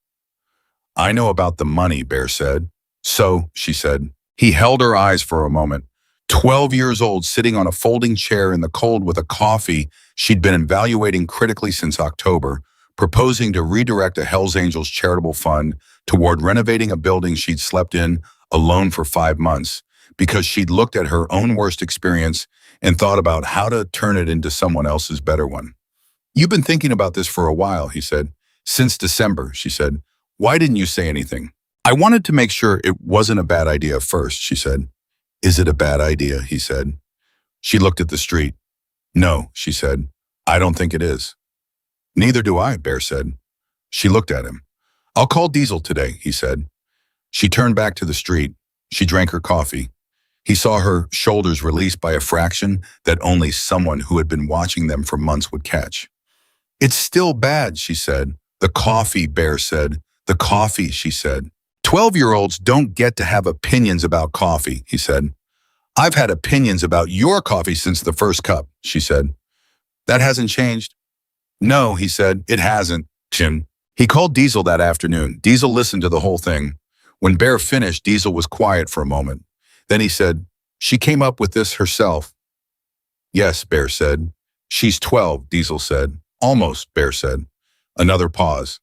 I know about the money, Bear said. So, she said. He held her eyes for a moment. 12 years old, sitting on a folding chair in the cold with a coffee she'd been evaluating critically since October, proposing to redirect a Hells Angels charitable fund toward renovating a building she'd slept in alone for 5 months because she'd looked at her own worst experience and thought about how to turn it into someone else's better one. You've been thinking about this for a while, he said. Since December, she said. Why didn't you say anything? I wanted to make sure it wasn't a bad idea first, she said. Is it a bad idea, he said. She looked at the street. No, she said. I don't think it is. Neither do I, Bear said. She looked at him. I'll call Diesel today, he said. She turned back to the street. She drank her coffee. He saw her shoulders released by a fraction that only someone who had been watching them for months would catch. It's still bad, she said. The coffee, Bear said. The coffee, she said. 12-year-olds don't get to have opinions about coffee, he said. I've had opinions about your coffee since the first cup, she said. That hasn't changed? No, he said, it hasn't, Jim. He called Diesel that afternoon. Diesel listened to the whole thing. When Bear finished, Diesel was quiet for a moment. Then he said, she came up with this herself. Yes, Bear said. She's 12, Diesel said. Almost, Bear said. Another pause.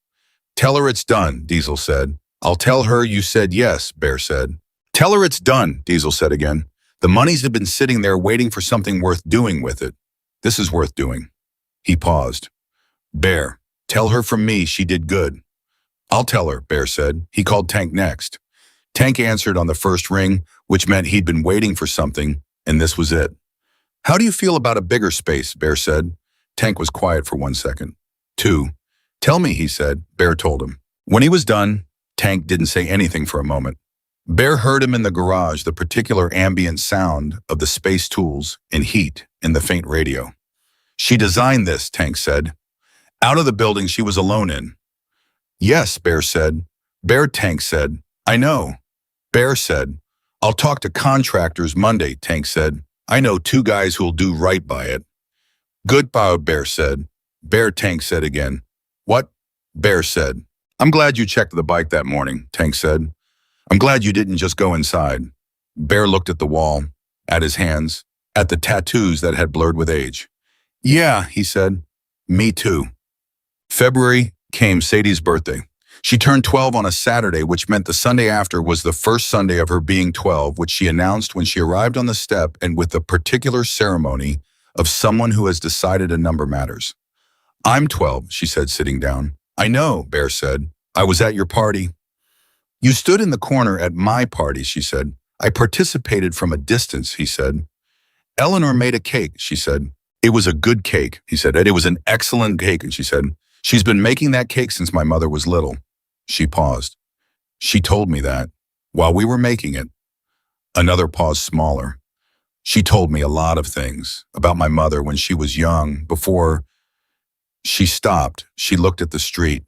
Tell her it's done, Diesel said. I'll tell her you said yes, Bear said. Tell her it's done, Diesel said again. The monies have been sitting there waiting for something worth doing with it. This is worth doing. He paused. Bear, tell her from me she did good. I'll tell her, Bear said. He called Tank next. Tank answered on the first ring, which meant he'd been waiting for something, and this was it. How do you feel about a bigger space, Bear said. Tank was quiet for 1 second. 2. Tell me, he said. Bear told him. When he was done, Tank didn't say anything for a moment. Bear heard him in the garage, the particular ambient sound of the space tools and heat in the faint radio. She designed this, Tank said. Out of the building she was alone in. Yes, Bear said. Bear, Tank said. I know. Bear said. I'll talk to contractors Monday, Tank said. I know 2 guys who'll do right by it. Goodbye, Bear said. Bear, Tank said again. What? Bear said. I'm glad you checked the bike that morning, Tank said. I'm glad you didn't just go inside. Bear looked at the wall, at his hands, at the tattoos that had blurred with age. Yeah, he said. Me too. February came Sadie's birthday. She turned 12 on a Saturday, which meant the Sunday after was the first Sunday of her being 12, which she announced when she arrived on the step and with the particular ceremony of someone who has decided a number matters. I'm 12, she said, sitting down. I know, Bear said. I was at your party. You stood in the corner at my party, she said. I participated from a distance, he said. Eleanor made a cake, she said. It was a good cake, he said. It was an excellent cake, and she said, she's been making that cake since my mother was little. She paused. She told me that, while we were making it. Another pause smaller. She told me a lot of things about my mother when she was young. Before she stopped, she looked at the street.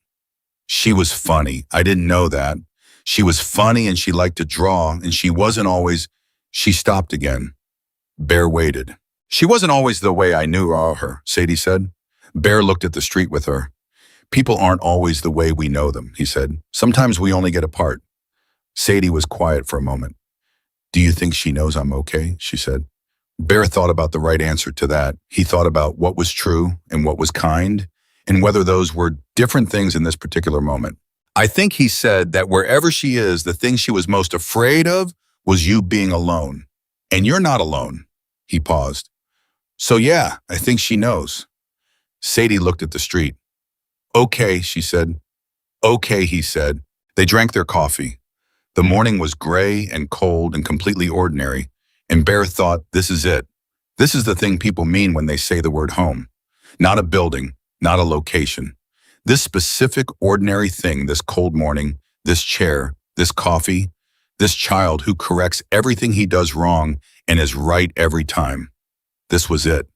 She was funny. I didn't know that. She was funny and she liked to draw, and she wasn't always. She stopped again. Bear waited. She wasn't always the way I knew her, Sadie said. Bear looked at the street with her. People aren't always the way we know them, he said. Sometimes we only get a part. Sadie was quiet for a moment. Do you think she knows I'm okay? She said. Bear thought about the right answer to that. He thought about what was true and what was kind, and whether those were different things in this particular moment. I think he said that wherever she is, the thing she was most afraid of was you being alone. And you're not alone. He paused. So yeah, I think she knows. Sadie looked at the street. Okay, she said. Okay, he said. They drank their coffee. The morning was gray and cold and completely ordinary, and Bear thought, this is it. This is the thing people mean when they say the word home. Not a building, not a location. This specific ordinary thing, this cold morning, this chair, this coffee, this child who corrects everything he does wrong and is right every time. This was it.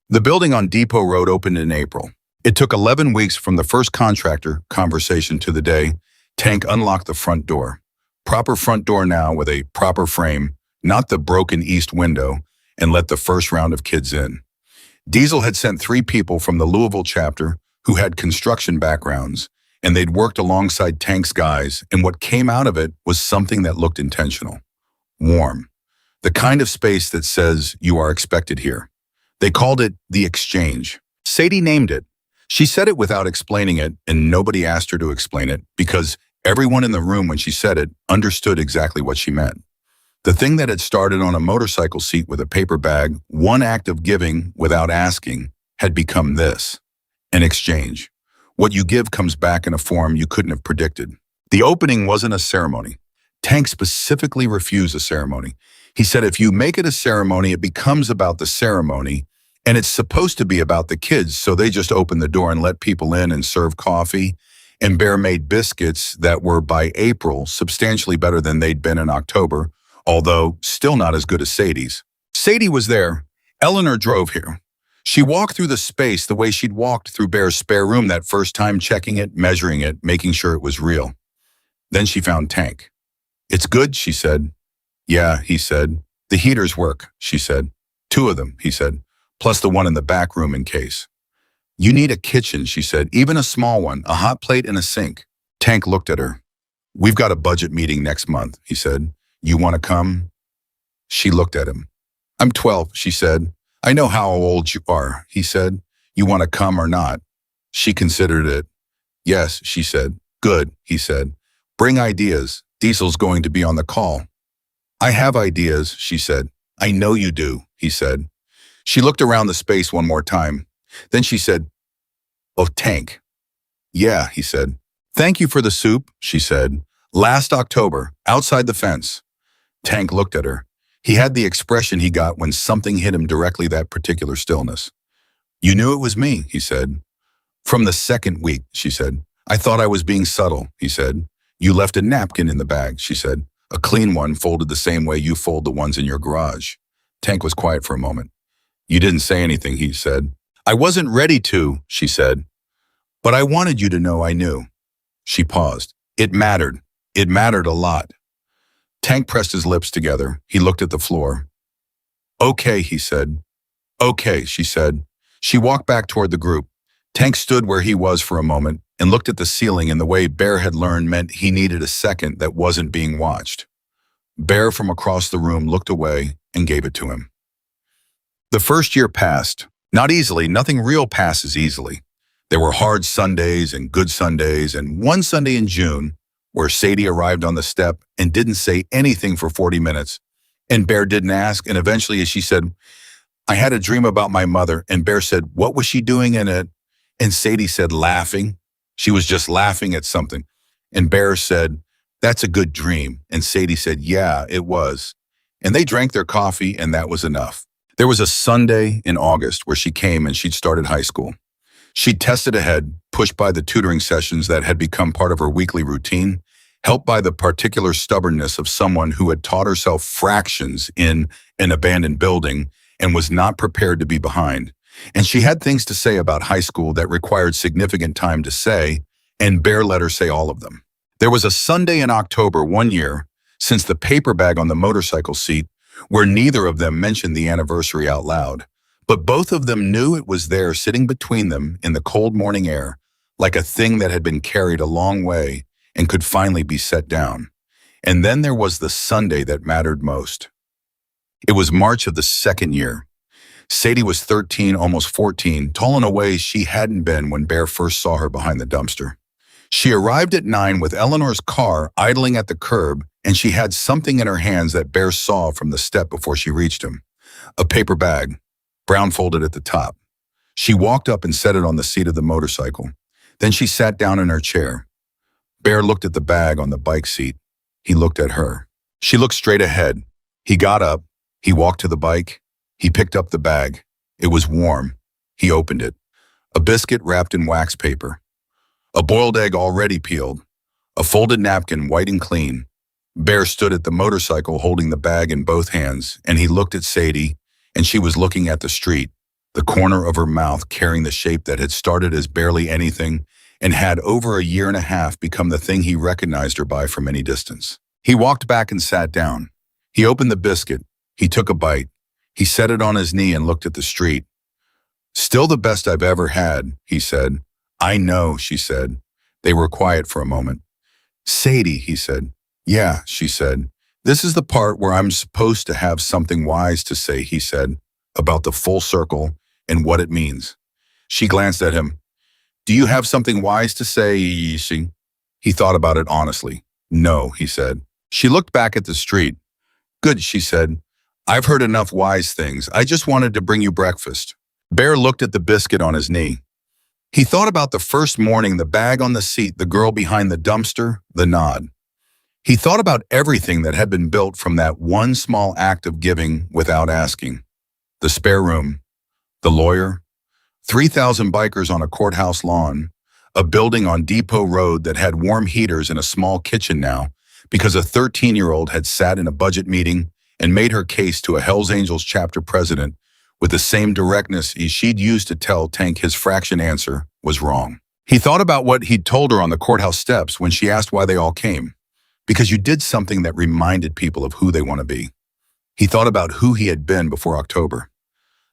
The building on Depot Road opened in April. It took 11 weeks from the first contractor conversation to the day Tank unlocked the front door. Proper front door now with a proper frame, not the broken east window, and let the first round of kids in. Diesel had sent 3 people from the Louisville chapter who had construction backgrounds, and they'd worked alongside Tank's guys, and what came out of it was something that looked intentional. Warm. The kind of space that says you are expected here. They called it the exchange. Sadie named it. She said it without explaining it, and nobody asked her to explain it because everyone in the room when she said it understood exactly what she meant. The thing that had started on a motorcycle seat with a paper bag, one act of giving without asking, had become this, an exchange. What you give comes back in a form you couldn't have predicted. The opening wasn't a ceremony. Tank specifically refused a ceremony. He said if you make it a ceremony, it becomes about the ceremony, and it's supposed to be about the kids, so they just opened the door and let people in and serve coffee, and Bear made biscuits that were, by April, substantially better than they'd been in October, although still not as good as Sadie's. Sadie was there. Eleanor drove here. She walked through the space the way she'd walked through Bear's spare room that first time, checking it, measuring it, making sure it was real. Then she found Tank. It's good, she said. Yeah, he said. The heaters work, she said. 2 of them, he said, plus the one in the back room in case. You need a kitchen, she said, even a small one, a hot plate and a sink. Tank looked at her. We've got a budget meeting next month, he said. You want to come? She looked at him. I'm 12, she said. I know how old you are, he said. You want to come or not? She considered it. Yes, she said. Good, he said. Bring ideas. Diesel's going to be on the call. I have ideas, she said. I know you do, he said. She looked around the space one more time. Then she said, Oh, Tank. Yeah, he said. Thank you for the soup, she said. Last October, outside the fence. Tank looked at her. He had the expression he got when something hit him directly, that particular stillness. You knew it was me, he said. From the second week, she said. I thought I was being subtle, he said. You left a napkin in the bag, she said. A clean one folded the same way you fold the ones in your garage. Tank was quiet for a moment. You didn't say anything, he said. I wasn't ready to, she said. But I wanted you to know I knew. She paused. It mattered. It mattered a lot. Tank pressed his lips together. He looked at the floor. Okay, he said. Okay, she said. She walked back toward the group. Tank stood where he was for a moment and looked at the ceiling in the way Bear had learned meant he needed a second that wasn't being watched. Bear from across the room looked away and gave it to him. The first year passed. Not easily. Nothing real passes easily. There were hard Sundays and good Sundays, and one Sunday in June, where Sadie arrived on the step and didn't say anything for 40 minutes, and Bear didn't ask, and eventually, as she said, I had a dream about my mother, and Bear said, what was she doing in it? And Sadie said, laughing. She was just laughing at something. And Bear said, that's a good dream. And Sadie said, yeah, it was. And they drank their coffee, and that was enough. There was a Sunday in August where she came and she'd started high school. She'd tested ahead, pushed by the tutoring sessions that had become part of her weekly routine, helped by the particular stubbornness of someone who had taught herself fractions in an abandoned building and was not prepared to be behind. And she had things to say about high school that required significant time to say, and Bear let her say all of them. There was a Sunday in October one year, since the paper bag on the motorcycle seat, where neither of them mentioned the anniversary out loud, but both of them knew it was there sitting between them in the cold morning air, like a thing that had been carried a long way and could finally be set down. And then there was the Sunday that mattered most. It was March of the second year. Sadie was 13, almost 14, tall in a way she hadn't been when Bear first saw her behind the dumpster. She arrived at 9 with Eleanor's car idling at the curb, and she had something in her hands that Bear saw from the step before she reached him. A paper bag, brown folded at the top. She walked up and set it on the seat of the motorcycle. Then she sat down in her chair. Bear looked at the bag on the bike seat. He looked at her. She looked straight ahead. He got up. He walked to the bike. He picked up the bag. It was warm. He opened it. A biscuit wrapped in wax paper. A boiled egg already peeled. A folded napkin white and clean. Bear stood at the motorcycle holding the bag in both hands, and he looked at Sadie, and she was looking at the street, the corner of her mouth carrying the shape that had started as barely anything and had over a year and a half become the thing he recognized her by from any distance. He walked back and sat down. He opened the biscuit. He took a bite. He set it on his knee and looked at the street. Still the best I've ever had, he said. I know, she said. They were quiet for a moment. Sadie, he said. Yeah, she said. This is the part where I'm supposed to have something wise to say, he said, about the full circle and what it means. She glanced at him. Do you have something wise to say, she? He thought about it honestly. No, he said. She looked back at the street. Good, she said. I've heard enough wise things. I just wanted to bring you breakfast. Bear looked at the biscuit on his knee. He thought about the first morning, the bag on the seat, the girl behind the dumpster, the nod. He thought about everything that had been built from that one small act of giving without asking. The spare room, the lawyer, 3,000 bikers on a courthouse lawn, a building on Depot Road that had warm heaters and a small kitchen now because a 13-year-old had sat in a budget meeting and made her case to a Hells Angels chapter president with the same directness she'd used to tell Tank his fraction answer was wrong. He thought about what he'd told her on the courthouse steps when she asked why they all came. Because you did something that reminded people of who they want to be. He thought about who he had been before October.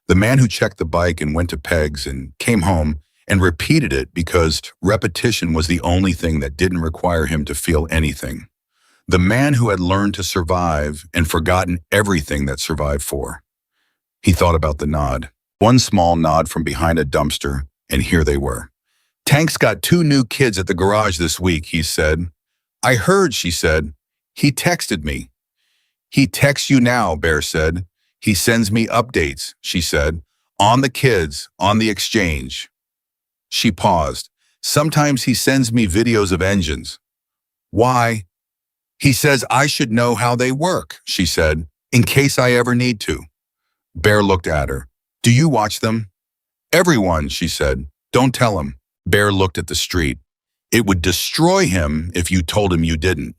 The man who checked the bike and went to pegs and came home and repeated it because repetition was the only thing that didn't require him to feel anything. The man who had learned to survive and forgotten everything that survived for. He thought about the nod. One small nod from behind a dumpster, and here they were. Tank's got 2 new kids at the garage this week, he said. I heard, she said. He texted me. He texts you now, Bear said. He sends me updates, she said. On the kids, on the exchange. She paused. Sometimes he sends me videos of engines. Why? He says I should know how they work, she said, in case I ever need to. Bear looked at her. Do you watch them? Everyone, she said. Don't tell him. Bear looked at the street. It would destroy him if you told him you didn't.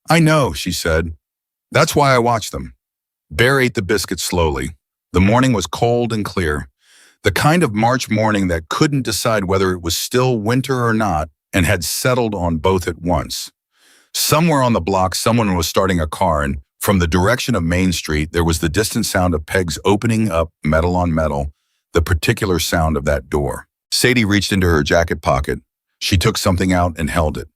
I know, she said. That's why I watch them. Bear ate the biscuit slowly. The morning was cold and clear. The kind of March morning that couldn't decide whether it was still winter or not and had settled on both at once. Somewhere on the block, someone was starting a car, and from the direction of Main Street, there was the distant sound of pegs opening up metal on metal, the particular sound of that door. Sadie reached into her jacket pocket. She took something out and held it.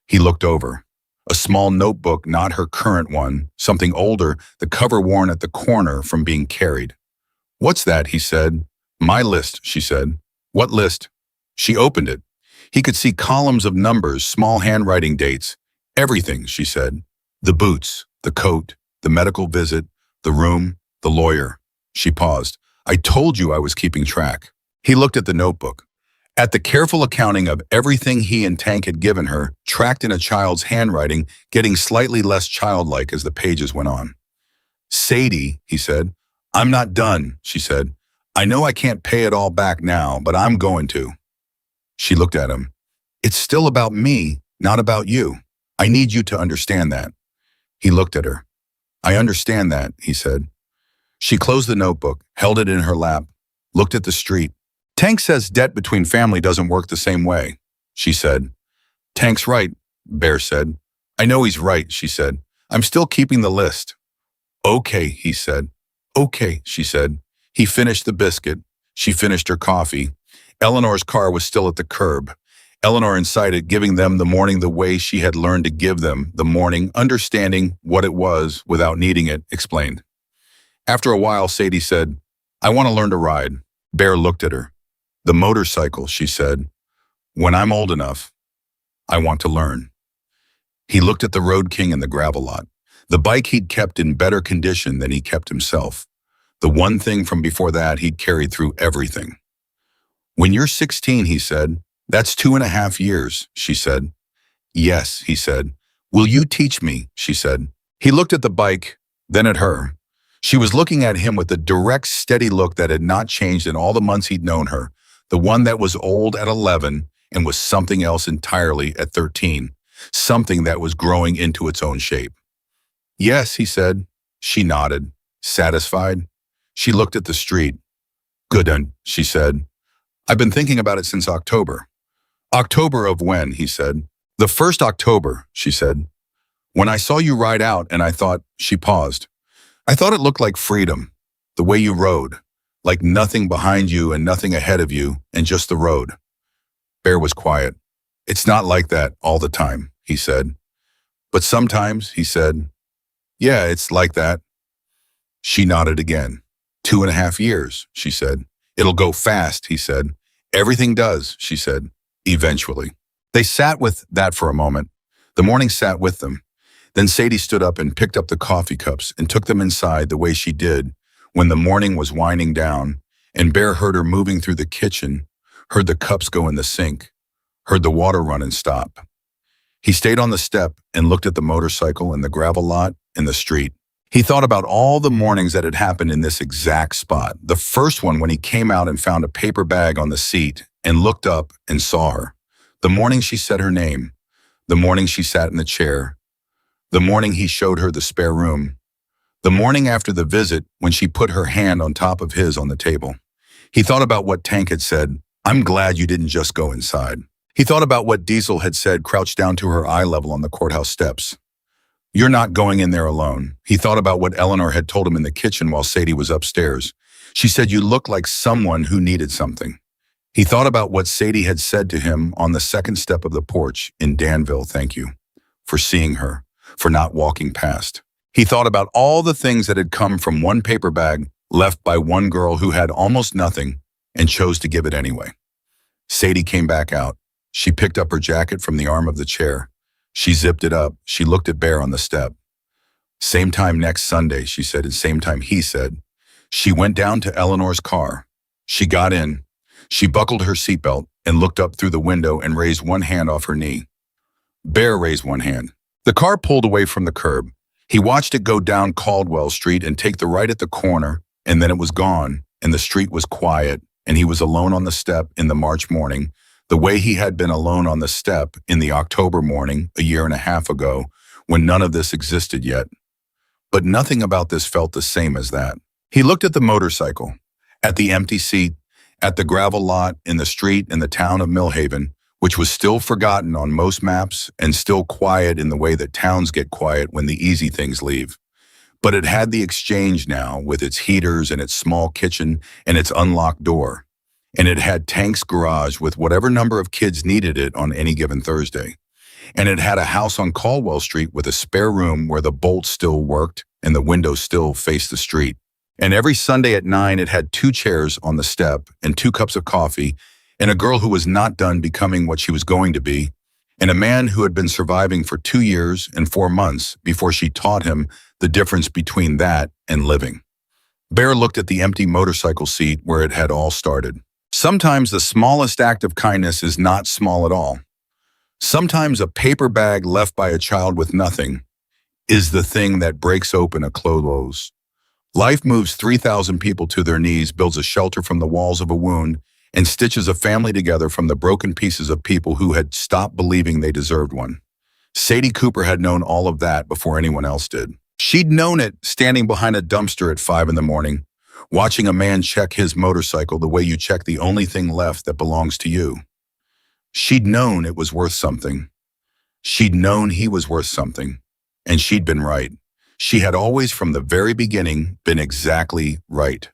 He looked over. A small notebook, not her current one, something older, the cover worn at the corner from being carried. What's that? He said. My list, she said. What list? She opened it. He could see columns of numbers, small handwriting dates. Everything, she said. The boots, the coat, the medical visit, the room, the lawyer. She paused. I told you I was keeping track. He looked at the notebook, at the careful accounting of everything he and Tank had given her, tracked in a child's handwriting, getting slightly less childlike as the pages went on. Sadie, he said. I'm not done, she said. I know I can't pay it all back now, but I'm going to. She looked at him. It's still about me, not about you. I need you to understand that. He looked at her. I understand that, he said. She closed the notebook, held it in her lap, looked at the street. Tank says debt between family doesn't work the same way, she said. Tank's right, Bear said. I know he's right, she said. I'm still keeping the list. Okay, he said. Okay, she said. He finished the biscuit. She finished her coffee. Eleanor's car was still at the curb. Eleanor inside it, giving them the morning the way she had learned to give them the morning, understanding what it was without needing it, explained. After a while, Sadie said, I want to learn to ride. Bear looked at her. The motorcycle, she said. When I'm old enough, I want to learn. He looked at the Road King in the gravel lot, the bike he'd kept in better condition than he kept himself. The one thing from before that he'd carried through everything. When you're 16, he said, that's 2.5 years, she said. Yes, he said. Will you teach me, she said. He looked at the bike, then at her. She was looking at him with the direct, steady look that had not changed in all the months he'd known her, the one that was old at 11 and was something else entirely at 13, something that was growing into its own shape. Yes, he said. She nodded, satisfied. She looked at the street. Good, she said. I've been thinking about it since October. October of when, he said. The first October, she said. When I saw you ride out and I thought, she paused. I thought it looked like freedom, the way you rode, like nothing behind you and nothing ahead of you and just the road. Bear was quiet. It's not like that all the time, he said. But sometimes, he said. Yeah, it's like that. She nodded again. 2.5 years, she said. It'll go fast, he said. Everything does, she said. Eventually. They sat with that for a moment. The morning sat with them. Then Sadie stood up and picked up the coffee cups and took them inside the way she did when the morning was winding down, and Bear heard her moving through the kitchen, heard the cups go in the sink, heard the water run and stop. He stayed on the step and looked at the motorcycle and the gravel lot and the street. He thought about all the mornings that had happened in this exact spot. The first one when he came out and found a paper bag on the seat and looked up and saw her. The morning she said her name. The morning she sat in the chair. The morning he showed her the spare room. The morning after the visit when she put her hand on top of his on the table. He thought about what Tank had said. I'm glad you didn't just go inside. He thought about what Diesel had said crouched down to her eye level on the courthouse steps. You're not going in there alone. He thought about what Eleanor had told him in the kitchen while Sadie was upstairs. She said you look like someone who needed something. He thought about what Sadie had said to him on the second step of the porch in Danville, thank you, for seeing her, for not walking past. He thought about all the things that had come from one paper bag left by one girl who had almost nothing and chose to give it anyway. Sadie came back out. She picked up her jacket from the arm of the chair. She zipped it up. She looked at Bear on the step. Same time next Sunday, she said, and same time he said. She went down to Eleanor's car. She got in. She buckled her seatbelt and looked up through the window and raised one hand off her knee. Bear raised one hand. The car pulled away from the curb. He watched it go down Caldwell Street and take the right at the corner, and then it was gone, and the street was quiet, and he was alone on the step in the March morning, the way he had been alone on the step in the October morning 1.5 years ago, when none of this existed yet. But nothing about this felt the same as that. He looked at the motorcycle, at the empty seat, at the gravel lot in the street in the town of Millhaven, which was still forgotten on most maps and still quiet in the way that towns get quiet when the easy things leave. But it had the exchange now with its heaters and its small kitchen and its unlocked door. And it had Tank's garage with whatever number of kids needed it on any given Thursday. And it had a house on Caldwell Street with a spare room where the bolt still worked and the window still faced the street. And every Sunday at 9, it had 2 chairs on the step and 2 cups of coffee and a girl who was not done becoming what she was going to be, and a man who had been surviving for 2 years and 4 months before she taught him the difference between that and living. Bear looked at the empty motorcycle seat where it had all started. Sometimes the smallest act of kindness is not small at all. Sometimes a paper bag left by a child with nothing is the thing that breaks open a close. Life moves 3,000 people to their knees, builds a shelter from the walls of a wound, and stitches a family together from the broken pieces of people who had stopped believing they deserved one. Sadie Cooper had known all of that before anyone else did. She'd known it standing behind a dumpster at 5 in the morning, watching a man check his motorcycle the way you check the only thing left that belongs to you. She'd known it was worth something. She'd known he was worth something. And she'd been right. She had always, from the very beginning, been exactly right.